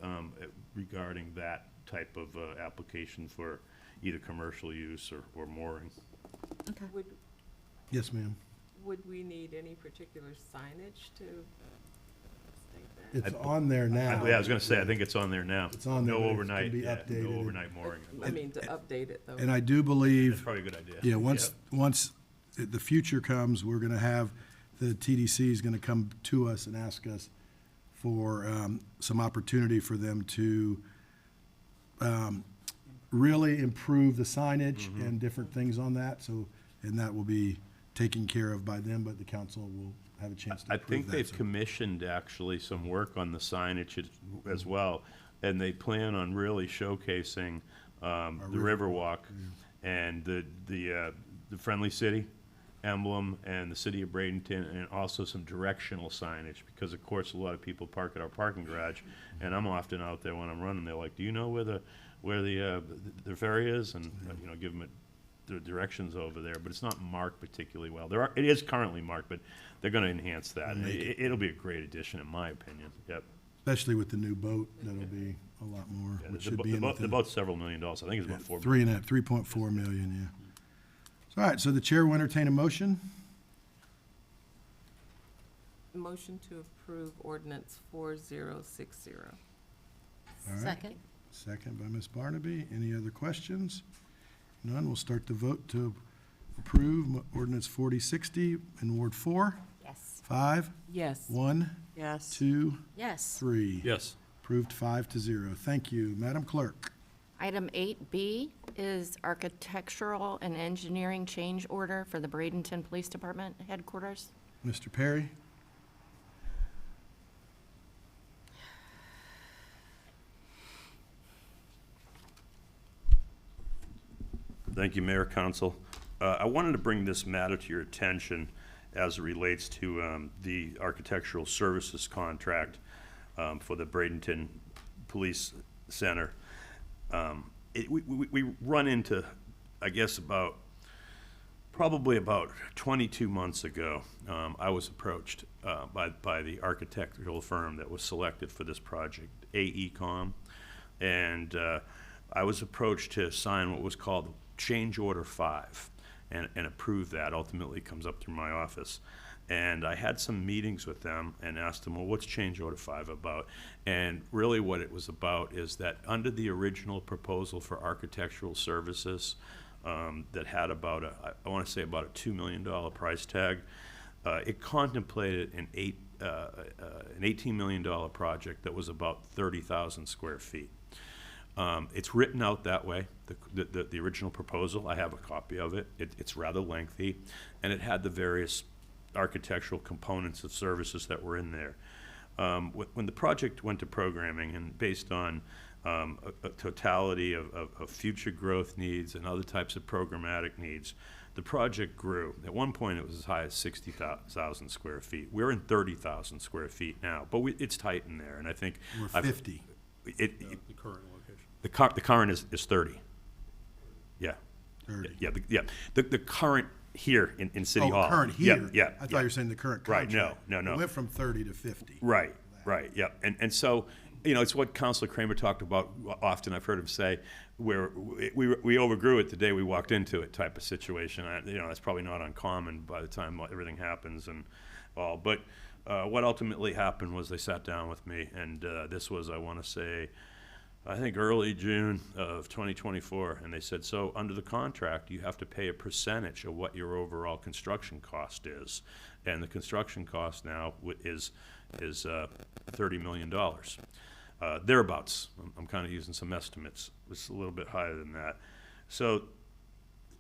regarding that type of application for either commercial use or mooring. Okay. Yes, ma'am. Would we need any particular signage to state that? It's on there now. Yeah, I was gonna say, I think it's on there now. It's on there, No but it overnight, can be yeah, updated. no overnight mooring. I mean, to update it, though. And I do believe. That's probably a good idea. Yeah, once the future comes, we're gonna have, the TDC is gonna come to us and ask us for some opportunity for them to really improve the signage and different things on that, so, and that will be taken care of by them, but the council will have a chance to I approve think that, they've so. commissioned actually some work on the signage as well, and they plan on really showcasing the Riverwalk and the Friendly City emblem and the city of Bradenton, and also some directional signage, because of course a lot of people park at our parking garage, and I'm often out there when I'm running. They're like, "Do you know where the ferry is?" And you know, give them the directions over there, but it's not marked particularly well. It is currently marked, but they're going to enhance that. It'll be a great addition, in my opinion. Yep. Especially with the new boat, that'll be a lot more, Yeah, which should be in the within boat's several $1 million. I think it's about $4 million. 3.4 million, yeah. All right, so the chair will entertain a motion. Motion to approve ordinance 4060. All right. Second. Second by Ms. Barnaby. Any other questions? None, we'll start the vote to approve ordinance 4060 in Ward 4. Yes. 5, Yes. 1, Yes. 2, Yes. 3. Yes. Approved 5-0. Thank you. Madam Clerk. Item 8B is architectural and engineering change order for the Bradenton Police Department headquarters. Mr. Perry. Thank you, Mayor, Council. I wanted to bring this matter to your attention as it relates to the architectural services contract for the Bradenton Police Center. We run into, I guess, probably about 22 months ago, I was approached by the architectural firm that was selected for this project, AECom, and I was approached to sign what was called Change Order 5 and approve that. Ultimately comes up through my office. And I had some meetings with them and asked them, well, what's Change Order 5 about? And really what it was about is that under the original proposal for architectural services that had about I want to say about a $2 million price tag, it contemplated an $18 million project that was about 30,000 square feet. It's written out that way, the original proposal. I have a copy of it. It's rather lengthy, and it had the various architectural components of services that were in there. When the project went to programming, and based on a totality of future growth needs and other types of programmatic needs, the project grew. At one point, it was as high as 60,000 square feet. We're in 30,000 square feet now, but it's tight in there, and I think We're 50. The current location. The current is 30. Yeah. 30. Yeah. The current here in City Hall. Oh, current here? Yeah. I thought you were saying the current Right, contract. no. It went from 30 to 50. Right, yeah. And so, it's what Councilor Kramer talked about often. I've heard him say, where we overgrew it the day we walked into it type of situation. That's probably not uncommon by the time everything happens and all. But what ultimately happened was they sat down with me, and this was, I want to say, I think early June of 2024, and they said, so under the contract, you have to pay a percentage of what your overall construction cost is. And the construction cost now is $30 million. Thereabouts. I'm kind of using some estimates. It's a little bit higher than that. So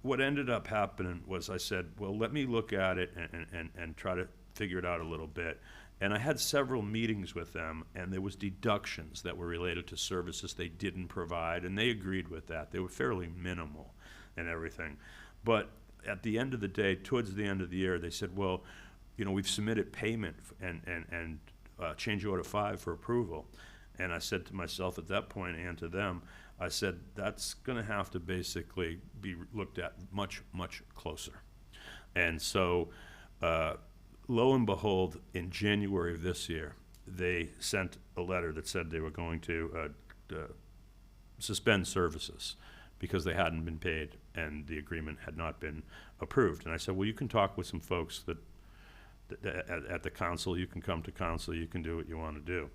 what ended up happening was I said, well, let me look at it and try to figure it out a little bit. And I had several meetings with them, and there was deductions that were related to services they didn't provide, and they agreed with that. They were fairly minimal and everything. But at the end of the day, towards the end of the year, they said, well, you know, we've submitted payment and change order 5 for approval. And I said to myself at that point and to them, I said, that's going to have to basically be looked at much, much closer. And so, lo and behold, in January of this year, they sent a letter that said they were going to suspend services because they hadn't been paid and the agreement had not been approved. And I said, well, you can talk with some folks at the council, you can come to council, you can do what you want to do.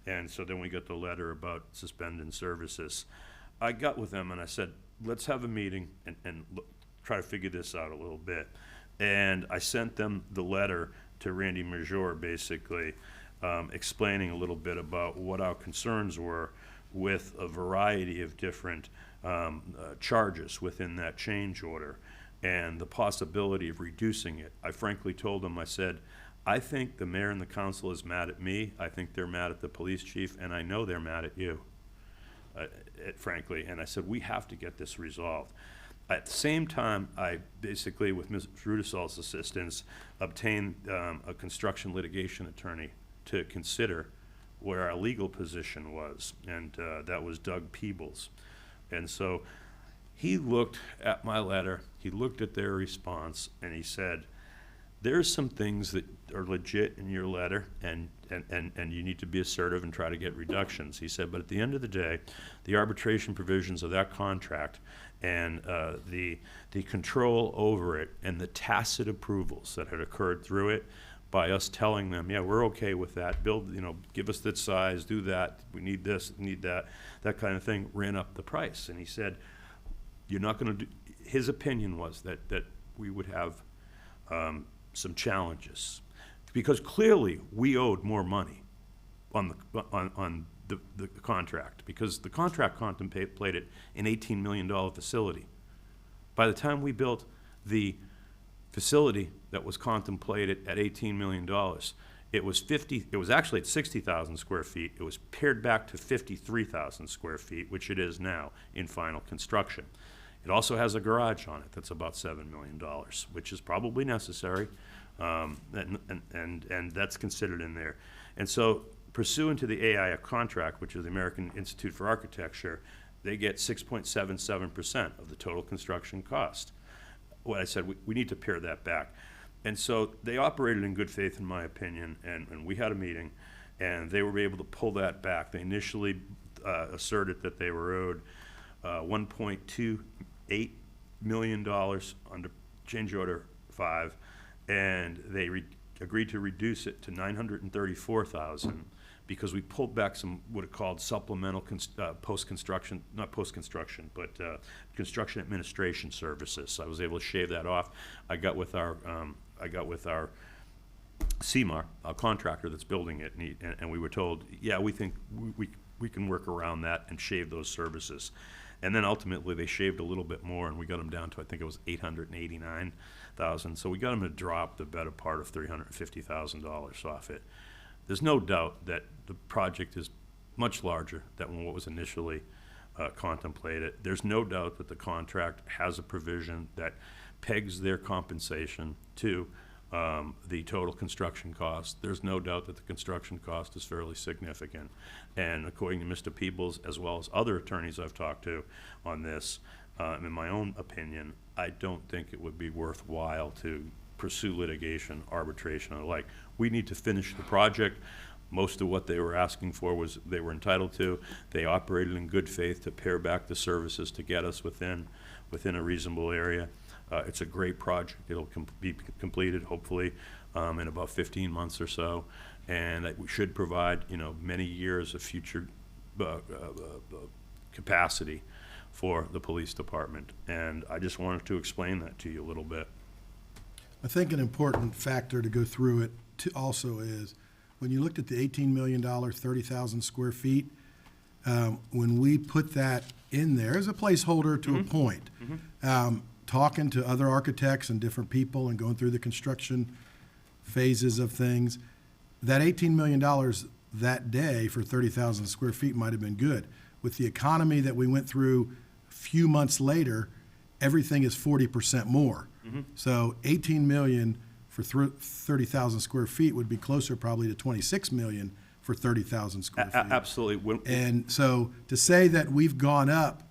And so then we got the letter about suspending services. I got with them and I said, let's have a meeting and try to figure this out a little bit. And I sent them the letter to Randy Major, basically explaining a little bit about what our concerns were with a variety of different charges within that change order and the possibility of reducing it. I frankly told them, I said, I think the mayor and the council is mad at me. I think they're mad at the police chief, and I know they're mad at you, frankly. And I said, we have to get this resolved. At the same time, I basically, with Ms. Rudisal's assistance, obtained a construction litigation attorney to consider where our legal position was, and that was Doug Peebles. And so he looked at my letter, he looked at their response, and he said, there's some things that are legit in your letter, and you need to be assertive and try to get reductions. He said, but at the end of the day, the arbitration provisions of that contract and the control over it and the tacit approvals that had occurred through it by us telling them, yeah, we're okay with that, build, you know, give us that size, do that, we need this, need that, that kind of thing, ran up the price. And he said, you're not going to do, his opinion was that we would have some challenges, because clearly we owed more money on the contract, because the contract contemplated an $18 million facility. By the time we built the facility that was contemplated at $18 million, it was actually at 60,000 square feet. It was pared back to 53,000 square feet, which it is now in final construction. It also has a garage on it that's about $7 million, which is probably necessary, and that's considered in there. And so pursuant to the AIA contract, which is the American Institute for Architecture, they get 6.77% of the total construction cost. What I said, we need to pare that back. And so they operated in good faith, in my opinion, and we had a meeting, and they were able to pull that back. They initially asserted that they were owed $1.28 million under change order 5, and they agreed to reduce it to $934,000 because we pulled back some what are called supplemental post-construction, not post-construction, but construction administration services. So I was able to shave that off. I got with our CMAR, a contractor that's building it, and we were told, yeah, we think we can work around that and shave those services. And then ultimately they shaved a little bit more, and we got them down to, I think it was $889,000. So we got them to drop the better part of $350,000 off it. There's no doubt that the project is much larger than what was initially contemplated. There's no doubt that the contract has a provision that pegs their compensation to the total construction cost. There's no doubt that the construction cost is fairly significant. And according to Mr. Peebles, as well as other attorneys I've talked to on this, in my own opinion, I don't think it would be worthwhile to pursue litigation, arbitration, and the like. We need to finish the project. Most of what they were asking for was they were entitled to. They operated in good faith to pare back the services to get us within a reasonable area. It's a great project. It'll be completed hopefully in about 15 months or so, and we should provide, you know, many years of future capacity for the police department. And I just wanted to explain that to you a little bit. I think an important factor to go through it also is when you looked at the $18 million, 30,000 square feet, when we put that in there as a placeholder to a point, talking to other architects and different people and going through the construction phases of things, that $18 million that day for 30,000 square feet might have been good. With the economy that we went through a few months later, everything is 40% more. So 18 million for 30,000 square feet would be closer probably to 26 million for 30,000 square feet. Absolutely. And so to say that we've gone up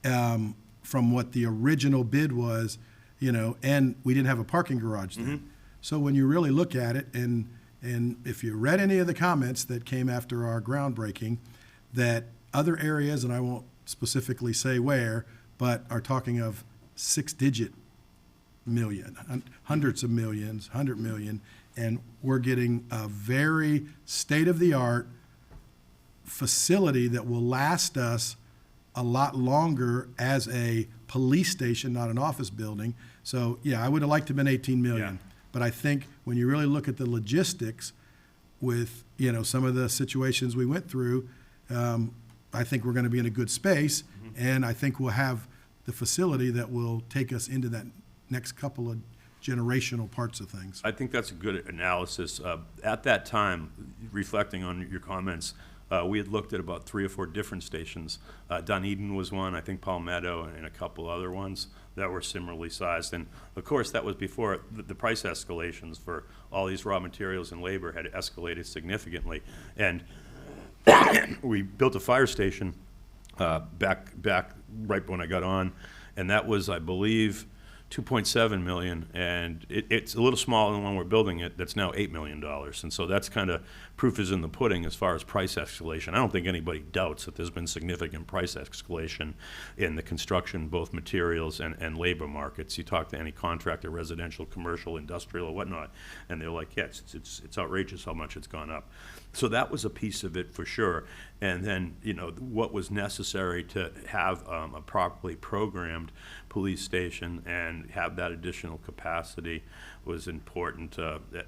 from what the original bid was, you know, and we didn't have a parking garage then. So when you really look at it, and if you read any of the comments that came after our groundbreaking, that other areas, and I won't specifically say where, but are talking of 6-digit million, hundreds of millions, 100 million, and we're getting a very state-of-the-art facility that will last us a lot longer as a police station, not an office building. So, yeah, I would have liked to have been 18 million. But I think when you really look at the logistics with, you know, some of the situations we went through, I think we're going to be in a good space, and I think we'll have the facility that will take us into that next couple of generational parts of things. I think that's a good analysis. At that time, reflecting on your comments, we had looked at about 3 or 4 different stations. Dunedin was one, I think Palmetto, and a couple other ones that were similarly sized. And of course, that was before the price escalations for all these raw materials and labor had escalated significantly. And we built a fire station back right when I got on, and that was, I believe, 2.7 million, and it's a little smaller than when we're building it. That's now $8 million, and so that's kind of proof is in the pudding as far as price escalation. I don't think anybody doubts that there's been significant price escalation in the construction, both materials and labor markets. You talk to any contractor, residential, commercial, industrial, or whatnot, and they're like, yeah, it's outrageous how much it's gone up. So that was a piece of it for sure. And then, you know, what was necessary to have a properly programmed police station and have that additional capacity was important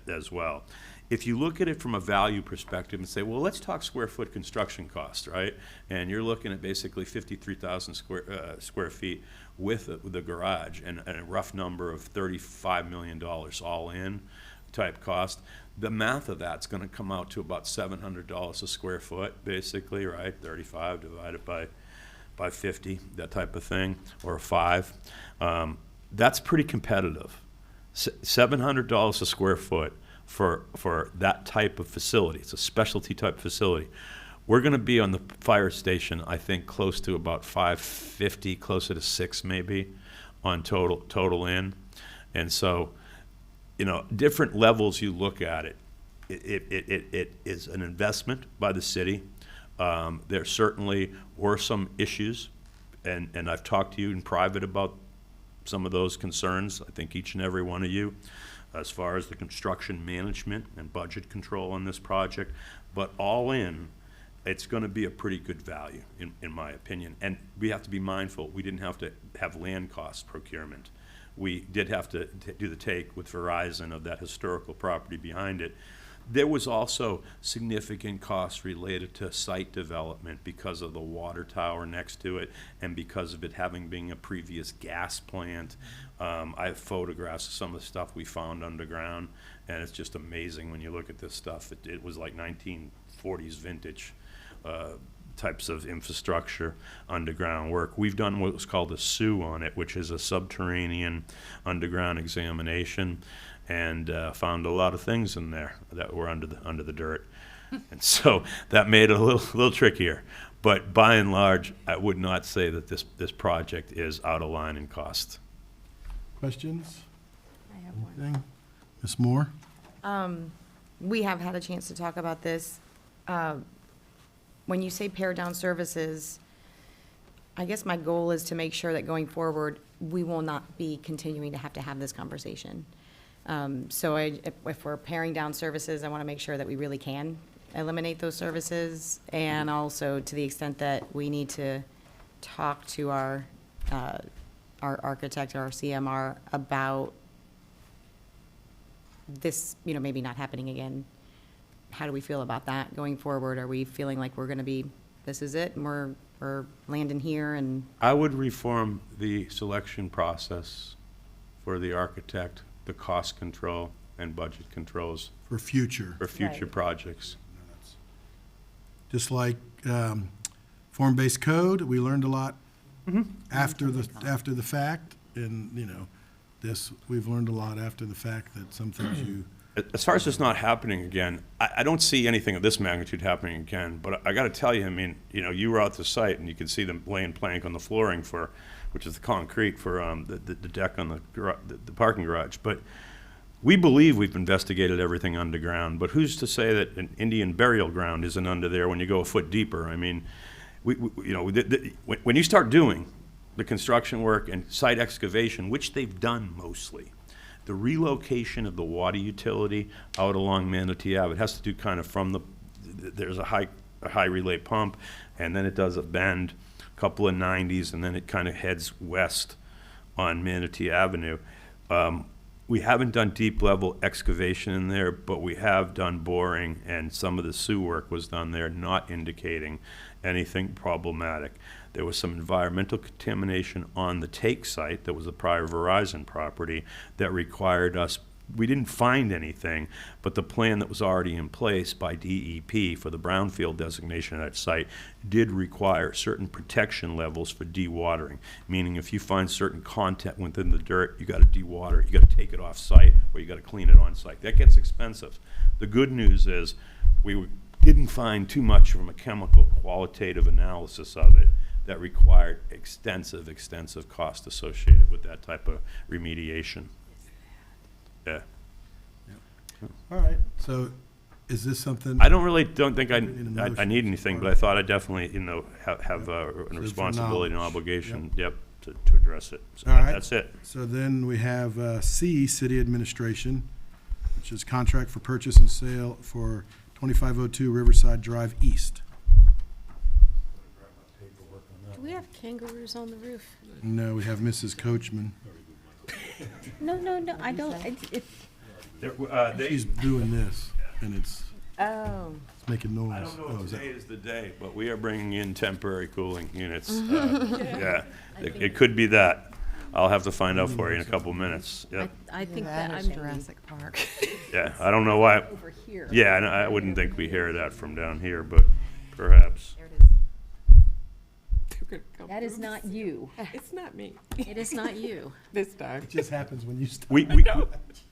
as well. If you look at it from a value perspective and say, well, let's talk square foot construction cost, right? And you're looking at basically 53,000 square feet with the garage and a rough number of $35 million all in type cost. The math of that's going to come out to about $700 a square foot, basically, right? 35 divided by 50, that type of thing, or 5. That's pretty competitive. $700 a square foot for that type of facility. It's a specialty type facility. We're going to be on the fire station, I think, close to about $550, closer to $6 maybe, on total in. And so, you know, different levels you look at it. It is an investment by the city. There certainly were some issues, and I've talked to you in private about some of those concerns, I think each and every one of you, as far as the construction management and budget control on this project. But all in, it's going to be a pretty good value, in my opinion. And we have to be mindful, we didn't have to have land cost procurement. We did have to do the take with Verizon of that historical property behind it. There was also significant costs related to site development because of the water tower next to it and because of it having been a previous gas plant. I have photographs of some of the stuff we found underground, and it's just amazing when you look at this stuff. It was like 1940s vintage types of infrastructure, underground work. We've done what's called a SU on it, which is a subterranean underground examination, and found a lot of things in there that were under the dirt. And so that made it a little trickier. But by and large, I would not say that this project is out of line in cost. Questions? I have Anything? Ms. Moore? We have had a chance to talk about this. When you say pare down services, I guess my goal is to make sure that going forward, we will not be continuing to have this conversation. So if we're paring down services, I want to make sure that we really can eliminate those services, and also to the extent that we need to talk to our architect, our CMR, about this, you know, maybe not happening again. How do we feel about that going forward? Are we feeling like we're going to be, this is it, and we're landing here? And I would reform the selection process for the architect, the cost control, and budget controls For future. for future Right. projects. Just like form-based code, we learned a lot after the fact, and, you know, we've learned a lot after the fact that some things you, As far as this not happening again, I don't see anything of this magnitude happening again, but I gotta tell you, I mean, you know, you were out to site and you could see them laying plank on the flooring which is the concrete for, the deck on the parking garage, but we believe we've investigated everything underground, but who's to say that an Indian burial ground isn't under there when you go a foot deeper? I mean, we you know, when you start doing the construction work and site excavation, which they've done mostly, the relocation of the water utility out along Manatee Ave, it has to do kind of from there's a high relay pump, and then it does a bend, a couple of 90s, and then it kind of heads west on Manatee Avenue. We haven't done deep level excavation in there, but we have done boring, and some of the sewer work was done there, not indicating anything problematic. There was some environmental contamination on the take site that was a prior Verizon property that required us, we didn't find anything, but the plan that was already in place by DEP for the brownfield designation at that site did require certain protection levels for dewatering, meaning if you find certain content within the dirt, you gotta dewater it, you gotta take it off site, or you gotta clean it on site. That gets expensive. The good news is we didn't find too much from a chemical qualitative analysis of it that required extensive cost associated with that type of remediation. Yeah. all right, so is this something? I don't think I Need a need motion anything, for but it. I thought I definitely, you know, have a for responsibility and knowledge. obligation, yep, to address it. So All right. that's it. So then we have C, City Administration, which is contract for purchase and sale for 2502 Riverside Drive East. Do we have kangaroos on the roof? No, we have Mrs. Coachman. No, I don't, She's doing this, and it's Oh. making noise. I don't know Oh, if is that- today is the day, but we are bringing in temporary cooling units. Yeah, it could be that. I'll have to find out for you in a couple minutes. Yep. I think That that is I'm Jurassic Park. Yeah, I don't know why. over here. Yeah, and I wouldn't think we hear that from down here, but perhaps. That is not you. It's not me It is not you. this time. It just happens when you stop.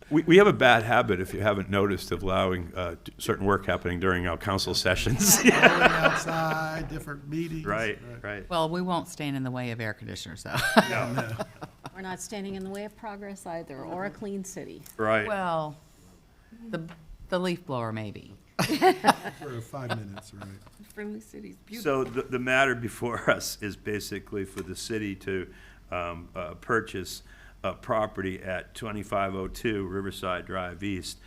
We have a bad habit, if you haven't noticed, of allowing certain work happening during our council sessions. Going outside, different meetings. Right. Well, we won't stand in the way of air conditioners, though. We're not standing in the way of progress either, or a clean city. Right. Well, the leaf blower maybe. For 5 minutes, right. Friendly city's beautiful. So the matter before us is basically for the city to purchase a property at 2502 Riverside Drive East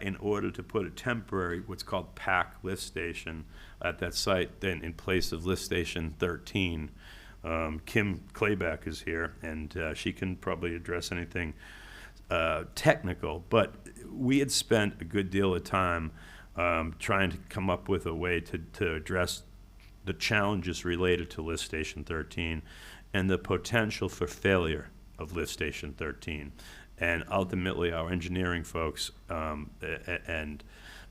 in order to put a temporary, what's called PAC lift station at that site, then in place of lift station 13. Kim Clayback is here, and she can probably address anything technical, but we had spent a good deal of time trying to come up with a way to address the challenges related to lift station 13 and the potential for failure of lift station 13. And ultimately, our engineering folks and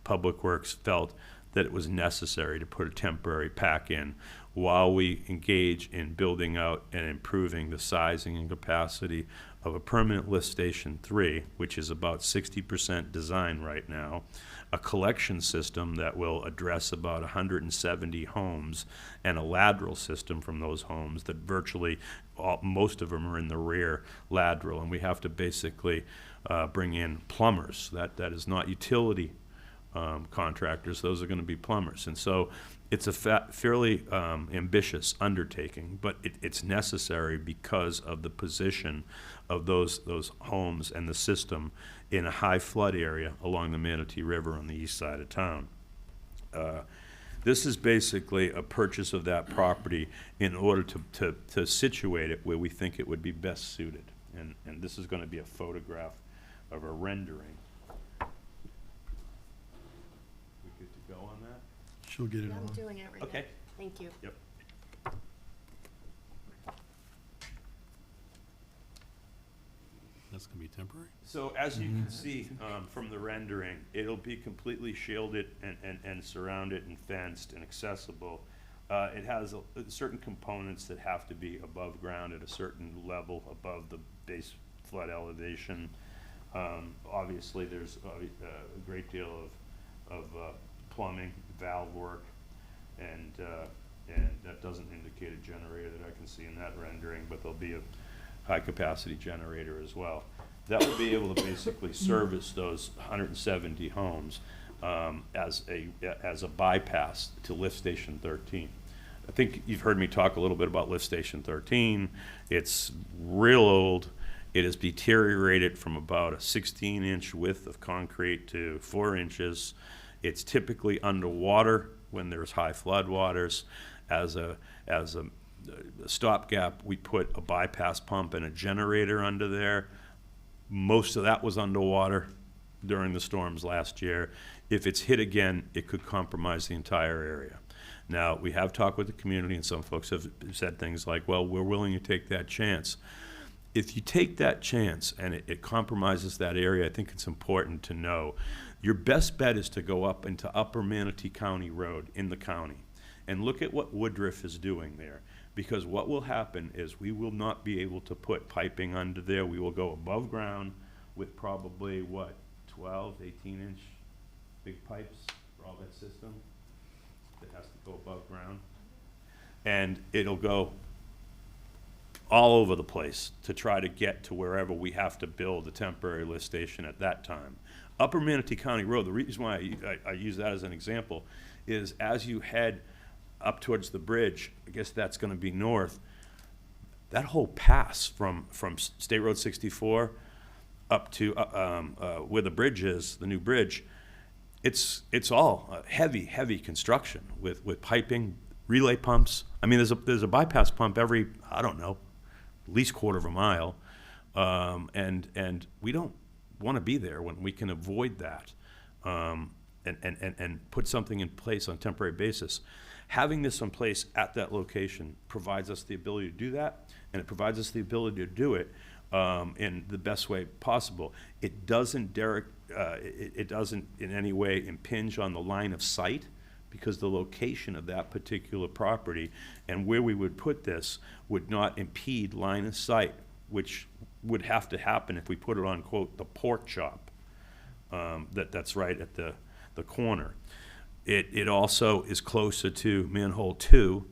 Public Works felt that it was necessary to put a temporary PAC in while we engage in building out and improving the sizing and capacity of a permanent lift station 3, which is about 60% design right now, a collection system that will address about 170 homes, and a lateral system from those homes that virtually most of them are in the rear lateral, and we have to basically bring in plumbers. That is not utility contractors, those are going to be plumbers. And so it's a fairly ambitious undertaking, but it's necessary because of the position of those homes and the system in a high flood area along the Manatee River on the east side of town. This is basically a purchase of that property in order to situate it where we think it would be best suited. And this is going to be a photograph of a rendering. We good to go on that? She'll get it I'm on. doing it right now. Okay. Thank you. Yep. that's gonna be temporary? So as you can see from the rendering, it'll be completely shielded and surrounded and fenced and accessible. It has certain components that have to be above ground at a certain level above the base flood elevation. Obviously, there's a great deal of plumbing, valve work, and that doesn't indicate a generator that I can see in that rendering, but there'll be a high-capacity generator as well. That will be able to basically service those 170 homes as a bypass to Lift Station 13. I think you've heard me talk a little bit about Lift Station 13. It's real old. It has deteriorated from about a 16-inch width of concrete to 4 inches. It's typically underwater when there's high flood waters. As a stopgap, we put a bypass pump and a generator under there. Most of that was underwater during the storms last year. If it's hit again, it could compromise the entire area. Now, we have talked with the community, and some folks have said things like, well, we're willing to take that chance. If you take that chance and it compromises that area, I think it's important to know your best bet is to go up into Upper Manatee County Road in the county and look at what Woodruff is doing there. Because what will happen is we will not be able to put piping under there. We will go above ground with probably, what, 12, 18-inch big pipes for all that system that has to go above ground. And it'll go all over the place to try to get to wherever we have to build a temporary lift station at that time. Upper Manatee County Road, the reason why I use that as an example is as you head up towards the bridge, I guess that's going to be north, that whole pass from State Road 64 up to where the bridge is, the new bridge, it's all heavy construction with piping, relay pumps. I mean, there's a bypass pump every, I don't know, at least quarter of a mile, and we don't want to be there when we can avoid that and put something in place on a temporary basis. Having this in place at that location provides us the ability to do that, and it provides us the ability to do it in the best way possible. It doesn't, it doesn't in any way impinge on the line of sight, because the location of that particular property and where we would put this would not impede line of sight, which would have to happen if we put it on, quote, the pork chop that's right at the corner. It also is closer to manhole 2,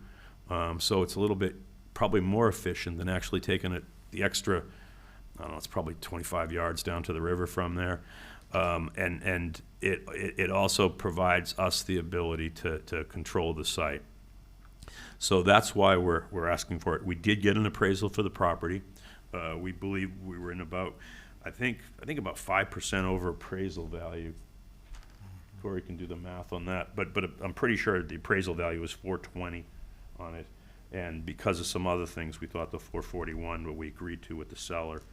so it's a little bit probably more efficient than actually taking it the extra, I don't know, it's probably 25 yards down to the river from there. And it also provides us the ability to control the site. So that's why we're asking for it. We did get an appraisal for the property. We believe we were in about, I think about 5% over appraisal value. Corey can do the math on that, but I'm pretty sure the appraisal value was $420 on it. And because of some other things, we thought the $441, what we agreed to with the seller,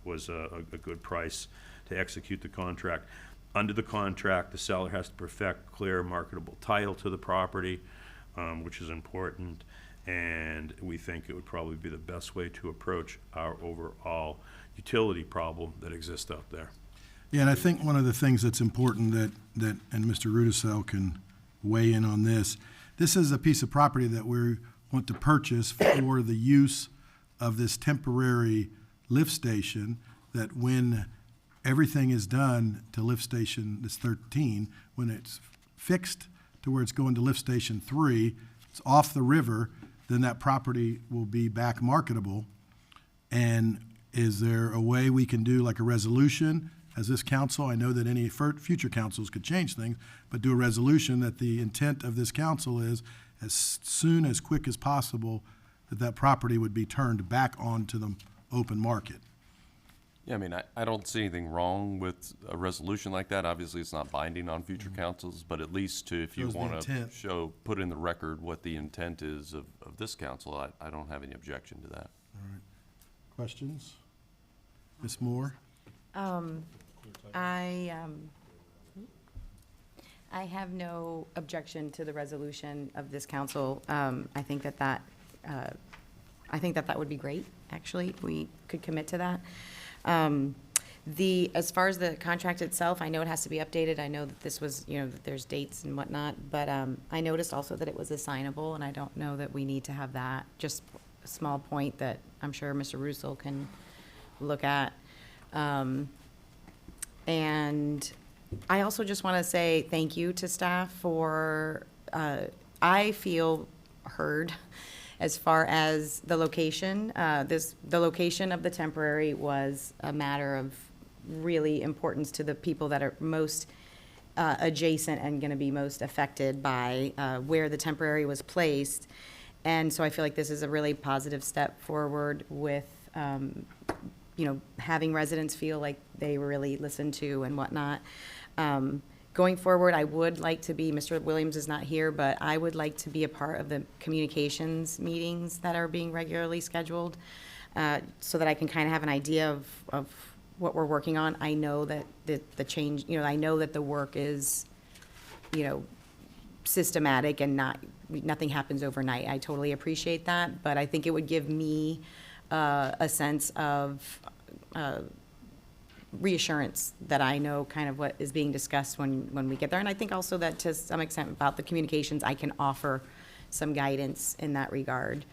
was a good price to execute the contract. Under the contract, the seller has to perfect clear marketable title to the property, which is important, and we think it would probably be the best way to approach our overall utility problem that exists out there. Yeah, and I think one of the things that's important that and Mr. Rudisell can weigh in on this is a piece of property that we want to purchase for the use of this temporary lift station, that when everything is done to lift station, this 13, when it's fixed to where it's going to lift station 3, it's off the river, then that property will be back marketable. And is there a way we can do like a resolution as this council? I know that any future councils could change things, but do a resolution that the intent of this council is as soon as quick as possible that property would be turned back onto the open market. Yeah, I mean, I don't see anything wrong with a resolution like that. Obviously, it's not binding on future councils, but at least to, if you Shows the want to intent. put in the record what the intent is of this council, I don't have any objection to that. All right. Questions? Ms. Moore? I have no objection to the resolution of this council. I think that would be great, actually, if we could commit to that. As far as the contract itself, I know it has to be updated. I know that this was, that there's dates and whatnot, but I noticed also that it was assignable, and I don't know that we need to have that. Just a small point that I'm sure Mr. Russell can look at. And I also just want to say thank you to staff for, I feel heard as far as the location. The location of the temporary was a matter of really importance to the people that are most adjacent and going to be most affected by where the temporary was placed. And so I feel like this is a really positive step forward with, having residents feel like they were really listened to and whatnot. Going forward, I would like to be, Mr. Williams is not here, but I would like to be a part of the communications meetings that are being regularly scheduled, so that I can kind of have an idea of what we're working on. I know that the change, I know that the work is, systematic and nothing happens overnight. I totally appreciate that, but I think it would give me a sense of reassurance that I know kind of what is being discussed when we get there. And I think also that to some extent about the communications, I can offer some guidance in that regard.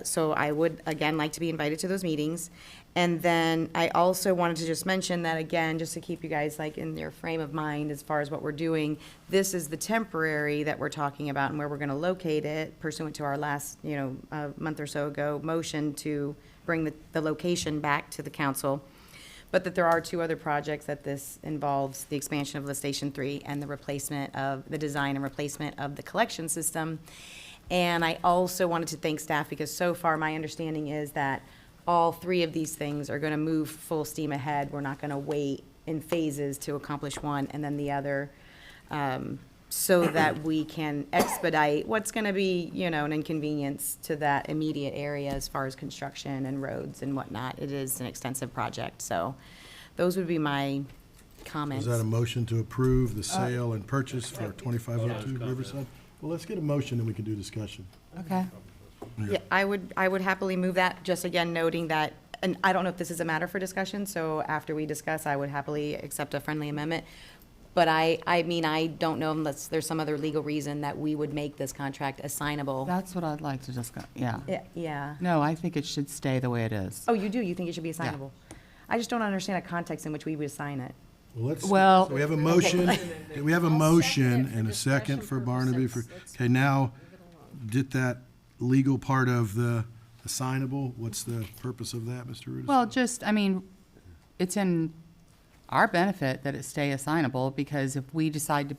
So I would, again, like to be invited to those meetings. And then I also wanted to just mention that, again, just to keep you guys like in your frame of mind as far as what we're doing, this is the temporary that we're talking about and where we're going to locate it pursuant to our last, a month or so ago motion to bring the location back to the council. But that there are two other projects that this involves: the expansion of Lift Station 3 and the design and replacement of the collection system. And I also wanted to thank staff because so far my understanding is that all three of these things are going to move full steam ahead. We're not going to wait in phases to accomplish one and then the other, so that we can expedite what's going to be, an inconvenience to that immediate area as far as construction and roads and whatnot. It is an extensive project, so those would be my comments. Is that a motion to approve the sale and purchase for 2502 Riverside? Well, let's get a motion and we can do discussion. Okay. Yeah, I would happily move that, just again noting that, and I don't know if this is a matter for discussion, so after we discuss, I would happily accept a friendly amendment. But I mean, I don't know unless there's some other legal reason that we would make this contract assignable. That's what I'd like to discuss, yeah. Yeah. No, I think it should stay the way it is. Oh, you do? You think it should be assignable? I just don't understand a context in which we would assign it. Well, so we have a motion, we have a motion and a second for Barnaby for, okay, now, get that legal part of the assignable. What's the purpose of that, Mr. Rudis? Well, just, I mean, it's in our benefit that it stay assignable, because if we decide to,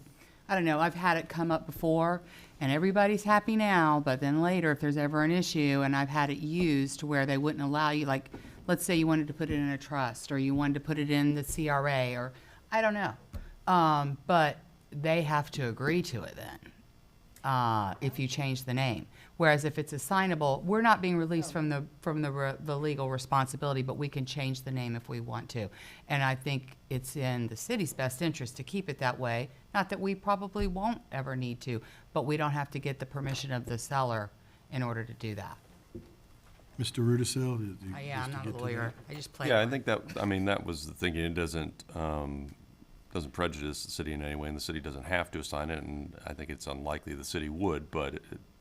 I don't know, I've had it come up before, and everybody's happy now, but then later, if there's ever an issue, and I've had it used to where they wouldn't allow you, like, let's say you wanted to put it in a trust, or you wanted to put it in the CRA, or, I don't know. But they have to agree to it then, if you change the name. Whereas if it's assignable, we're not being released from the legal responsibility, but we can change the name if we want to. And I think it's in the city's best interest to keep it that way. Not that we probably won't ever need to, but we don't have to get the permission of the seller in order to do that. Mr. Rudisill? Yeah, I'm not a lawyer. I just play. Yeah, I think that was the thinking. It doesn't prejudice the city in any way, and the city doesn't have to assign it, and I think it's unlikely the city would, but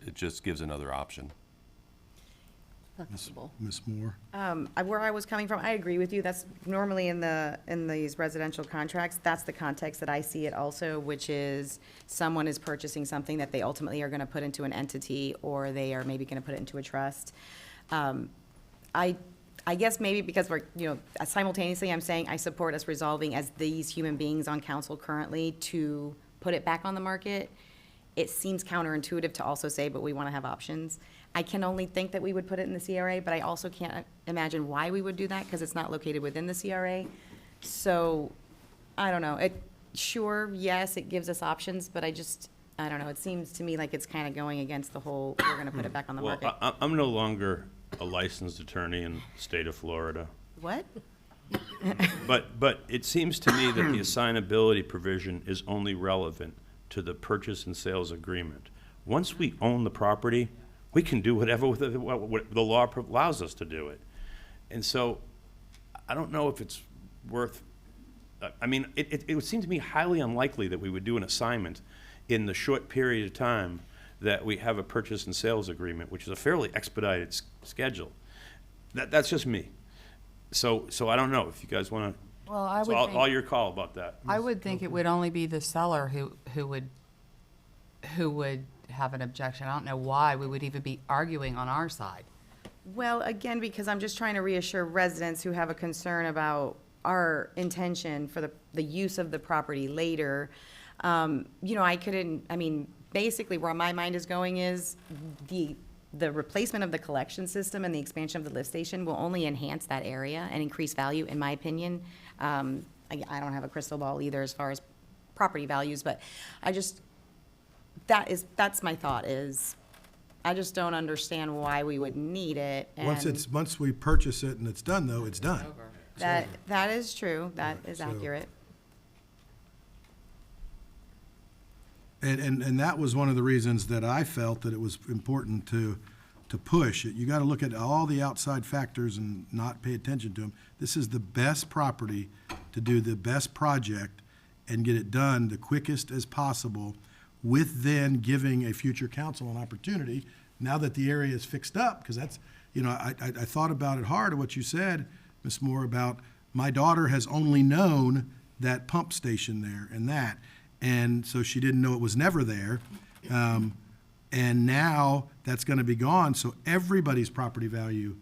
it just gives another option. Ms. Moore? Where I was coming from, I agree with you. That's normally in these residential contracts, that's the context that I see it also, which is someone is purchasing something that they ultimately are going to put into an entity, or they are maybe going to put it into a trust. I guess maybe because we're, simultaneously I'm saying I support us resolving as these human beings on council currently to put it back on the market. It seems counterintuitive to also say, but we want to have options. I can only think that we would put it in the CRA, but I also can't imagine why we would do that because it's not located within the CRA. So, I don't know. Sure, yes, it gives us options, but I don't know. It seems to me like it's kind of going against the whole, we're going to put it back on the market. I'm no longer a licensed attorney in the state of Florida. What? But it seems to me that the assignability provision is only relevant to the purchase and sales agreement. Once we own the property, we can do whatever what the law allows us to do it. And so I don't know if it's worth, I mean, it would seem to me highly unlikely that we would do an assignment in the short period of time that we have a purchase and sales agreement, which is a fairly expedited schedule. That's just me. So I don't know if you guys want to, Well, I it's would all think, your call about that. I would think it would only be the seller who would have an objection. I don't know why we would even be arguing on our side. Well, again, because I'm just trying to reassure residents who have a concern about our intention for the use of the property later. You know, I mean, basically where my mind is going is the replacement of the collection system and the expansion of the lift station will only enhance that area and increase value, in my opinion. I don't have a crystal ball either as far as property values, but that's my thought is, I just don't understand why we would need it. Once we purchase it and it's done, though, it's done. That is true. That is accurate. And that was one of the reasons that I felt that it was important to push it. You got to look at all the outside factors and not pay attention to them. This is the best property to do the best project and get it done the quickest as possible, with then giving a future council an opportunity, now that the area is fixed up, because that's, you know, I thought about it hard, what you said, Ms. Moore, about my daughter has only known that pump station there and that, and so she didn't know it was never there. And now that's going to be gone, so everybody's property value,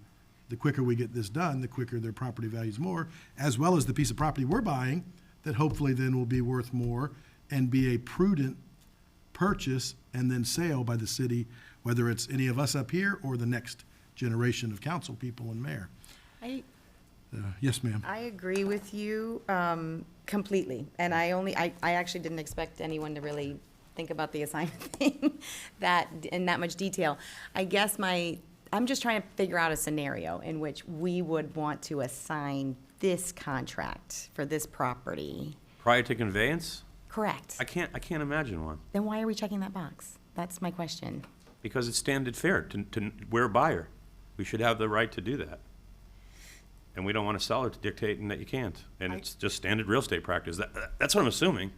the quicker we get this done, the quicker their property value is more, as well as the piece of property we're buying that hopefully then will be worth more and be a prudent purchase and then sale by the city, whether it's any of us up here or the next generation of council people and mayor. Yes, ma'am. I agree with you completely, and I actually didn't expect anyone to really think about the assignment thing in that much detail. I guess I'm just trying to figure out a scenario in which we would want to assign this contract for this property. Prior to conveyance? Correct. I can't imagine one. Then why are we checking that box? That's my question. Because it's standard fare we're a buyer. We should have the right to do that. And we don't want a seller to dictating that you can't. And it's just standard real estate practice. That's what I'm assuming.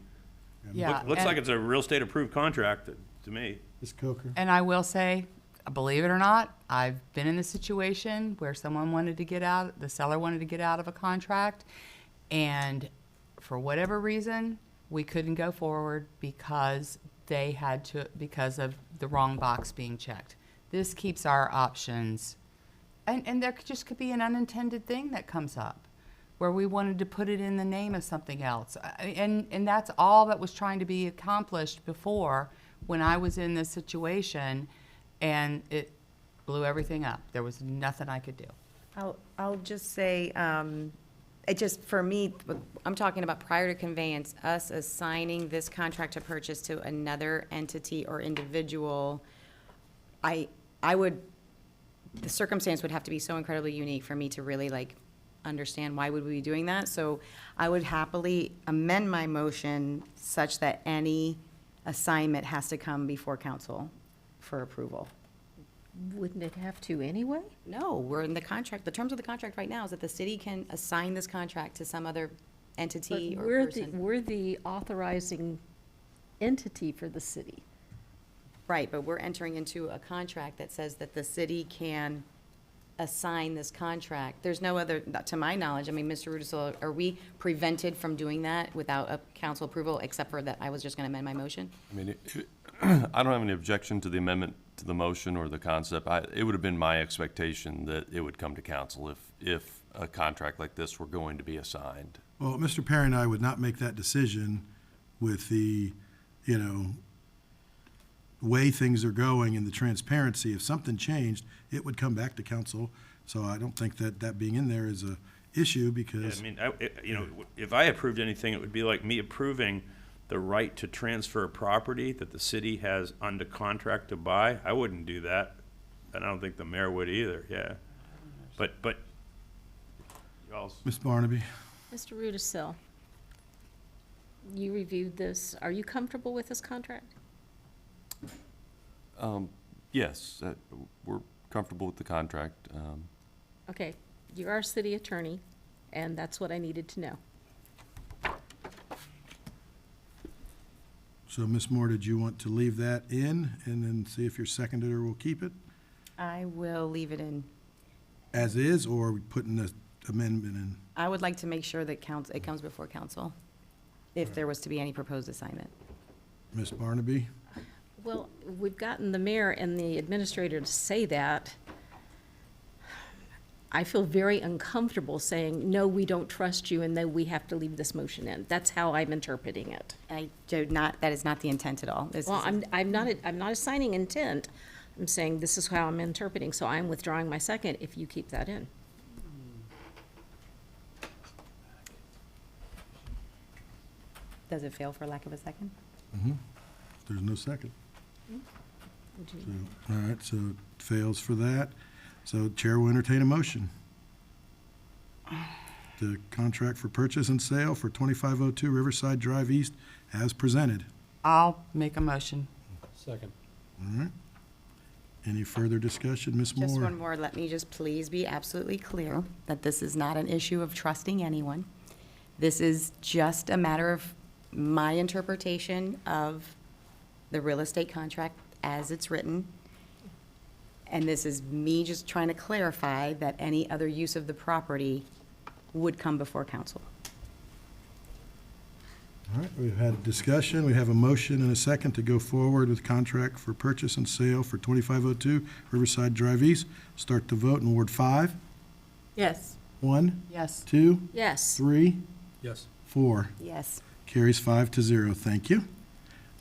Yeah. Looks like it's a real estate approved contract to me. Ms. Coker? And I will say, believe it or not, I've been in the situation where someone wanted to get out, the seller wanted to get out of a contract, and for whatever reason, we couldn't go forward because because of the wrong box being checked. This keeps our options, and there just could be an unintended thing that comes up where we wanted to put it in the name of something else. And that's all that was trying to be accomplished before when I was in this situation, and it blew everything up. There was nothing I could do. I'll just say, it just, for me, I'm talking about prior to conveyance, us assigning this contract to purchase to another entity or individual, the circumstance would have to be so incredibly unique for me to really understand why would we be doing that. So I would happily amend my motion such that any assignment has to come before council for approval. Wouldn't it have to anyway? No, we're in the contract. The terms of the contract right now is that the city can assign this contract to some other entity But or person. we're the authorizing entity for the city. Right, but we're entering into a contract that says that the city can assign this contract. There's no other, to my knowledge, I mean, Mr. Rudisil, are we prevented from doing that without a council approval, except for that I was just going to amend my motion? I mean, I don't have any objection to the amendment to the motion or the concept. It would have been my expectation that it would come to council if a contract like this were going to be assigned. Well, Mr. Perry and I would not make that decision with the, way things are going and the transparency. If something changed, it would come back to council. So I don't think that being in there is a issue because. Yeah, I mean, if I approved anything, it would be like me approving the right to transfer a property that the city has under contract to buy. I wouldn't do that. And I don't think the mayor would either, yeah. But Ms. Barnaby? Mr. Rudisil, you reviewed this. Are you comfortable with this contract? Yes, we're comfortable with the contract. Okay, you're our city attorney, And that's what I needed to know. So, Ms. Moore, did you want to leave that in and then see if your seconder will keep it I will leave it in. as is, or are we putting the amendment in? I would like to make sure that it comes before council, if there was to be any proposed assignment. Ms. Barnaby? Well, we've gotten the mayor and the administrator to say that. I feel very uncomfortable saying, no, we don't trust you, and then we have to leave this motion in. That's how I'm interpreting it. I do not, that is not the intent at all. This Well, is- I'm not assigning intent. I'm saying this is how I'm interpreting, so I'm withdrawing my second if you keep that in. Does it fail for lack of a second? There's no second. Would So, you- all right, so it fails for that. So Chair will entertain a motion. The contract for purchase and sale for 2502 Riverside Drive East as presented. I'll make a motion. Second. All right. Any further discussion, Ms. Moore? Just one more, let me just please be absolutely clear that this is not an issue of trusting anyone. This is just a matter of my interpretation of the real estate contract as it's written. And this is me just trying to clarify that any other use of the property would come before council. All right, we've had a discussion. We have a motion and a second to go forward with contract for purchase and sale for 2502 Riverside Drive East. Start the vote in Ward 5. Yes. 1, Yes. 2, Yes. 3, Yes. 4. Yes. Carries 5-0. Thank you.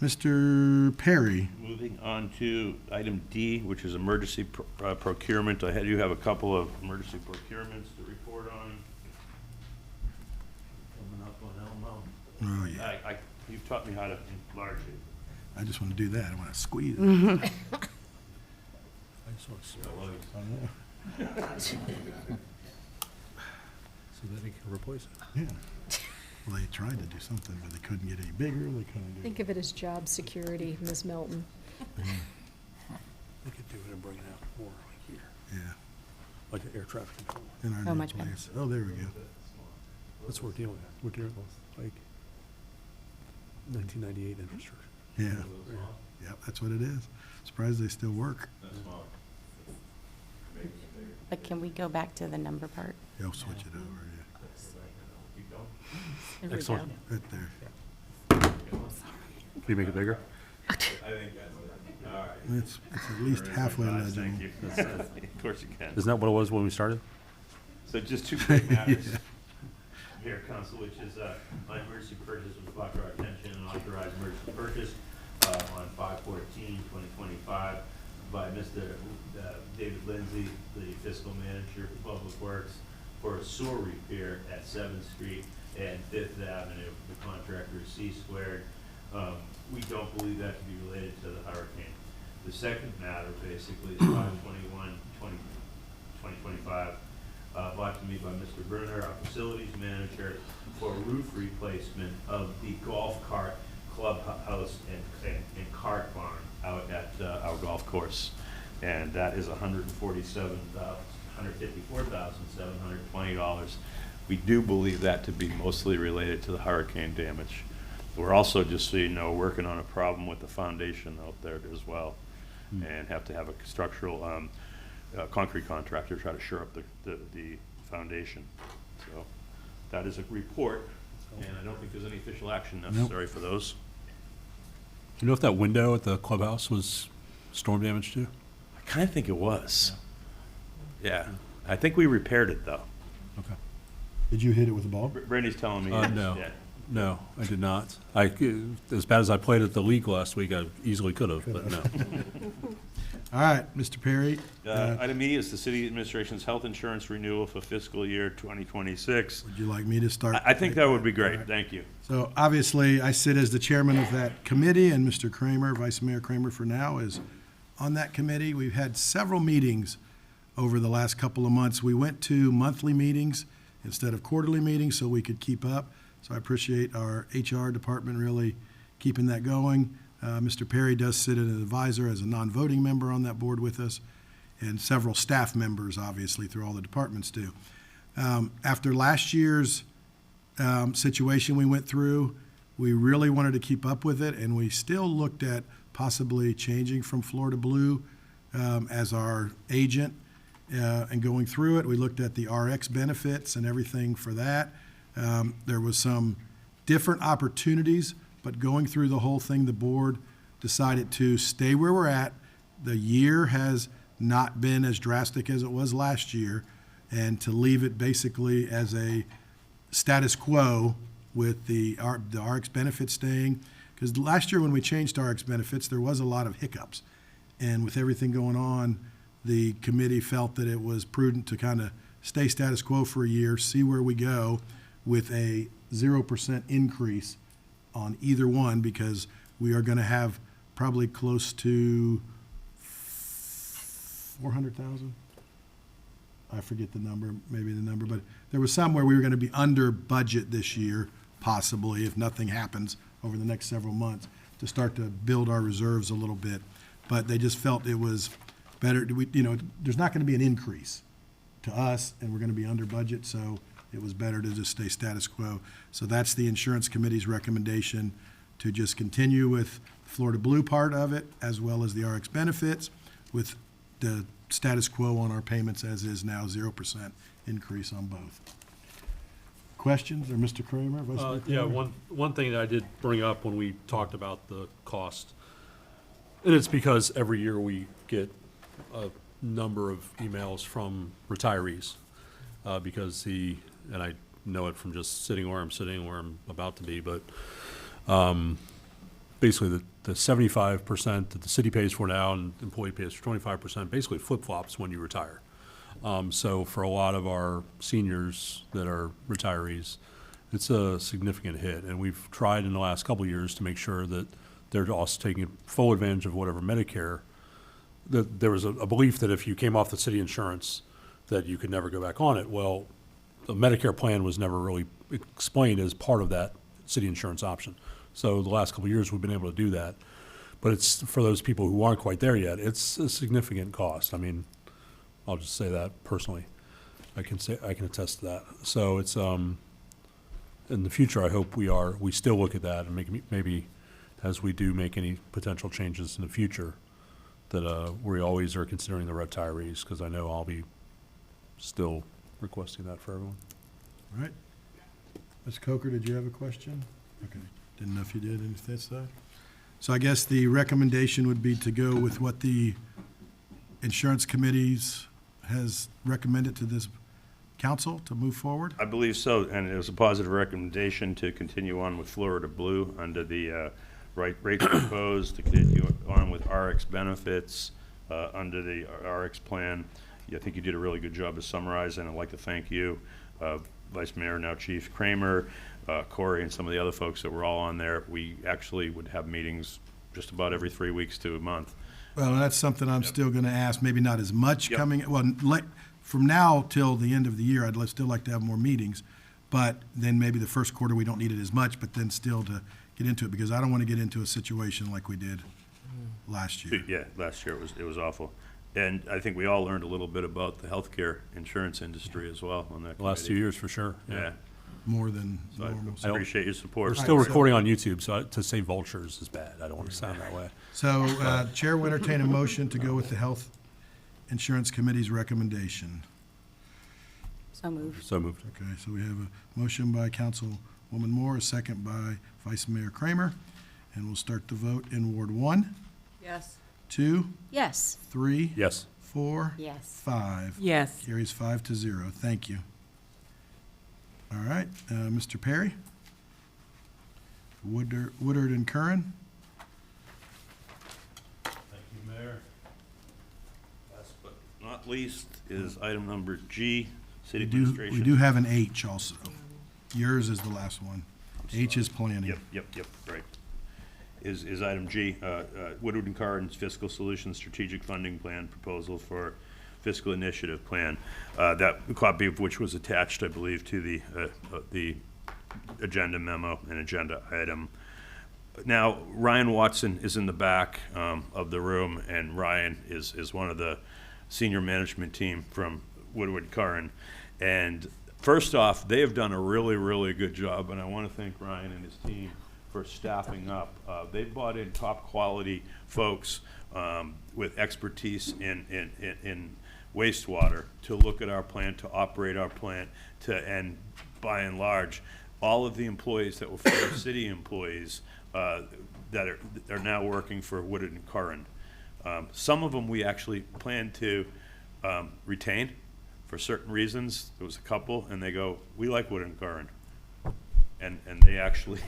Mr. Perry. Moving on to item D, which is emergency procurement. I do have a couple of emergency procurements to report on. Coming up on Elmo. Oh, yeah. You've taught me how to enlarge it. I just want to do that. I want to squeeze it. I just want to smell it so that he can replace it. Yeah. Well, they tried to do something, but they couldn't get any bigger. They couldn't do. Think of it as job security, Ms. Melton. They could do it and bring it out more like here, Yeah. like an air traffic control. In our Oh, new much better. place. Oh, there we go. That's what we're dealing with. We're dealing with like 1998 infrastructure. Yeah. Yeah, that's what it is. Surprised they still work. But can we go back to the number part? They'll switch it over, There we Excellent. go. yeah. Right there. Can you make it bigger? It's at least halfway Thank legible. you. Of course you can. Isn't that what it was when we started? So just two quick matters here, Council, which is my emergency purchase was brought to our attention, and authorized emergency purchase on 5/14/2025 by Mr. David Lindsay, the fiscal manager for Public Works, for a sewer repair at 7th Street and 5th Avenue. The contractor is C Squared. We don't believe that to be related to the hurricane. The second matter basically is 5/21/2025, brought to me by Mr. Bruner, our facilities manager, for roof replacement of the golf cart clubhouse and cart barn out at our golf course. And that is $154,720. We do believe that to be mostly related to the hurricane damage. We're also, just so you know, working on a problem with the foundation out there as well, and have to have a structural, concrete contractor try to shore up the foundation. So that is a report, and I don't think there's any official action necessary for those. Do you know if that window at the clubhouse was storm damage too? I kind of think it was. Yeah. I think we repaired it, though. Okay. Did you hit it with a ball? Brandy's telling me. No. Yeah. No, I did not. As bad as I played at the league last week, I easily could have, but no. All right, Mr. Perry. Item E is the city administration's health insurance renewal for fiscal year 2026. Would you like me to start? I think that would be great. Thank you. So obviously, I sit as the chairman of that committee, and Mr. Kramer, Vice Mayor Kramer for now, is on that committee. We've had several meetings over the last couple of months. We went to monthly meetings instead of quarterly meetings so we could keep up. So I appreciate our HR department really keeping that going. Mr. Perry does sit as an advisor, as a non-voting member on that board with us, and several staff members, obviously, through all the departments do. After last year's situation we went through, we really wanted to keep up with it, and we still looked at possibly changing from Florida Blue as our agent and going through it. We looked at the RX benefits and everything for that. There was some different opportunities, but going through the whole thing, the board decided to stay where we're at. The year has not been as drastic as it was last year, and to leave it basically as a status quo with the RX benefits staying. Because last year when we changed RX benefits, there was a lot of hiccups. And with everything going on, the committee felt that it was prudent to kind of stay status quo for a year, see where we go with a 0% increase on either one, because we are going to have probably close to 400,000. I forget the number, maybe the number, but there was somewhere we were going to be under budget this year, possibly, if nothing happens over the next several months, to start to build our reserves a little bit. But they just felt it was better, there's not going to be an increase to us, and we're going to be under budget, so it was better to just stay status quo. So that's the insurance committee's recommendation, to just continue with Florida Blue part of it, as well as the RX benefits, with the status quo on our payments as is now, 0% increase on both. Questions, or Mr. Kramer? Vice Mayor Yeah, Kramer? one thing that I did bring up when we talked about the cost, and it's because every year we get a number of emails from retirees, because and I know it from just sitting where I'm about to be, but basically the 75% that the city pays for now and the employee pays for 25% basically flip-flops when you retire. So for a lot of our seniors that are retirees, it's a significant hit. And we've tried in the last couple of years to make sure that they're also taking full advantage of whatever Medicare. There was a belief that if you came off the city insurance, that you could never go back on it. Well, the Medicare plan was never really explained as part of that city insurance option. So the last couple of years, we've been able to do that. But it's, for those people who aren't quite there yet, it's a significant cost. I mean, I'll just say that personally. I can attest to that. So it's, in the future, I hope we still look at that and maybe as we do make any potential changes in the future, that we always are considering the retirees, because I know I'll be still requesting that for everyone. All right. Ms. Coker, did you have a question? Okay. Didn't know if you did any of that side. So I guess the recommendation would be to go with what the insurance committees has recommended to this council to move forward? I believe so, and it was a positive recommendation to continue on with Florida Blue under the rates proposed, to continue on with RX benefits under the RX plan. I think you did a really good job of summarizing. I'd like to thank you, Vice Mayor, now Chief Kramer, Corey, and some of the other folks that were all on there. We actually would have meetings just about every 3 weeks to a month. Well, that's something I'm still going to ask, maybe not as much coming, well, from now till the end of the year, I'd still like to have more meetings, but then maybe the first quarter, we don't need it as much, but then still to get into it, because I don't want to get into a situation like we did last year. Yeah, last year it was awful. And I think we all learned a little bit about the healthcare insurance industry as well on that The last 2 years, for sure. Yeah. More than So normal. I appreciate your support. We're still recording on YouTube, so to say vultures is bad. I don't want to sound that way. So, Chair will entertain a motion to go with the Health Insurance Committee's recommendation. So moved. So moved. Okay, so we have a motion by Councilwoman Moore, a second by Vice Mayor Kramer, and we'll start the vote in Ward 1, Yes. 2, Yes. 3, Yes. 4, Yes. 5. Yes. Carries 5-0. Thank you. All right, Mr. Perry? Woodard and Curran? Thank you, Mayor. Last but not least is item number G, City Administration. We do have an H also. Yours is the last one. H is planning. Yep, right. Is item G, Woodward and Curran's Fiscal Solutions Strategic Funding Plan Proposal for Fiscal Initiative Plan. That copy of which was attached, I believe, to the agenda memo and agenda item. Now, Ryan Watson is in the back of the room, and Ryan is one of the senior management team from Woodward Curran. And First off, they have done a really, really good job, and I want to thank Ryan and his team for staffing up. They brought in top quality folks with expertise in wastewater to look at our plant, to operate our plant, and by and large, all of the employees that were former city employees that are now working for Woodard and Curran. Some of them we actually plan to retain for certain reasons. There was a couple, and they go, we like Woodard and Curran. And they actually,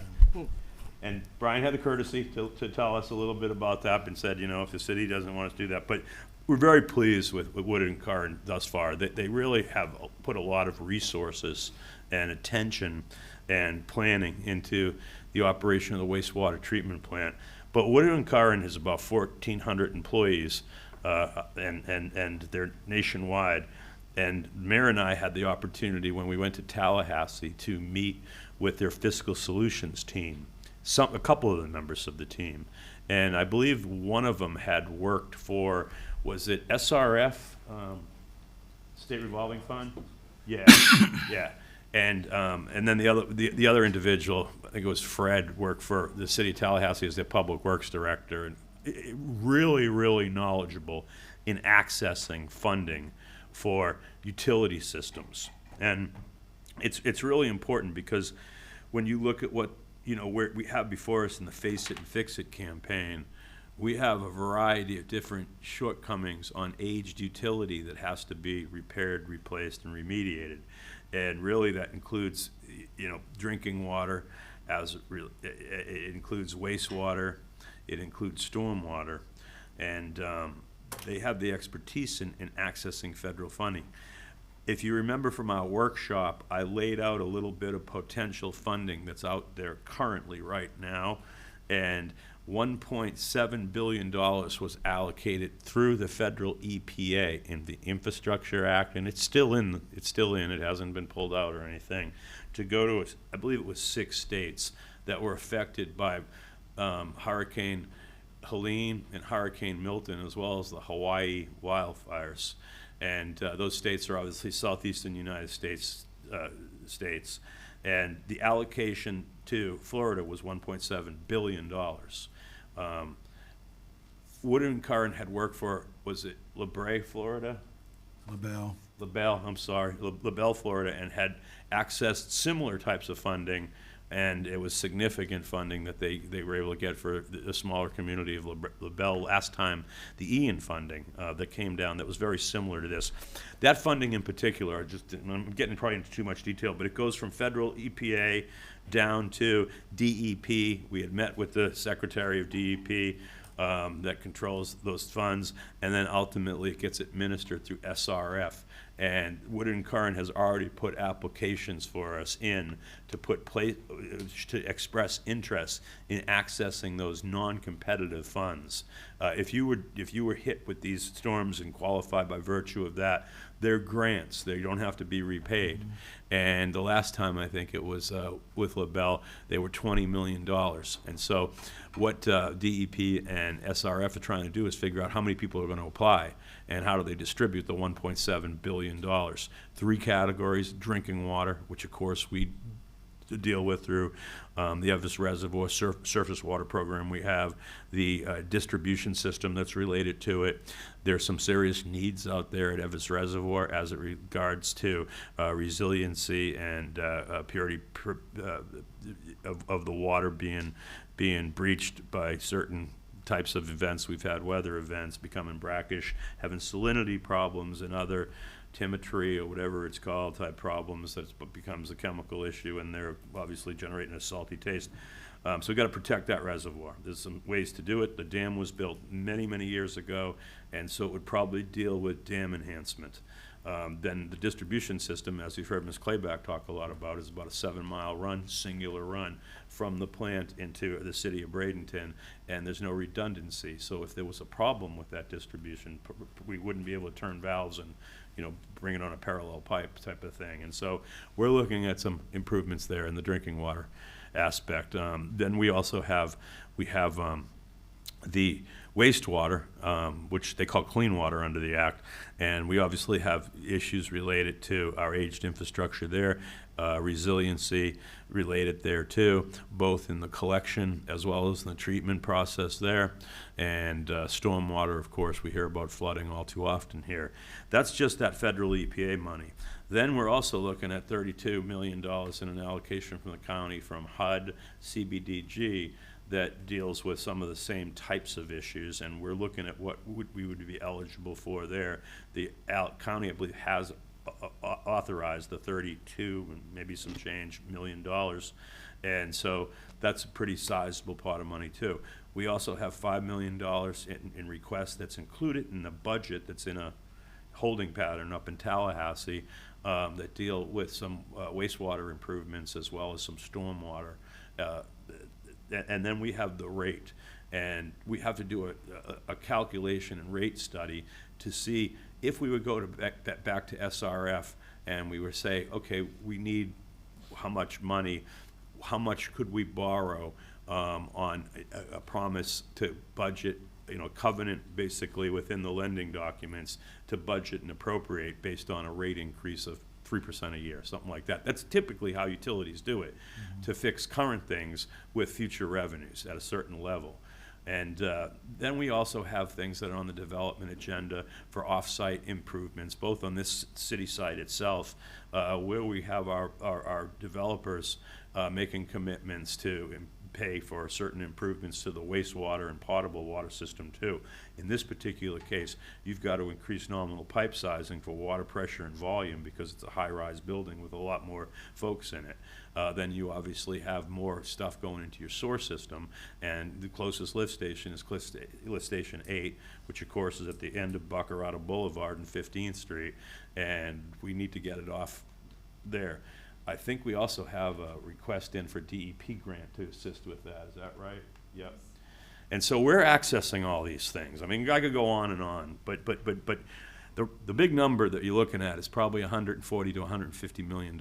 and Brian had the courtesy to tell us a little bit about that and said, you know, if the city doesn't want us to do that. But we're very pleased with Woodard and Curran thus far. They really have put a lot of resources and attention and planning into the operation of the wastewater treatment plant. But Woodard and Curran has about 1,400 employees, and they're nationwide. And Mayor and I had the opportunity when we went to Tallahassee to meet with their fiscal solutions team, a couple of the members of the team. And I believe one of them had worked for, was it SRF, State Revolving Fund? Yeah, yeah. And then the other individual, I think it was Fred, worked for the city of Tallahassee as their public works director, and really, really knowledgeable in accessing funding for utility systems. And it's really important because when you look at what, you know, we have before us in the Face It and Fix It campaign, we have a variety of different shortcomings on aged utility that has to be repaired, replaced, and remediated. And really that includes, you know, drinking water, it includes wastewater, it includes stormwater, and they have the expertise in accessing federal funding. If you remember from our workshop, I laid out a little bit of potential funding that's out there currently right now, and $1.7 billion was allocated through the federal EPA in the Infrastructure Act, and it's still in, it hasn't been pulled out or anything, to go to, I believe it was 6 states that were affected by Hurricane Helene and Hurricane Milton, as well as the Hawaii wildfires. And those states are obviously southeastern United States states. And the allocation to Florida was $1.7 billion. Woodard and Curran had worked for, was it LaBrea, Florida? LaBelle, I'm sorry, LaBelle, Florida, and had accessed similar types of funding, and it was significant funding that they were able to get for the smaller community of LaBelle last time, the Ian funding that came down that was very similar to this. That funding in particular, I'm getting probably into too much detail, but it goes from federal EPA down to DEP. We had met with the Secretary of DEP that controls those funds, and then ultimately it gets administered through SRF. And Woodard and Curran has already put applications for us in to express interest in accessing those non-competitive funds. If you were hit with these storms and qualified by virtue of that, they're grants. They don't have to be repaid. And the last time I think it was with LaBelle, they were $20 million. And so what DEP and SRF are trying to do is figure out how many people are going to apply and how do they distribute the $1.7 billion. 3 categories: drinking water, which of course we deal with through the Evis Reservoir surface water program. We have the distribution system that's related to it. There's some serious needs out there at Evis Reservoir as it regards to resiliency and purity of the water being breached by certain types of events. We've had weather events, becoming brackish, having salinity problems, and other timetry or whatever it's called type problems that becomes a chemical issue, and they're obviously generating a salty taste. So we've got to protect that reservoir. There's some ways to do it. The dam was built many, many years ago, and so it would probably deal with dam enhancement. Then the distribution system, as you've heard Ms. Clayback talk a lot about, is about a 7-mile run, singular run from the plant into the city of Bradenton, and there's no redundancy. So if there was a problem with that distribution, we wouldn't be able to turn valves and, you know, bring it on a parallel pipe type of thing. And so we're looking at some improvements there in the drinking water aspect. Then we also have the wastewater, which they call clean water under the Act, and we obviously have issues related to our aged infrastructure there, resiliency related there too, both in the collection as well as in the treatment process there, and stormwater, of course, we hear about flooding all too often here. That's just that federal EPA money. Then we're also looking at $32 million in an allocation from the county from HUD, CBDG, that deals with some of the same types of issues, and we're looking at what we would be eligible for there. The county, I believe, has authorized the 32 and maybe some change $1 million, and so that's a pretty sizable pot of money too. We also have $5 million in requests that's included in the budget that's in a holding pattern up in Tallahassee that deal with some wastewater improvements as well as some stormwater. And then we have the rate, and we have to do a calculation and rate study to see if we would go to back to SRF and we would say, okay, we need how much money, how much could we borrow on a promise to budget, covenant basically within the lending documents to budget and appropriate based on a rate increase of 3% a year, something like that. That's typically how utilities do it, to fix current things with future revenues at a certain level. And then we also have things that are on the development agenda for off-site improvements, both on this city site itself, where we have our developers making commitments to pay for certain improvements to the wastewater and potable water system too. In this particular case, you've got to increase nominal pipe sizing for water pressure and volume because it's a high-rise building with a lot more folks in it. Then you obviously have more stuff going into your sewer system, and the closest lift station is lift station 8, which of course is at the end of Buckarata Boulevard and 15th Street, and we need to get it off there. I think we also have a request in for DEP grant to assist with that. Is that right? Yep. And so we're accessing all these things. I mean, I could go on and on, but the big number that you're looking at is probably $140 to $150 million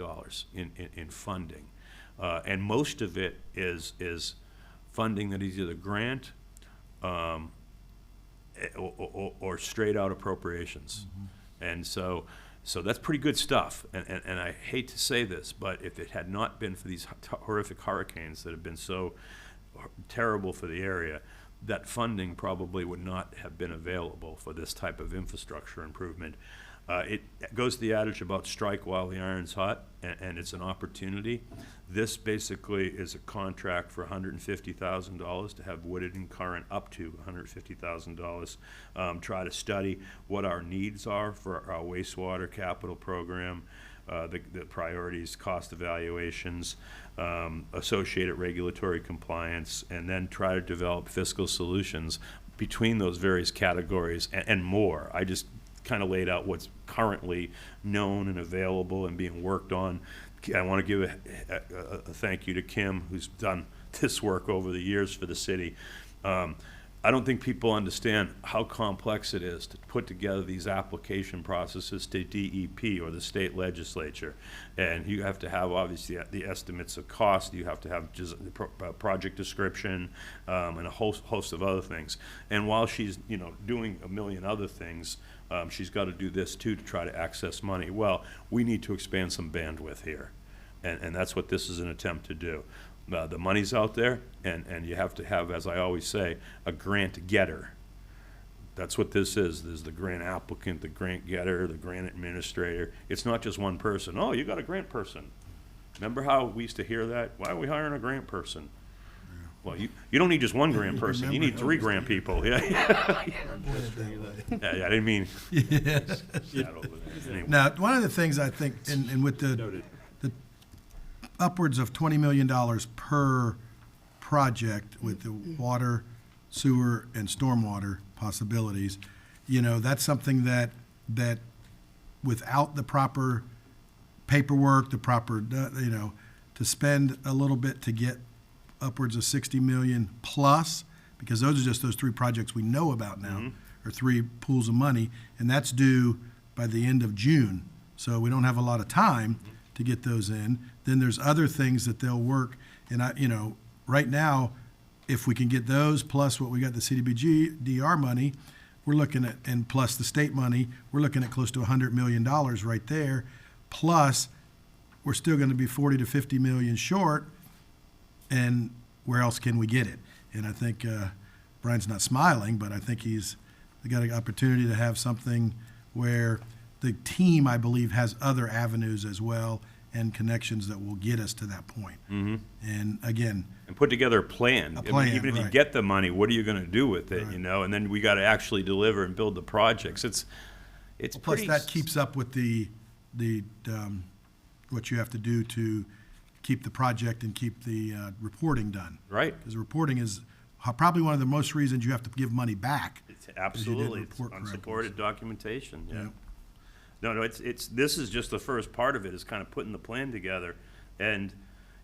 in funding, and most of it is funding that is either grant or straight out appropriations, and so that's pretty good stuff. And I hate to say this, but if it had not been for these horrific hurricanes that have been so terrible for the area, that funding probably would not have been available for this type of infrastructure improvement. It goes to the adage about strike while the iron's hot, and it's an opportunity. This basically is a contract for $150,000 to have Wooded and Current up to $150,000. Try to study what our needs are for our wastewater capital program, the priorities, cost evaluations, associated regulatory compliance, and then try to develop fiscal solutions between those various categories and more. I just kind of laid out what's currently known and available and being worked on. I want to give a thank you to Kim, who's done this work over the years for the city. I don't think people understand how complex it is to put together these application processes to DEP or the state legislature. And you have to have, obviously, the estimates of cost. You have to have just project description and a host of other things. And while she's doing a million other things, she's got to do this too to try to access money. Well, we need to expand some bandwidth here, and that's what this is an attempt to do. The money's out there, and you have to have, as I always say, a grant getter. That's what this is. There's the grant applicant, the grant getter, the grant administrator. It's not just one person. Oh, you got a grant person. Remember how we used to hear that? Why are we hiring a grant person? Well, you don't need just one grant person. You need 3 grant people. Yeah. I didn't mean. Yes. Anyway. Now, one of the things I think, and with the upwards of $20 million per project with the water, sewer, and stormwater possibilities, that's something that without the proper paperwork, the proper, to spend a little bit to get upwards of $60 million plus, because those are just those 3 projects we know about now, or 3 pools of money, and that's due by the end of June. So we don't have a lot of time to get those in. Then there's other things that they'll work, and right now, if we can get those, plus what we got the CDBG-DR money, we're looking at, and plus the state money, we're looking at close to $100 million right there. Plus, we're still gonna be 40 to 50 million short, and where else can we get it? And I think, Brian's not smiling, but I think he's got an opportunity to have something where the team, I believe, has other avenues as well and connections that will get us to that point. And again, And put together a plan. I mean, plan, even if you right. get the money, what are you gonna do with it, you know? And then we gotta actually deliver and build the projects. It's plus pretty. that keeps up with the what you have to do to keep the project and keep the reporting done. Right. Because reporting is probably one of the most reasons you have to give money back. It's absolutely, it's report correctly. unsupported documentation, yeah. Yeah. No, this is just the first part of it, is kind of putting the plan together. And,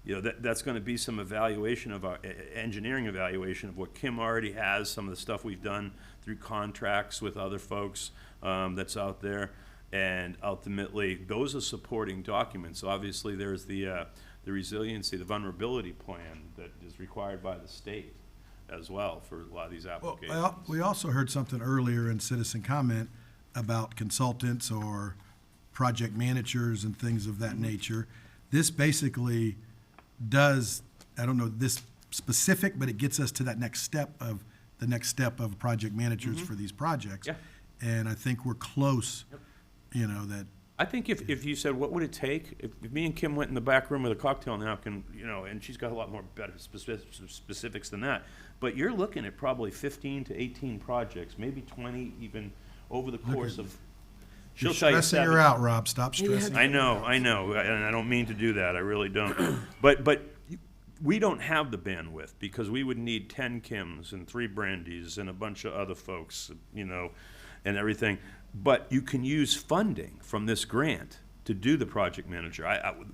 you know, that's gonna be some evaluation of our, engineering evaluation of what Kim already has, some of the stuff we've done through contracts with other folks, that's out there. And ultimately, those are supporting documents. Obviously, there's the resiliency, the vulnerability plan that is required by the state as well for a lot of these applications. Well, we also heard something earlier in citizen comment about consultants or project managers and things of that nature. This basically does, I don't know this specific, but it gets us to that next step of project managers for these projects. Yeah. And I think we're close, you know, that. I think if you said, what would it take, if me and Kim went in the back room with a cocktail napkin, you know, and she's got a lot more better specifics than that, but you're looking at probably 15 to 18 projects, maybe 20 even over the course of. You're She'll tell you stressing her 7. out, Rob. Stop stressing. I know, and I don't mean to do that, I really don't. But we don't have the bandwidth, because we would need 10 Kims and 3 Brandys and a bunch of other folks, you know, and everything. But you can use funding from this grant to do the project manager.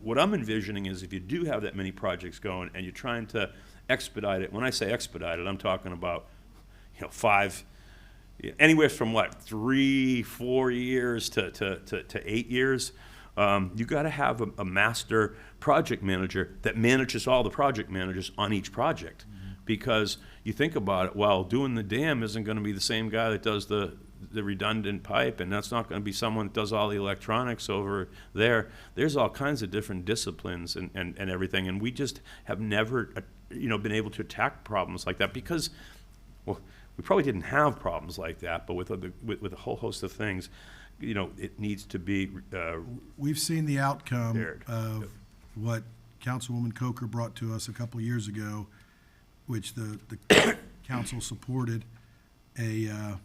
What I'm envisioning is, if you do have that many projects going and you're trying to expedite it, when I say expedite it, I'm talking about, you know, 5, anywhere from what, 3, 4 years to 8 years. You gotta have a master project manager that manages all the project managers on each project. Because you think about it, well, doing the dam isn't gonna be the same guy that does the redundant pipe, and that's not gonna be someone that does all the electronics over there. There's all kinds of different disciplines and everything, and we just have never, you know, been able to attack problems like that, because, well, we probably didn't have problems like that, but with a whole host of things, you know, it needs to be, We've seen the outcome Prepared. of what Councilwoman Coker brought to us a couple of years ago, which the council supported a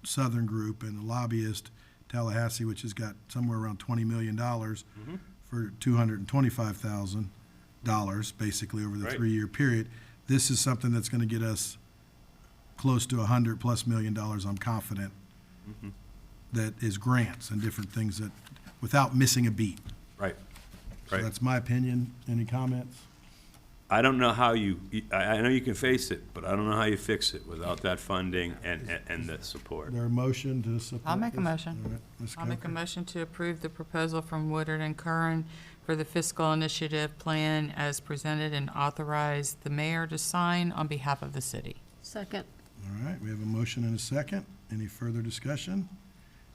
Southern group and a lobbyist, Tallahassee, which has got somewhere around $20 million for $225,000, basically over the Right. 3-year period. This is something that's gonna get us close to $100+ million, I'm confident, that is grants and different things that, without missing a beat. right, So right. that's my opinion. Any comments? I don't know how I know you can face it, but I don't know how you fix it without that funding and the support. There a motion to support I'll make a this? motion. All right, Ms. I'll make a Coker. motion to approve the proposal from Woodard and Curran for the fiscal initiative plan as presented, and authorize the mayor to sign on behalf of the city. Second. All right, we have a motion and a second. Any further discussion?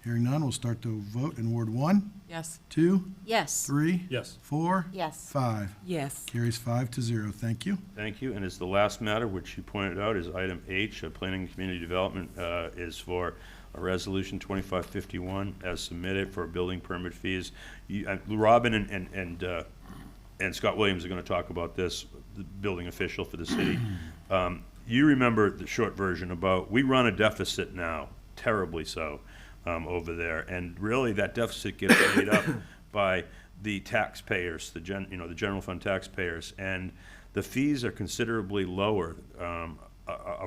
Hearing none, we'll start to vote in Ward 1, Yes. 2, Yes. 3, Yes. 4, Yes. 5. Yes. Carries 5-0. Thank you. Thank you, and as the last matter, which you pointed out, is item H, Planning and Community Development, is for a resolution 2551 as submitted for building permit fees. Robin and Scott Williams are gonna talk about this, the building official for the city. You remember the short version about, we run a deficit now, terribly so, over there, and really that deficit gets made up by the taxpayers, the general fund taxpayers, and the fees are considerably lower,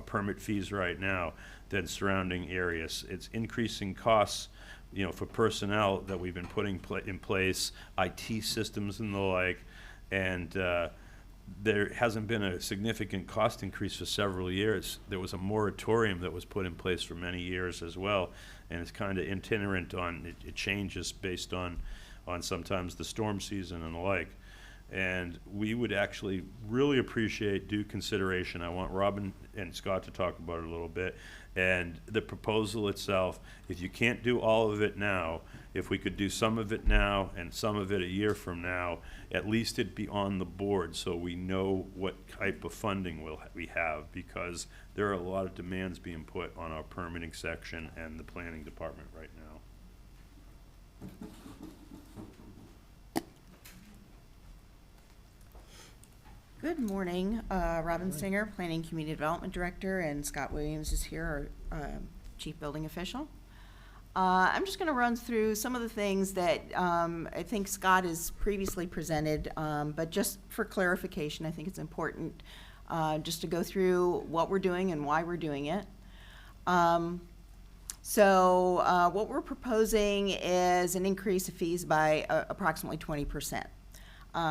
permit fees right now, than surrounding areas. It's increasing costs, you know, for personnel that we've been putting in place, IT systems and the like, and there hasn't been a significant cost increase for several years. There was a moratorium that was put in place for many years as well, and it's kind of itinerant on, it changes based on sometimes the storm season and the like. And we would actually really appreciate due consideration. I want Robin and Scott to talk about it a little bit. And the proposal itself, if you can't do all of it now, if we could do some of it now and some of it a year from now, at least it'd be on the board so we know what type of funding we have, because there are a lot of demands being put on our permitting section and the planning department right now. Good morning, Robin Singer, Planning Community Development Director, and Scott Williams is here, our Chief Building Official. I'm just going to run through some of the things that I think Scott has previously presented, but just for clarification, I think it's important just to go through what we're doing and why we're doing it. What we're proposing is an increase of fees by approximately 20%.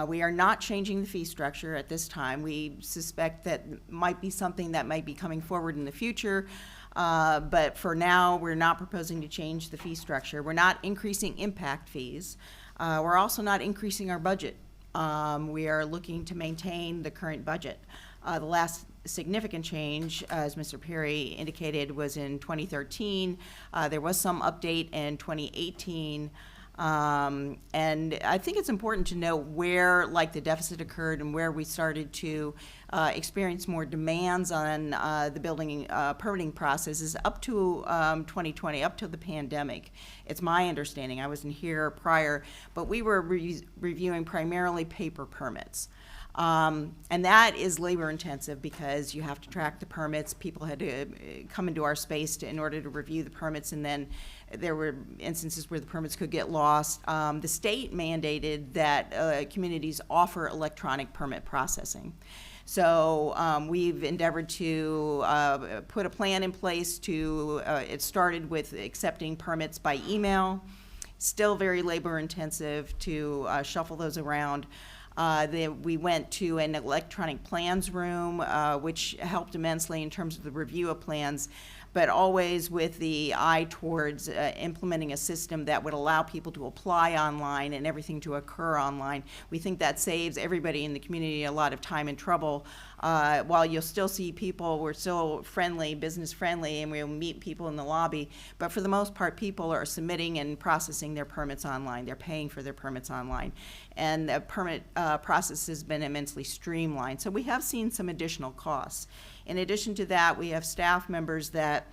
We are not changing the fee structure at this time. We suspect that might be something that might be coming forward in the future, but for now, we're not proposing to change the fee structure. We're not increasing impact fees. We're also not increasing our budget. We are looking to maintain the current budget. The last significant change, as Mr. Perry indicated, was in 2013. There was some update in 2018. And I think it's important to know where, like, the deficit occurred and where we started to experience more demands on the building permitting processes up to 2020, up to the pandemic. It's my understanding, I wasn't here prior, but we were reviewing primarily paper permits. And that is labor intensive because you have to track the permits. People had to come into our space in order to review the permits, and then there were instances where the permits could get lost. The state mandated that communities offer electronic permit processing. So we've endeavored to put a plan in place to, it started with accepting permits by email, still very labor intensive to shuffle those around. We went to an electronic plans room, which helped immensely in terms of the review of plans, but always with the eye towards implementing a system that would allow people to apply online and everything to occur online. We think that saves everybody in the community a lot of time and trouble. While you'll still see people, we're still friendly, business friendly, and we'll meet people in the lobby, but for the most part, people are submitting and processing their permits online. They're paying for their permits online. And the permit process has been immensely streamlined. So we have seen some additional costs. In addition to that, we have staff members that,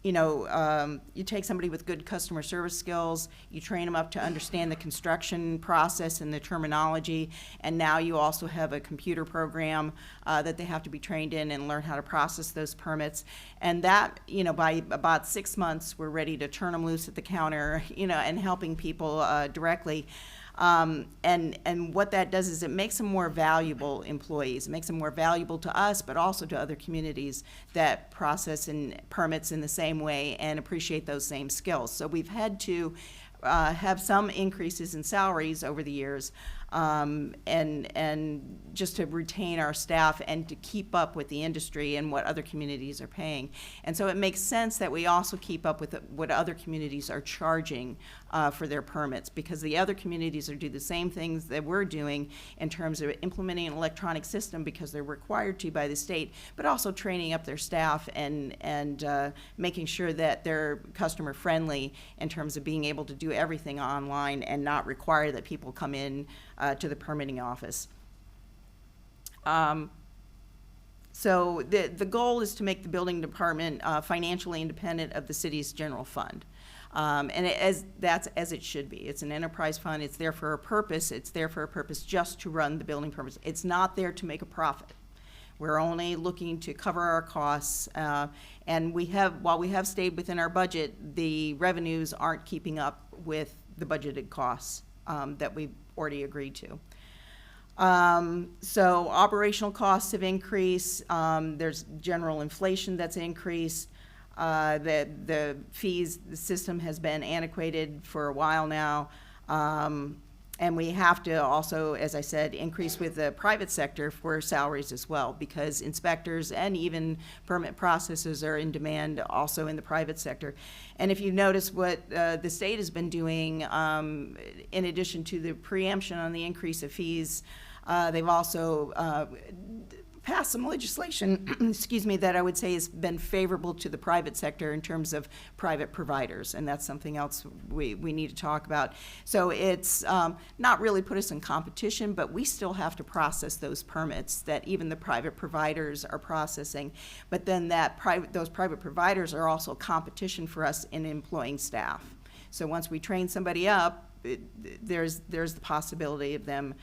you know, you take somebody with good customer service skills, you train them up to understand the construction process and the terminology, and now you also have a computer program that they have to be trained in and learn how to process those permits. And that, you know, by about 6 months, we're ready to turn them loose at the counter, you know, and helping people directly. And what that does is it makes them more valuable employees. It makes them more valuable to us, but also to other communities that process and permits in the same way and appreciate those same skills. So we've had to have some increases in salaries over the years, and just to retain our staff and to keep up with the industry and what other communities are paying. And so it makes sense that we also keep up with what other communities are charging for their permits, because the other communities are doing the same things that we're doing in terms of implementing an electronic system because they're required to by the state, but also training up their staff and making sure that they're customer friendly in terms of being able to do everything online and not require that people come in to the permitting office. So the goal is to make the building department financially independent of the city's general fund. And that's as it should be. It's an enterprise fund. It's there for a purpose. It's there for a purpose just to run the building permits. It's not there to make a profit. We're only looking to cover our costs. And while we have stayed within our budget, the revenues aren't keeping up with the budgeted costs that we've already agreed to. So operational costs have increased. There's general inflation that's increased. The fees, the system has been antiquated for a while now. And we have to also, as I said, increase with the private sector for salaries as well, because inspectors and even permit processors are in demand also in the private sector. And if you notice what the state has been doing, in addition to the preemption on the increase of fees, They've also passed some legislation, excuse me, that I would say has been favorable to the private sector in terms of private providers, and that's something else we need to talk about. So it's not really put us in competition, but we still have to process those permits that even the private providers are processing. But then those private providers are also competition for us in employing staff. So once we train somebody up, there's the possibility of them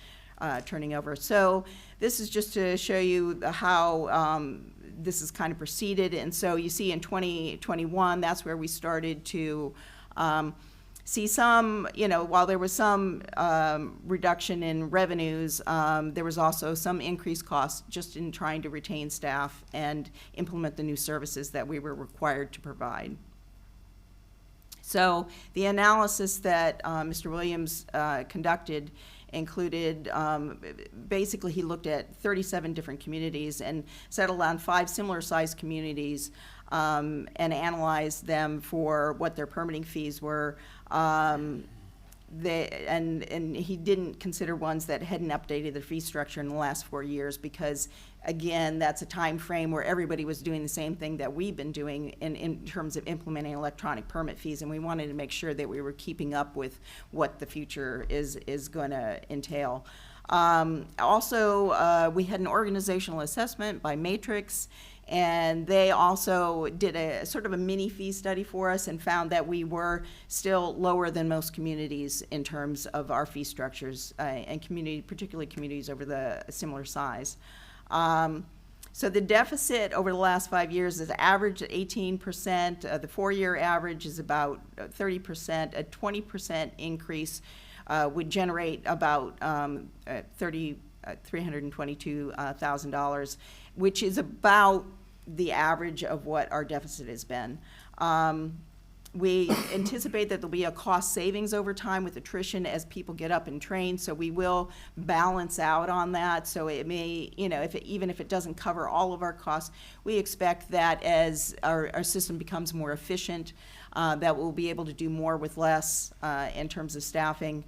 turning over. So this is just to show you how this is kind of proceeded. And so you see in 2021, that's where we started to see some, while there was some reduction in revenues, there was also some increased costs just in trying to retain staff and implement the new services that we were required to provide. So the analysis that Mr. Williams conducted included, basically he looked at 37 different communities and settled on 5 similar sized communities and analyzed them for what their permitting fees were. And he didn't consider ones that hadn't updated their fee structure in the last 4 years because, again, that's a time frame where everybody was doing the same thing that we've been doing in terms of implementing electronic permit fees, and we wanted to make sure that we were keeping up with what the future is going to entail. Also, we had an organizational assessment by Matrix, and they also did a sort of a mini fee study for us and found that we were still lower than most communities in terms of our fee structures and particularly communities over the similar size. So the deficit over the last 5 years is averaged at 18%. The 4-year average is about 30%. A 20% increase would generate about $322,000, which is about the average of what our deficit has been. We anticipate that there'll be a cost savings over time with attrition as people get up and train, so we will balance out on that. So it may, even if it doesn't cover all of our costs, we expect that as our system becomes more efficient, that we'll be able to do more with less in terms of staffing.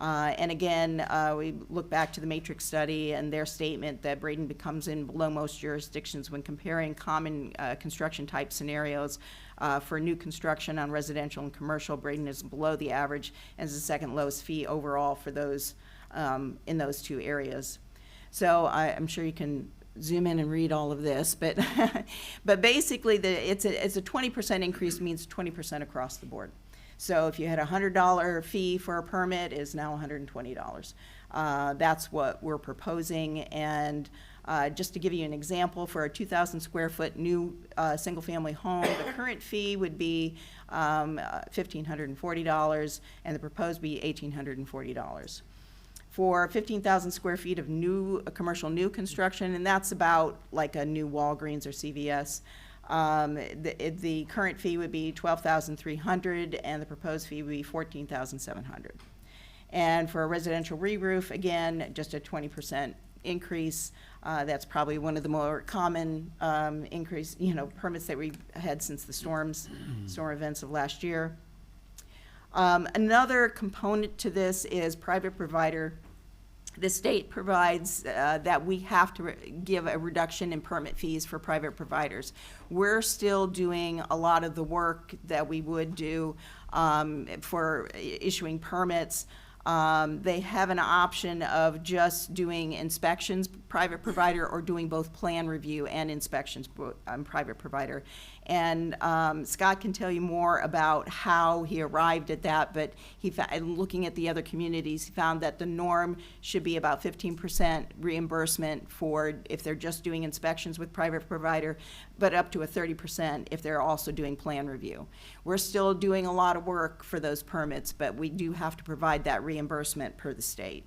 And again, we look back to the Matrix study and their statement that Bradenton becomes in below most jurisdictions when comparing common construction type scenarios. For new construction on residential and commercial, Bradenton is below the average and is the second lowest fee overall for those in those 2 areas. So I'm sure you can zoom in and read all of this, but but basically it's a 20% increase means 20% across the board. So if you had a $100 fee for a permit, is now $120. That's what we're proposing. And just to give you an example, for a 2,000 square foot new single-family home, the current fee would be $1,540, and the proposed would be $1,840. For 15,000 square feet of commercial new construction, and that's about like a new Walgreens or CVS, the current fee would be $12,300, and the proposed fee would be $14,700. And for a residential re-roof, again, just a 20% increase. That's probably one of the more common increase, permits that we've had since the storm events of last year. Another component to this is private provider. The state provides that we have to give a reduction in permit fees for private providers. We're still doing a lot of the work that we would do for issuing permits. They have an option of just doing inspections, private provider, or doing both plan review and inspections, private provider. And Scott can tell you more about how he arrived at that, but looking at the other communities, he found that the norm should be about 15% reimbursement for if they're just doing inspections with private provider, but up to a 30% if they're also doing plan review. We're still doing a lot of work for those permits, but we do have to provide that reimbursement per the state.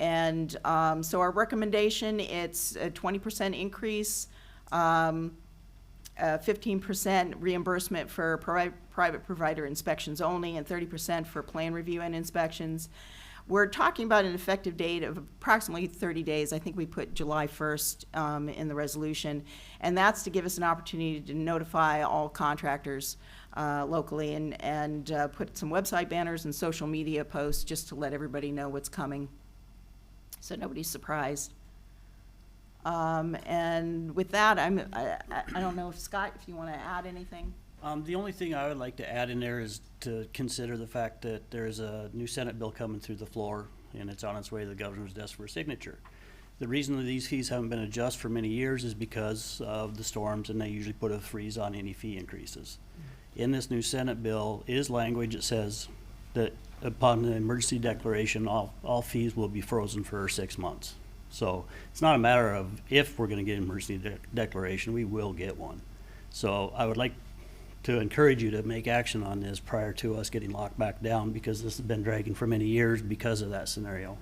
And so our recommendation, it's a 20% increase, 15% reimbursement for private provider inspections only, and 30% for plan review and inspections. We're talking about an effective date of approximately 30 days. I think we put July 1st in the resolution, and that's to give us an opportunity to notify all contractors locally and put some website banners and social media posts just to let everybody know what's coming. so nobody's surprised. And with that, I don't know if Scott, if you want to add anything? The only thing I would like to add in there is to consider the fact that there's a new Senate bill coming through the floor, and it's on its way to the governor's desk for signature. The reason that these fees haven't been adjusted for many years is because of the storms, and they usually put a freeze on any fee increases. In this new Senate bill is language that says that upon the emergency declaration, all fees will be frozen for 6 months. So it's not a matter of if we're going to get an emergency declaration, we will get one. So I would like to encourage you to make action on this prior to us getting locked back down, because this has been dragging for many years because of that scenario.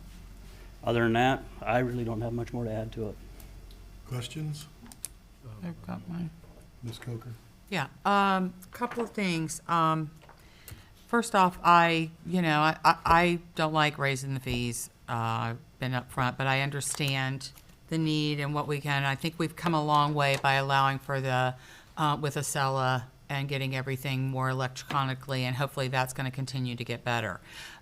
Other than that, I really don't have much more to add to it. Questions? I've got mine. Ms. Coker? Yeah, couple of things. First off, I don't like raising the fees. I've been up front, but I understand the need and what we can. I think we've come a long way by allowing for the, with Acela and getting everything more electronically, and hopefully that's going to continue to get better.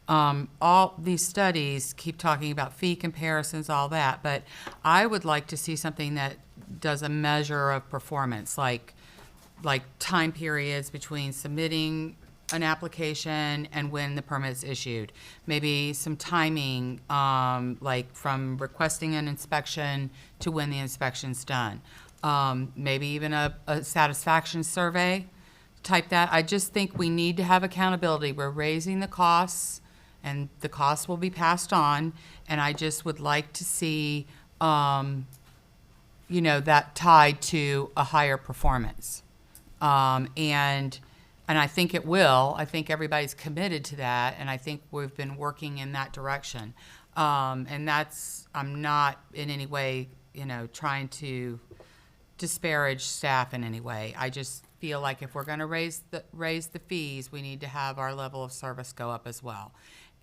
All these studies keep talking about fee comparisons, all that, but I would like to see something that does a measure of performance, like time periods between submitting an application and when the permit's issued. Maybe some timing, like from requesting an inspection to when the inspection's done. Maybe even a satisfaction survey, type that. I just think we need to have accountability. We're raising the costs, and the costs will be passed on, and I just would like to see, that tied to a higher performance. And I think it will. I think everybody's committed to that, and I think we've been working in that direction. And that's, I'm not in any way, trying to disparage staff in any way. I just feel like if we're going to raise the fees, we need to have our level of service go up as well.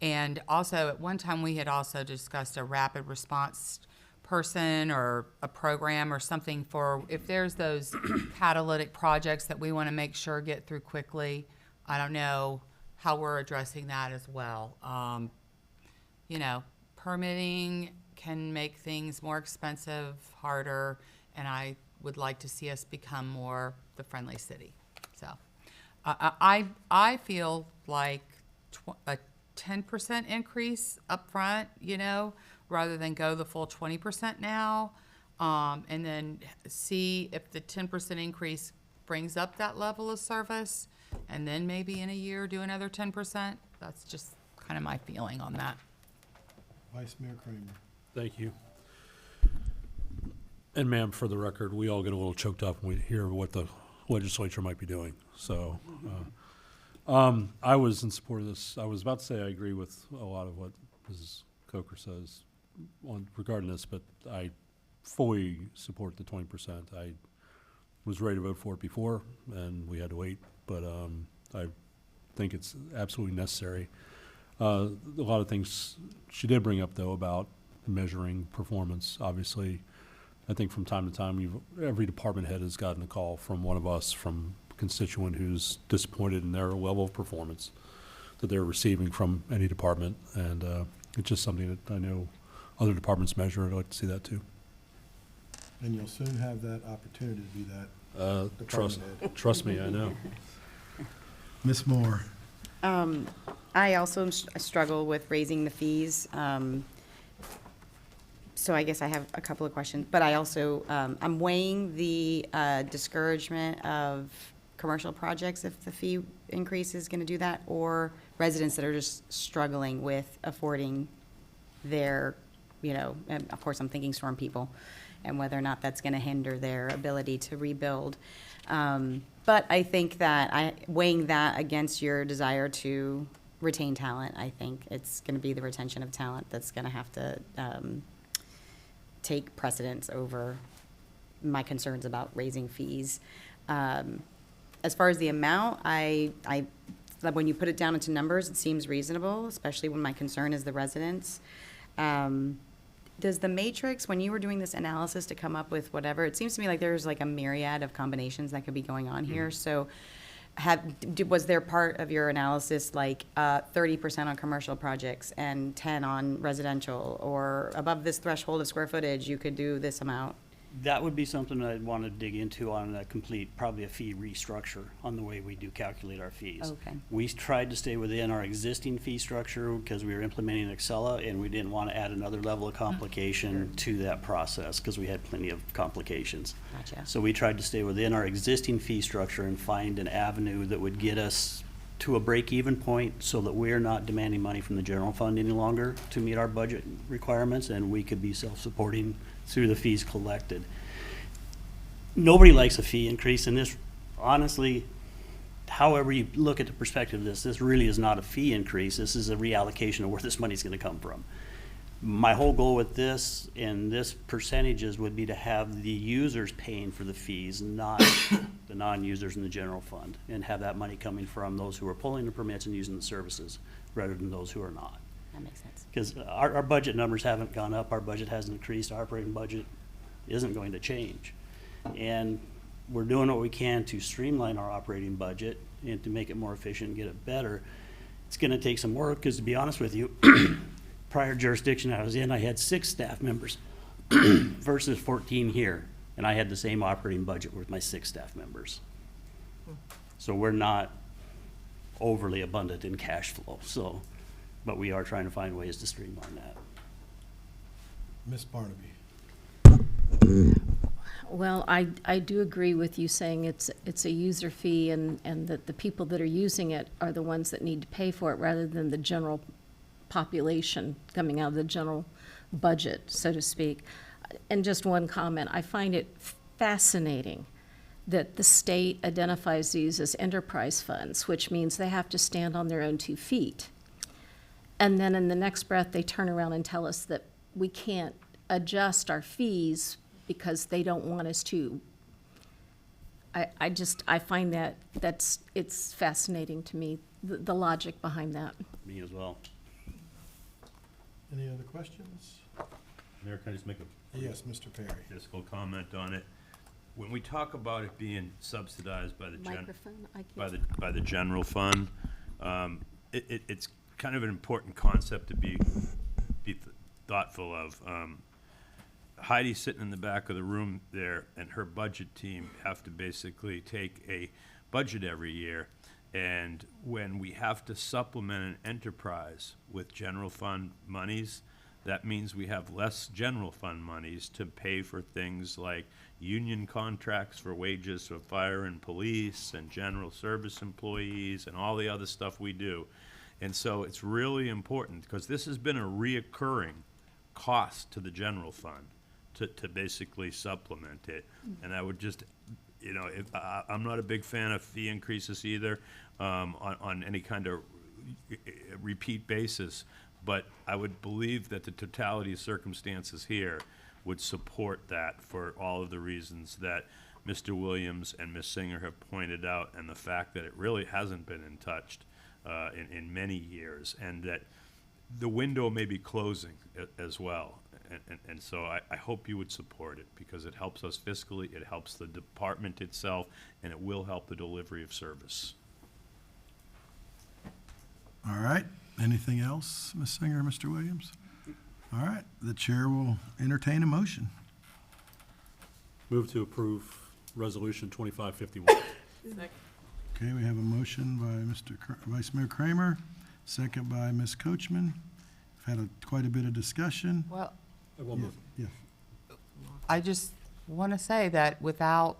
And also, at one time, we had also discussed a rapid response person or a program or something for if there's those catalytic projects that we want to make sure get through quickly. I don't know how we're addressing that as well. Permitting can make things more expensive, harder, and I would like to see us become more the friendly city. So I feel like a 10% increase up front, rather than go the full 20% now, and then see if the 10% increase brings up that level of service, and then maybe in a year do another 10%. That's just kind of my feeling on that. Vice Mayor Kramer. Thank you. And ma'am, for the record, we all get a little choked up when we hear what the legislature might be doing. So I was in support of this. I was about to say I agree with a lot of what Mrs. Coker says regarding this, but I fully support the 20%. I was ready to vote for it before, and we had to wait, but I think it's absolutely necessary. A lot of things she did bring up, though, about measuring performance. Obviously, I think from time to time, every department head has gotten a call from one of us, from a constituent who's disappointed in their level of performance that they're receiving from any department, and it's just something that I know other departments measure. I'd like to see that too. And you'll soon have that opportunity to be that department head. Trust me, I know. Ms. Moore. I also struggle with raising the fees. So I guess I have a couple of questions, but I also, I'm weighing the discouragement of commercial projects if the fee increase is going to do that, or residents that are just struggling with affording their, and of course I'm thinking storm people, and whether or not that's going to hinder their ability to rebuild. But I think that weighing that against your desire to retain talent, I think it's going to be the retention of talent that's going to have to take precedence over my concerns about raising fees. As far as the amount, when you put it down into numbers, it seems reasonable, especially when my concern is the residents. Does the matrix, when you were doing this analysis to come up with whatever, it seems to me like there's like a myriad of combinations that could be going on here. So was there part of your analysis like 30% on commercial projects and 10 on residential, or above this threshold of square footage, you could do this amount? That would be something I'd want to dig into on a complete, probably a fee restructure on the way we do calculate our fees. Okay. We tried to stay within our existing fee structure because we were implementing Excella, and we didn't want to add another level of complication to that process because we had plenty of complications. Gotcha. So we tried to stay within our existing fee structure and find an avenue that would get us to a break-even point so that we're not demanding money from the general fund any longer to meet our budget requirements, and we could be self-supporting through the fees collected. Nobody likes a fee increase, and this, honestly, however you look at the perspective of this really is not a fee increase. This is a reallocation of where this money's gonna come from. My whole goal with this and this percentages would be to have the users paying for the fees, not the non-users in the general fund, and have that money coming from those who are pulling the permits and using the services rather than those who are not. That makes sense. Because our budget numbers haven't gone up, our budget hasn't increased, our operating budget isn't going to change. And we're doing what we can to streamline our operating budget and to make it more efficient and get it better. It's gonna take some work, because to be honest with you, prior jurisdiction I was in, I had 6 staff members versus 14 here, and I had the same operating budget with my 6 staff members. So we're not overly abundant in cash flow, so, but we are trying to find ways to streamline that. Ms. Barnaby. Well, I do agree with you saying it's a user fee, and that the people that are using it are the ones that need to pay for it rather than the general population coming out of the general budget, so to speak. And just one comment, I find it fascinating that the state identifies these as enterprise funds, which means they have to stand on their own 2 feet. And then in the next breath, they turn around and tell us that we can't adjust our fees because they don't want us to. I find it's fascinating to me, the logic behind that. Me as well. Any other questions? Mayor, can I just make a Yes, Mr. Perry. fiscal comment on it? When we talk about it being subsidized by the Microphone, I by can't. the general fund, it's kind of an important concept to be thoughtful of. Heidi's sitting in the back of the room there, and her budget team have to basically take a budget every year. And when we have to supplement an enterprise with general fund monies, that means we have less general fund monies to pay for things like union contracts for wages for fire and police and general service employees and all the other stuff we do. And so it's really important, because this has been a reoccurring cost to the general fund to basically supplement it. And I would just, you know, I'm not a big fan of fee increases either, on any kind of repeat basis, but I would believe that the totality of circumstances here would support that for all of the reasons that Mr. Williams and Ms. Singer have pointed out, and the fact that it really hasn't been touched in many years, and that the window may be closing as well. And so I hope you would support it, because it helps us fiscally, it helps the department itself, and it will help the delivery of service. All right. Anything else, Ms. Singer or Mr. Williams? All right. The chair will entertain a motion. Move to approve Resolution 2551. Okay, we have a motion by Vice Mayor Kramer, second by Ms. Coachman. We've had quite a bit of discussion. Well, Yes. I just want to say that without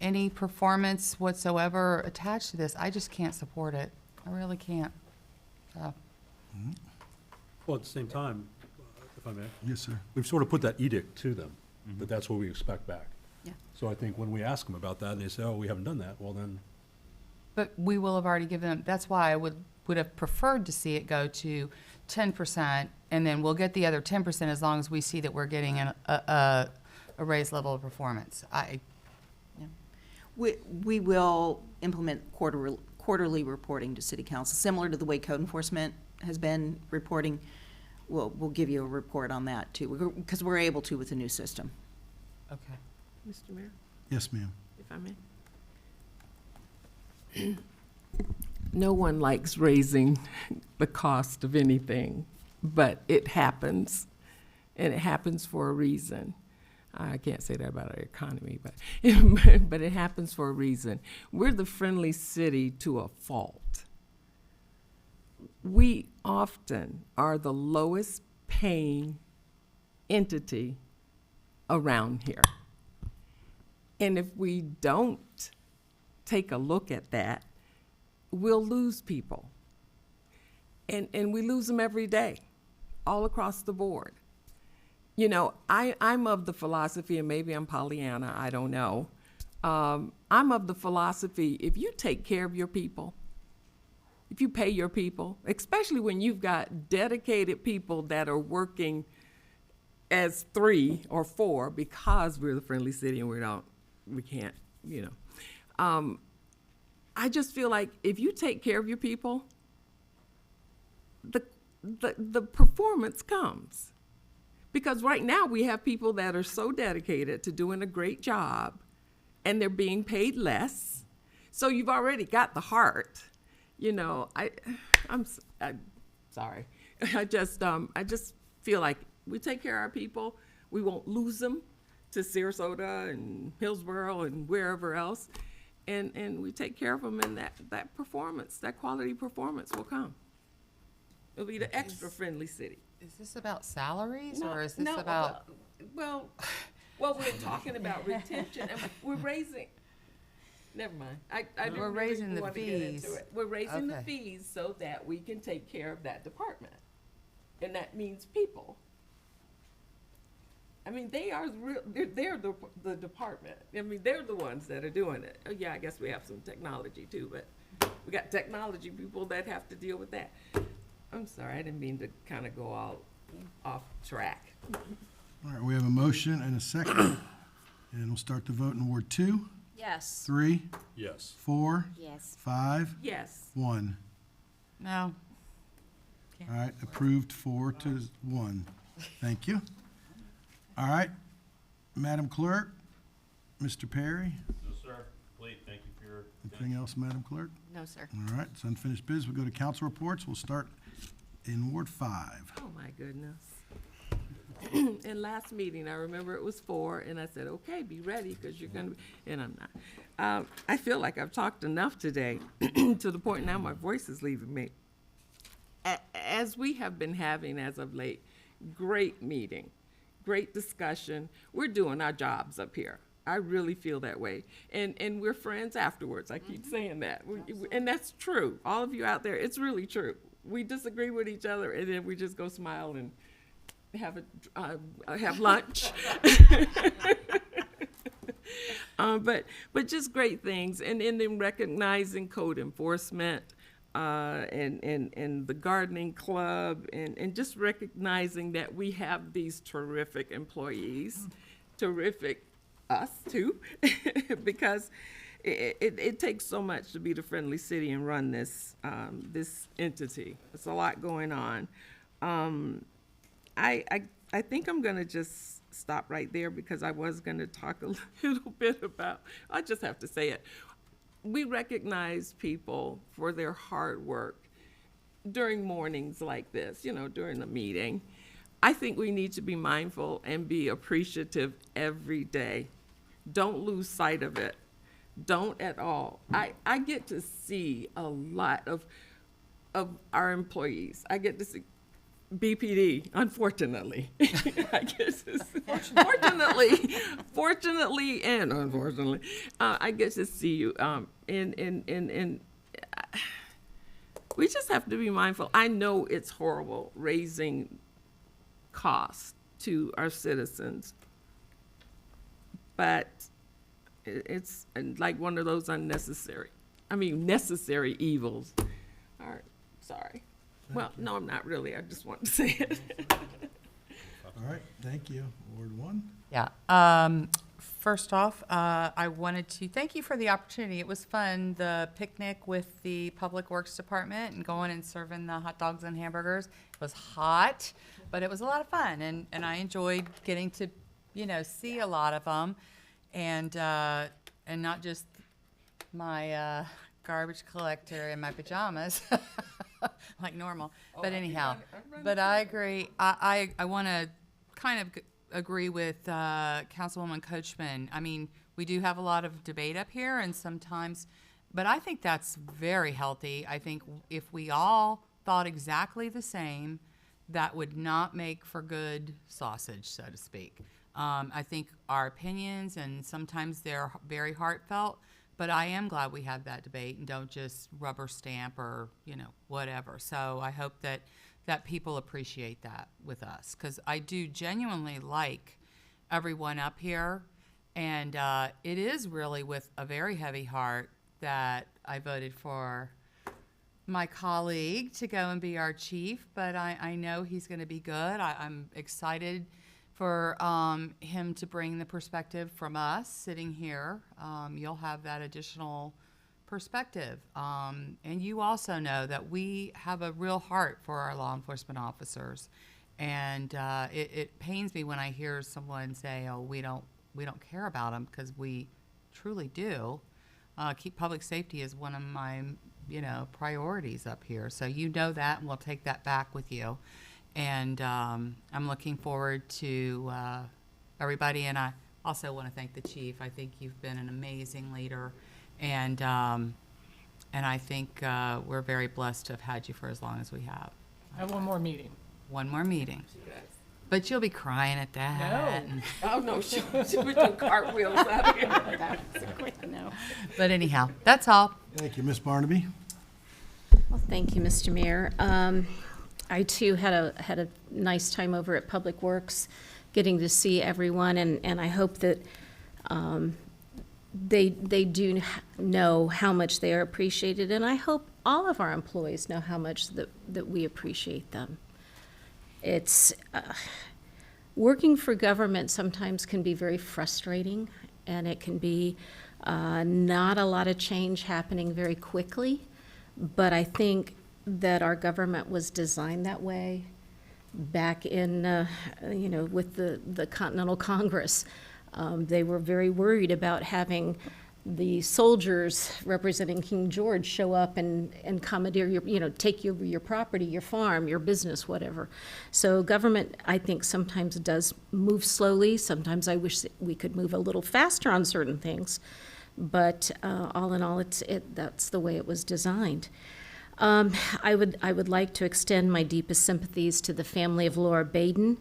any performance whatsoever attached to this, I just can't support it. I really can't. So, Well, at the same time, if I may, Yes, sir. we've sort of put that edict to them, that that's what we expect back. Yeah. So I think when we ask them about that, and they say, oh, we haven't done that, well then, but we will have already given them, that's why I would have preferred to see it go to 10%, and then we'll get the other 10% as long as we see that we're getting a raised level of performance. We will implement quarterly reporting to city council, similar to the way code enforcement has been reporting. We'll give you a report on that too, because we're able to with the new system. Okay. Mr. Mayor, Yes, ma'am. if I may. no one likes raising the cost of anything, but it happens, and it happens for a reason. I can't say that about our economy, but but it happens for a reason. We're the friendly city to a fault. We often are the lowest paying entity around here. And if we don't take a look at that, we'll lose people. And we lose them every day, all across the board. You know, I'm of the philosophy, and maybe I'm Pollyanna, I don't know. I'm of the philosophy, if you take care of your people, if you pay your people, especially when you've got dedicated people that are working as 3 or 4 because we're the friendly city and we can't, you know. I just feel like if you take care of your people, the performance comes. Because right now we have people that are so dedicated to doing a great job and they're being paid less. So you've already got the heart. You know, I'm sorry. I just feel like we take care of our people, we won't lose them to Sarasota and Hillsborough and wherever else. And we take care of them, and that performance, that quality performance will come. It'll be the extra friendly city. Is this about salaries, No, or is this no, about? Well, we're talking about retention, and we're raising, never mind. I didn't We're really raising the want to get into fees. it. We're raising the Okay. fees so that we can take care of that department. And that means people. I mean, they're the department. I mean, they're the ones that are doing it. Oh, yeah, I guess we have some technology too, but we got technology people that have to deal with that. I'm sorry, I didn't mean to kind of go all off track. All right, we have a motion and a second. And we'll start the vote in Ward 2, Yes. 3, Yes. 4, Yes. 5, Yes. 1. No. All right, approved 4-1. Thank you. All right, Madam Clerk, Mr. Perry, No, sir. Complete. Thank you for your. anything else, Madam Clerk? No, sir. All right, it's unfinished business. We'll go to council reports. We'll start in Ward 5. Oh, my goodness. In last meeting, I remember it was 4, and I said, okay, be ready, because you're going to, and I'm not. I feel like I've talked enough today, to the point now my voice is leaving me. As we have been having as of late, great meeting, great discussion. We're doing our jobs up here. I really feel that way. And we're friends afterwards. I keep saying that. And that's true. All of you out there, it's really true. We disagree with each other, and then we just go smile and have lunch. But just great things. And then recognizing code enforcement, and the gardening club, and just recognizing that we have these terrific employees, terrific us too, because it takes so much to be the friendly city and run this entity. It's a lot going on. I think I'm gonna just stop right there, because I was gonna talk a little bit about, I just have to say it. We recognize people for their hard work during mornings like this, you know, during the meeting. I think we need to be mindful and be appreciative every day. Don't lose sight of it. Don't at all. I get to see a lot of our employees. I get to see BPD, unfortunately. I guess fortunately and unfortunately, I get to see you. And we just have to be mindful. I know it's horrible raising costs to our citizens, but it's like one of those necessary evils. All right, sorry. Well, no, I'm not really. I just want to say it. All right, thank you. Ward 1. Yeah. First off, I wanted to thank you for the opportunity. It was fun, the picnic with the Public Works Department and going and serving the hot dogs and hamburgers. It was hot, but it was a lot of fun, and I enjoyed getting to, you know, see a lot of them, and not just my garbage collector in my pajamas, like normal. But anyhow, but I agree. I want to kind of agree with Councilwoman Coachman. I mean, we do have a lot of debate up here, and sometimes, but I think that's very healthy. I think if we all thought exactly the same, that would not make for good sausage, so to speak. I think our opinions, and sometimes they're very heartfelt, but I am glad we had that debate and don't just rubber stamp or, whatever. So I hope that people appreciate that with us, because I do genuinely like everyone up here, and it is really with a very heavy heart that I voted for my colleague to go and be our chief, but I know he's going to be good. I'm excited for him to bring the perspective from us sitting here. You'll have that additional perspective. And you also know that we have a real heart for our law enforcement officers. And it pains me when I hear someone say, oh, we don't care about them, because we truly do. Keep public safety is one of my priorities up here. So you know that, and we'll take that back with you. And I'm looking forward to everybody. And I also want to thank the chief. I think you've been an amazing leader. And I think we're very blessed to have had you for as long as we have. I have one more meeting. One more meeting. But you'll be crying at that. No. Oh, no, she was doing cartwheels out here. That's a quick no. But anyhow, that's all. Thank you, Ms. Barnaby. Well, thank you, Mr. Mayor. I too had a nice time over at Public Works, getting to see everyone, and I hope that they do know how much they are appreciated, and I hope all of our employees know how much that we appreciate them. It's working for government sometimes can be very frustrating, and it can be not a lot of change happening very quickly, but I think that our government was designed that way back in, with the Continental Congress. They were very worried about having the soldiers representing King George show up and commandeer take your property, your farm, your business, whatever. So government, I think, sometimes does move slowly. Sometimes I wish that we could move a little faster on certain things. But all in all, that's the way it was designed. I would like to extend my deepest sympathies to the family of Laura Bradenton.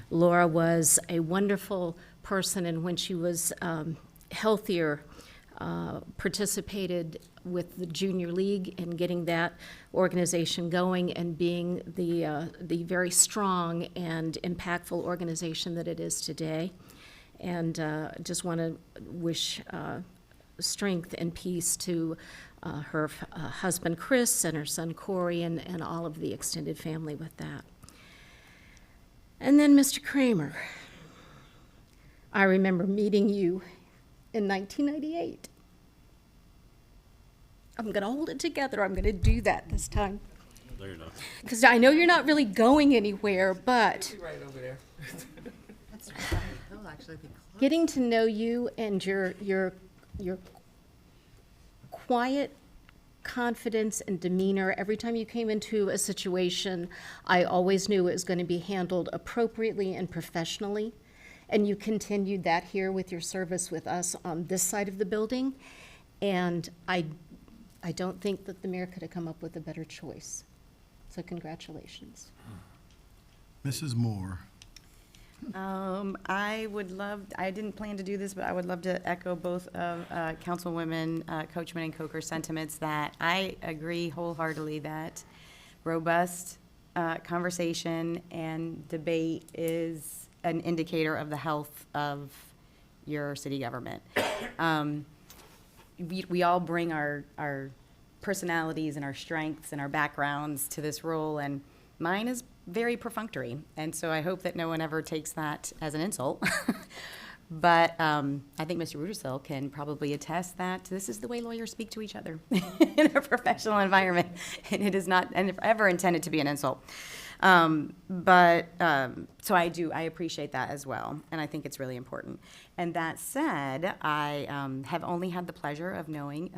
Laura was a wonderful person, and when she was healthier, participated with the Junior League and getting that organization going and being the very strong and impactful organization that it is today. And just want to wish strength and peace to her husband Chris and her son Corey and all of the extended family with that. And then Mr. Kramer, I remember meeting you in 1998. I'm going to hold it together. I'm going to do that this time. There you go. Because I know you're not really going anywhere, but Right over there. He'll actually be close. getting to know you and your quiet confidence and demeanor, every time you came into a situation, I always knew it was going to be handled appropriately and professionally. And you continued that here with your service with us on this side of the building. And I don't think that the mayor could have come up with a better choice. So congratulations. Mrs. Moore. I didn't plan to do this, but I would love to echo both of Councilwomen Coachman and Coker's sentiments that I agree wholeheartedly that robust conversation and debate is an indicator of the health of your city government. We all bring our personalities and our strengths and our backgrounds to this role, and mine is very perfunctory, and so I hope that no one ever takes that as an insult. But I think Mr. Rudersill can probably attest that this is the way lawyers speak to each other in a professional environment, and it is not ever intended to be an insult. So I appreciate that as well, and I think it's really important. And that said, I have only had the pleasure of knowing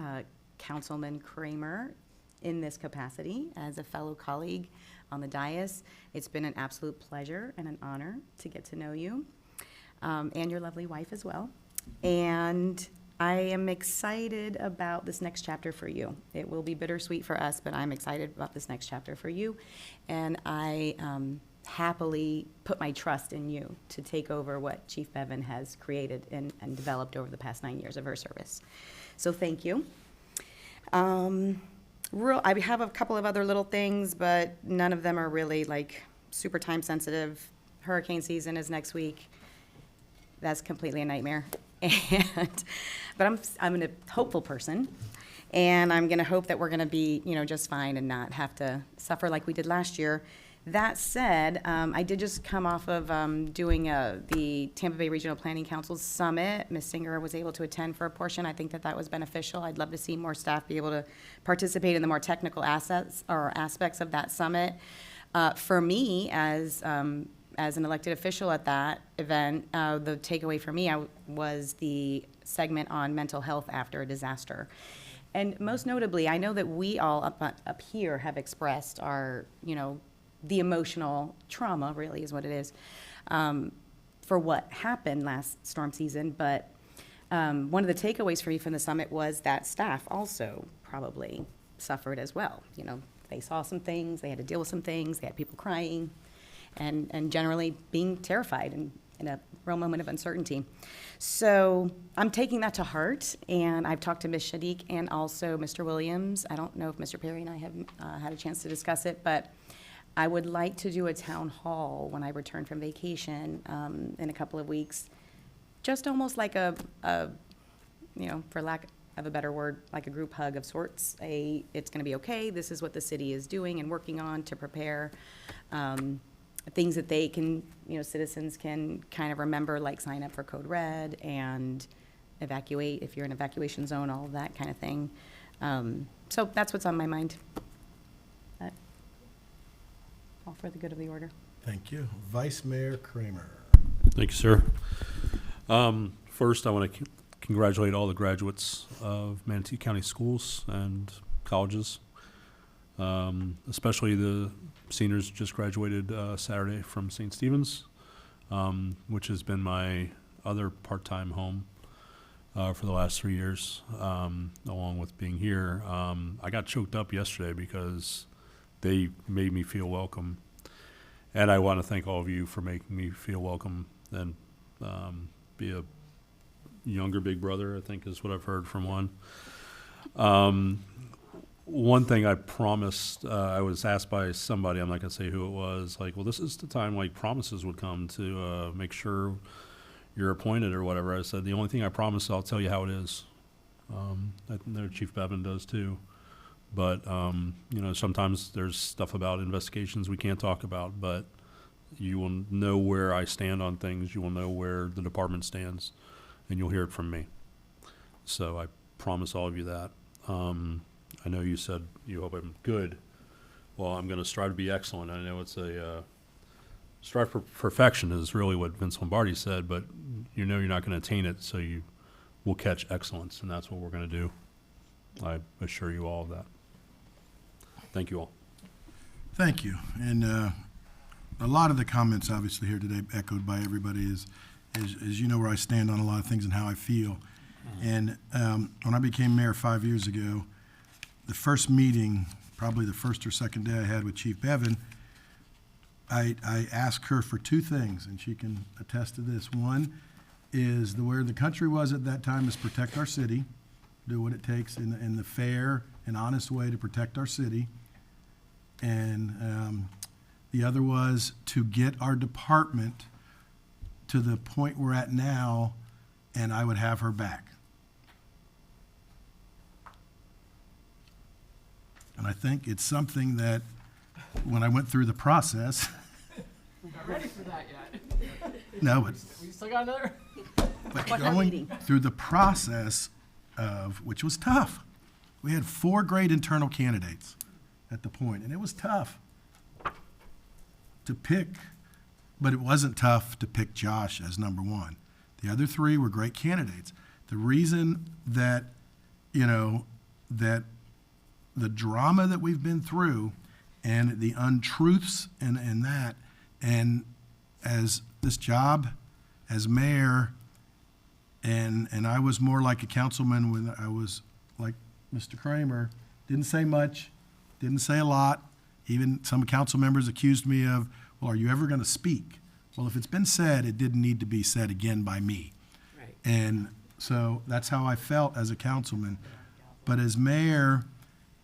Councilman Kramer in this capacity as a fellow colleague on the dais. It's been an absolute pleasure and an honor to get to know you, and your lovely wife as well. And I am excited about this next chapter for you. It will be bittersweet for us, but I'm excited about this next chapter for you. And I happily put my trust in you to take over what Chief Bevan has created and developed over the past 9 years of her service. So thank you. I have a couple of other little things, but none of them are really like super time sensitive. Hurricane season is next week. That's completely a nightmare. But I'm a hopeful person, and I'm going to hope that we're going to be, just fine and not have to suffer like we did last year. That said, I did just come off of doing the Tampa Bay Regional Planning Council Summit. Ms. Singer was able to attend for a portion. I think that was beneficial. I'd love to see more staff be able to participate in the more technical aspects of that summit. For me, as an elected official at that event, the takeaway for me was the segment on mental health after a disaster. And most notably, I know that we all up here have expressed our, the emotional trauma, really is what it is, for what happened last storm season. But one of the takeaways for me from the summit was that staff also probably suffered as well. They saw some things, they had to deal with some things, they had people crying, and generally being terrified and in a real moment of uncertainty. So I'm taking that to heart, and I've talked to Ms. Shadiq and also Mr. Williams. I don't know if Mr. Perry and I have had a chance to discuss it, but I would like to do a town hall when I return from vacation in a couple of weeks, just almost like a for lack of a better word, like a group hug of sorts. It's going to be okay. This is what the city is doing and working on to prepare. Things that they can, citizens can kind of remember, like sign up for Code Red and evacuate if you're in an evacuation zone, all of that kind of thing. So that's what's on my mind. All for the good of the order. Thank you. Vice Mayor Kramer. Thank you, sir. First, I want to congratulate all the graduates of Manatee County schools and colleges, especially the seniors just graduated Saturday from St. Stephen's, which has been my other part-time home for the last 3 years, along with being here. I got choked up yesterday because they made me feel welcome. And I want to thank all of you for making me feel welcome and be a younger big brother, I think is what I've heard from one. One thing I promised, I was asked by somebody, I'm not going to say who it was, like, well, this is the time like promises would come to make sure you're appointed or whatever. I said, the only thing I promise, I'll tell you how it is. I know Chief Bevan does too. But, sometimes there's stuff about investigations we can't talk about, but you will know where I stand on things. You will know where the department stands, and you'll hear it from me. So I promise all of you that. I know you said you hope I'm good. Well, I'm going to strive to be excellent. I know it's strive for perfection is really what Vince Lombardi said, but you're not going to attain it, so you will catch excellence, and that's what we're going to do. I assure you all of that. Thank you all. Thank you. And a lot of the comments obviously here today echoed by everybody is you know where I stand on a lot of things and how I feel. And when I became mayor 5 years ago, the first meeting, probably the first or second day I had with Chief Bevan, I asked her for two things, and she can attest to this. One is where the country was at that time is protect our city, do what it takes in the fair and honest way to protect our city. And the other was to get our department to the point we're at now, and I would have her back. And I think it's something that when I went through the process. We're not ready for that yet. No, but. We still got another. But going through the process of, which was tough. We had 4 great internal candidates at the point, and it was tough to pick, but it wasn't tough to pick Josh as number 1. The other 3 were great candidates. The reason that, that the drama that we've been through and the untruths and that, and as this job as mayor, and I was more like a councilman when I was like Mr. Kramer, didn't say much, didn't say a lot. Even some council members accused me of, well, are you ever going to speak? Well, if it's been said, it didn't need to be said again by me. Right. And so that's how I felt as a councilman. But as mayor,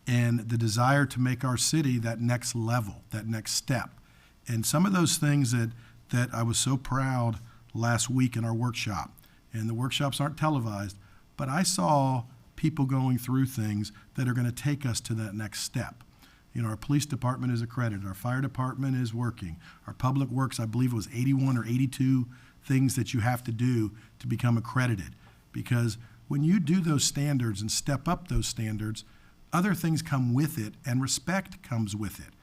and the desire to make our city that next level, that next step. And some of those things that I was so proud last week in our workshop, and the workshops aren't televised, but I saw people going through things that are going to take us to that next step. You know, our police department is accredited, our fire department is working, our public works, I believe it was 81 or 82 things that you have to do to become accredited. Because when you do those standards and step up those standards, other things come with it, and respect comes with it.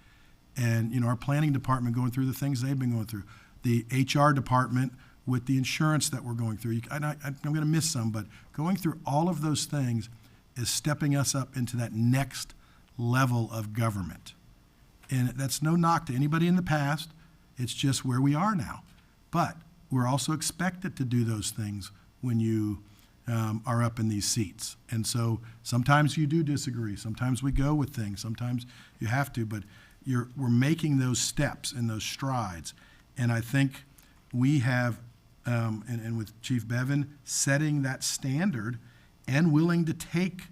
And, you know, our planning department going through the things they've been going through, the HR department with the insurance that we're going through. I'm going to miss some, but going through all of those things is stepping us up into that next level of government. And that's no knock to anybody in the past. It's just where we are now. But we're also expected to do those things when you are up in these seats. And so sometimes you do disagree. Sometimes we go with things. Sometimes you have to. But we're making those steps and those strides. And I think we have, and with Chief Bevan, setting that standard and willing to take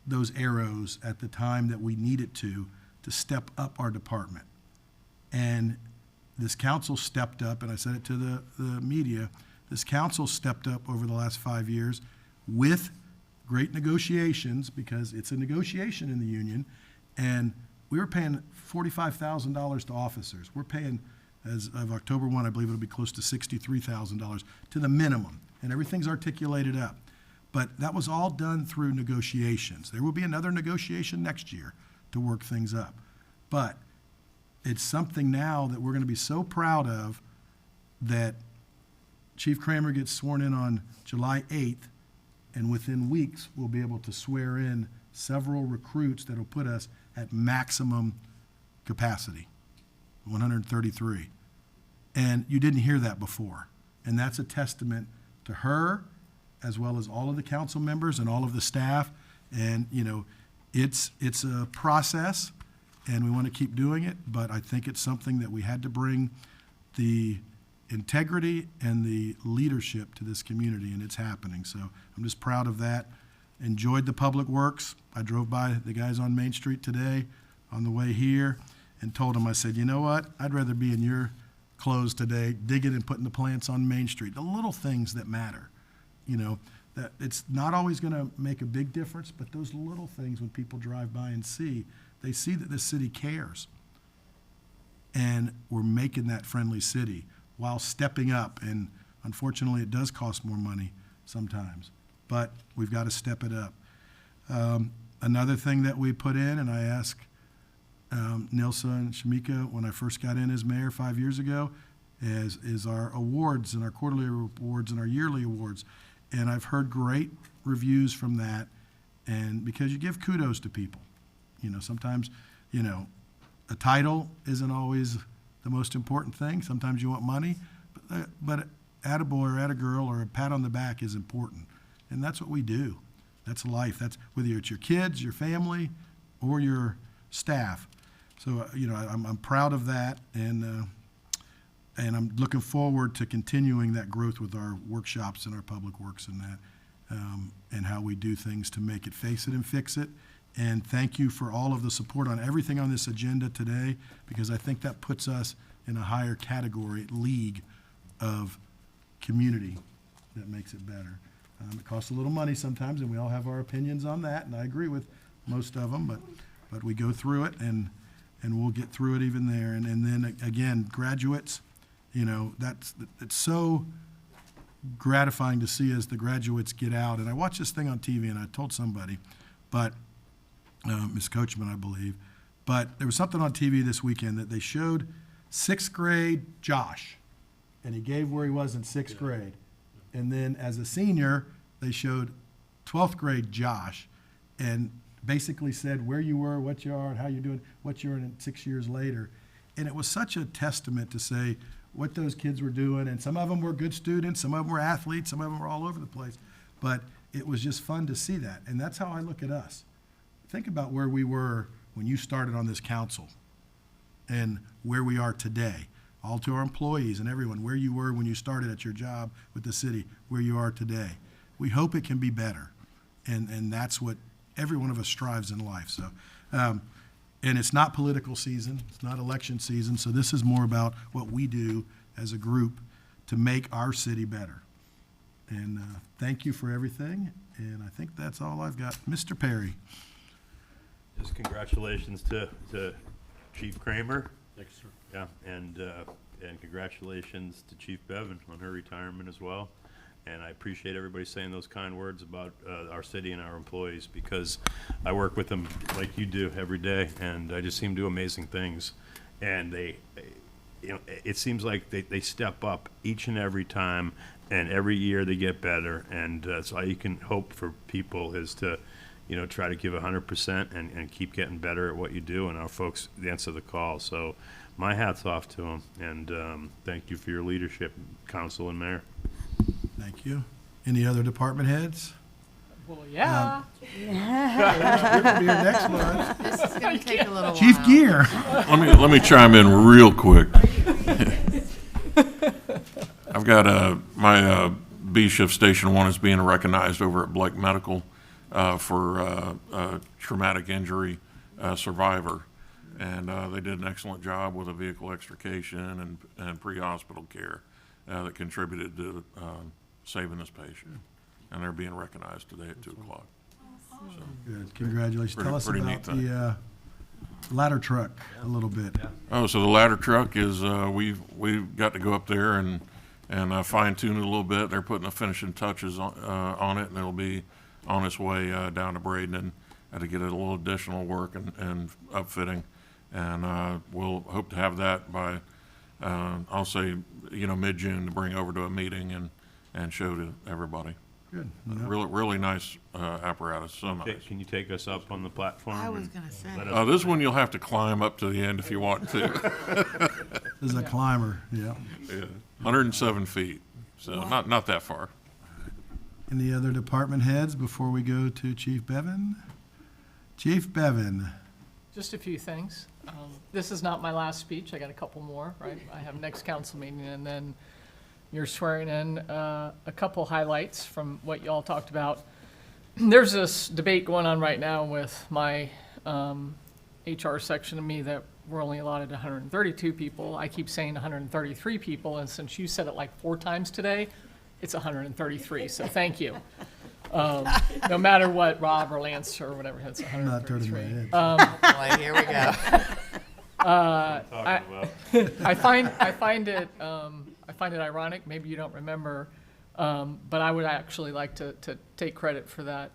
those arrows at the time that we need it to step up our department. And this council stepped up, and I said it to the media, this council stepped up over the last 5 years with great negotiations, because it's a negotiation in the union, and we were paying $45,000 to officers. We're paying, as of October 1, I believe it'll be close to $63,000 to the minimum, and everything's articulated up. But that was all done through negotiations. There will be another negotiation next year to work things up. But it's something now that we're going to be so proud of, that Chief Kramer gets sworn in on July 8th, and within weeks, we'll be able to swear in several recruits that will put us at maximum capacity, 133. And you didn't hear that before. And that's a testament to her, as well as all of the council members and all of the staff. And, you know, it's a process, and we want to keep doing it, but I think it's something that we had to bring the integrity and the leadership to this community, and it's happening. So I'm just proud of that. Enjoyed the public works. I drove by the guys on Main Street today on the way here and told them, I said, you know what? I'd rather be in your clothes today, digging and putting the plants on Main Street. The little things that matter, you know, that it's not always going to make a big difference, but those little things, when people drive by and see, they see that this city cares. And we're making that friendly city while stepping up. And unfortunately, it does cost more money sometimes, but we've got to step it up. Another thing that we put in, and I asked Nilsa and Shamika when I first got in as mayor 5 years ago, is our awards, and our quarterly awards and our yearly awards. And I've heard great reviews from that, and because you give kudos to people. You know, sometimes, you know, a title isn't always the most important thing. Sometimes you want money, but attaboy or attagirl or a pat on the back is important. And that's what we do. That's life. That's whether it's your kids, your family, or your staff. So, you know, I'm proud of that, and I'm looking forward to continuing that growth with our workshops and our public works and that, and how we do things to make it, face it, and fix it. And thank you for all of the support on everything on this agenda today, because I think that puts us in a higher category, league of community that makes it better. It costs a little money sometimes, and we all have our opinions on that, and I agree with most of them, but we go through it, and we'll get through it even there. And then, again, graduates, you know, it's so gratifying to see as the graduates get out. And I watched this thing on TV, and I told somebody, but Ms. Coachman, I believe. But there was something on TV this weekend that they showed sixth grade Josh, and he gave where he was in sixth grade. And then as a senior, they showed 12th grade Josh. And basically said where you were, what you are, and how you're doing, what you're in 6 years later. And it was such a testament to say what those kids were doing, and some of them were good students, some of them were athletes, some of them were all over the place. But it was just fun to see that, and that's how I look at us. Think about where we were when you started on this council and where we are today. All to our employees and everyone, where you were when you started at your job with the city, where you are today. We hope it can be better, and that's what every one of us strives in life. So, and it's not political season, it's not election season, so this is more about what we do as a group to make our city better. And thank you for everything, and I think that's all I've got. Mr. Perry. Just congratulations to Chief Kramer. Thanks, sir. Yeah, and congratulations to Chief Bevan on her retirement as well. And I appreciate everybody saying those kind words about our city and our employees, because I work with them like you do every day, and I just see them do amazing things. And they, it seems like they step up each and every time, and every year they get better. And so all you can hope for people is to, try to give 100% and keep getting better at what you do, and our folks answer the call. So my hat's off to them, and thank you for your leadership, council and mayor. Thank you. Any other department heads? Well, yeah. You're gonna be your next one. This is gonna take a little while. Chief Gear. Let me chime in real quick. I've got my B shift station 1 is being recognized over at Blake Medical for a traumatic injury survivor, and they did an excellent job with a vehicle extrication and pre-hospital care that contributed to saving this patient, and they're being recognized today at 2 o'clock. So, Good, congratulations. Pretty- Tell us pretty about neat thing. the ladder truck a little bit. Oh, so the ladder truck is, we've got to go up there and fine tune it a little bit. They're putting the finishing touches on it, and it'll be on its way down to Bradenton to get a little additional work and upfitting. And we'll hope to have that by, I'll say, mid-June, to bring over to a meeting and show to everybody. Good. Really nice apparatus, so nice. Can you take us up on the platform? I was and gonna say. let us- This one you'll have to climb up to the end if you want to. This is a climber, yeah. Yeah, 107 feet, so not that far. Any other department heads before we go to Chief Bevan? Chief Bevan. Just a few things. This is not my last speech. I got a couple more, right? I have next council meeting, and then you're swearing in. A couple highlights from what y'all talked about. There's this debate going on right now with my HR section of me that we're only allotted 132 people. I keep saying 133 people, and since you said it like 4 times today, it's 133, so thank you. No matter what Rob or Lance or whatever, it's I'm not turning my 133. head. Boy, here we go. I find it ironic. Maybe you don't remember, but I would actually like to take credit for that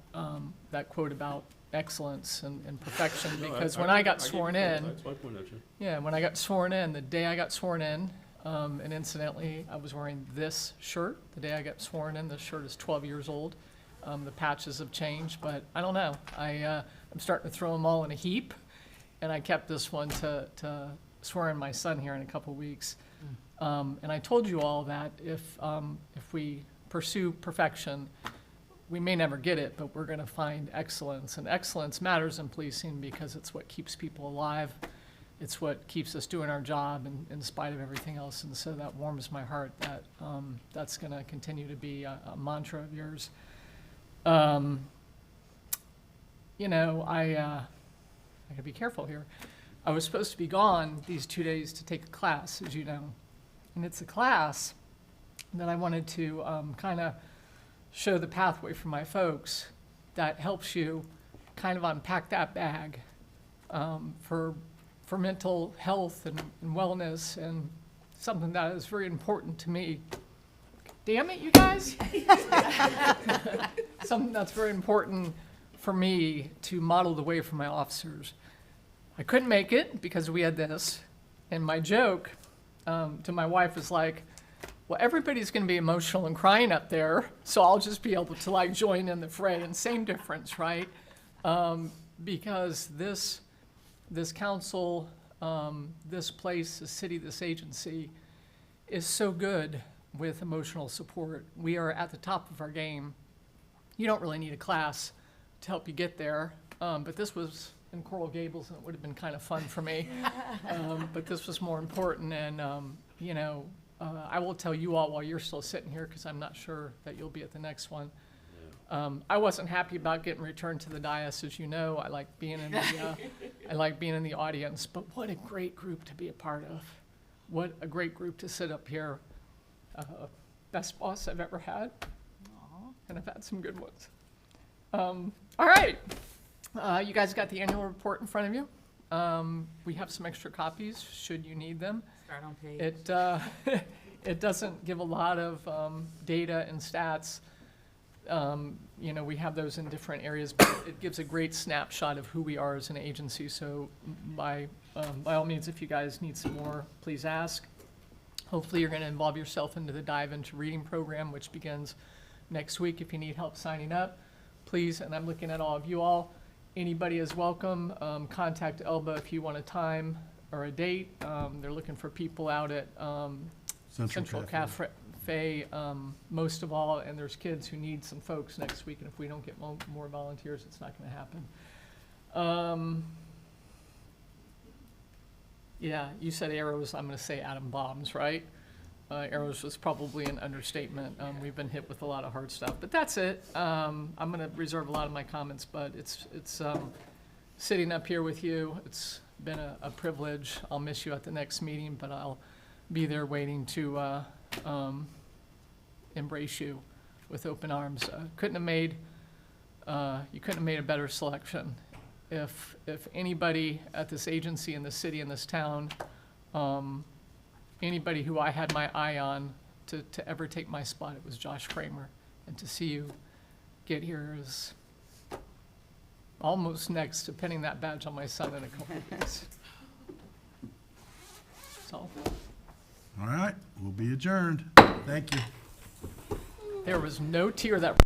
that quote about excellence and perfection, because when I got sworn in, when I got sworn in, the day I got sworn in, and incidentally, I was wearing this shirt the day I got sworn in. This shirt is 12 years old. The patches have changed, but I don't know. I'm starting to throw them all in a heap, and I kept this one to swear in my son here in a couple weeks. And I told you all that if we pursue perfection, we may never get it, but we're going to find excellence. And excellence matters in policing because it's what keeps people alive. It's what keeps us doing our job in spite of everything else. And so that warms my heart that that's going to continue to be a mantra of yours. I gotta be careful here. I was supposed to be gone these 2 days to take a class, as you know. And it's a class that I wanted to kind of show the pathway for my folks that helps you kind of unpack that bag for mental health and wellness, and something that is very important to me. Damn it, you guys. Something that's very important for me to model the way for my officers. I couldn't make it because we had this, and my joke to my wife was like, well, everybody's going to be emotional and crying up there, so I'll just be able to like join in the fray, and same difference, right? because this council, this place, this city, this agency is so good with emotional support. We are at the top of our game. You don't really need a class to help you get there, but this was in Coral Gables, and it would have been kind of fun for me. But this was more important, and you know, I will tell you all while you're still sitting here, because I'm not sure that you'll be at the next one. I wasn't happy about getting returned to the dais, as you know. I like being in the I like being in the audience, but what a great group to be a part of. What a great group to sit up here. Best boss I've ever had. And I've had some good ones. All right. You guys got the annual report in front of you. We have some extra copies, should you need them. Start on page. It doesn't give a lot of data and stats. You know, we have those in different areas, but it gives a great snapshot of who we are as an agency. So by all means, if you guys need some more, please ask. Hopefully you're going to involve yourself into the Dive Into Reading program, which begins next week. If you need help signing up, please, and I'm looking at all of you all, anybody is welcome. Contact Elba if you want a time or a date. They're looking for people out at Central Cafe, most of all, and there's kids who need some folks next week, and if we don't get more volunteers, it's not going to happen. Yeah, you said arrows, I'm going to say atom bombs, right? Arrows was probably an understatement. We've been hit with a lot of hard stuff, but that's it. I'm going to reserve a lot of my comments, but it's sitting up here with you. It's been a privilege. I'll miss you at the next meeting, but I'll be there waiting to embrace you with open arms. You couldn't have made a better selection. If anybody at this agency in this city, in this town, anybody who I had my eye on to ever take my spot, it was Josh Kramer. And to see you get here is almost next to pinning that badge on my son in a couple of days. So. All right, we'll be adjourned. Thank you. There was no tear that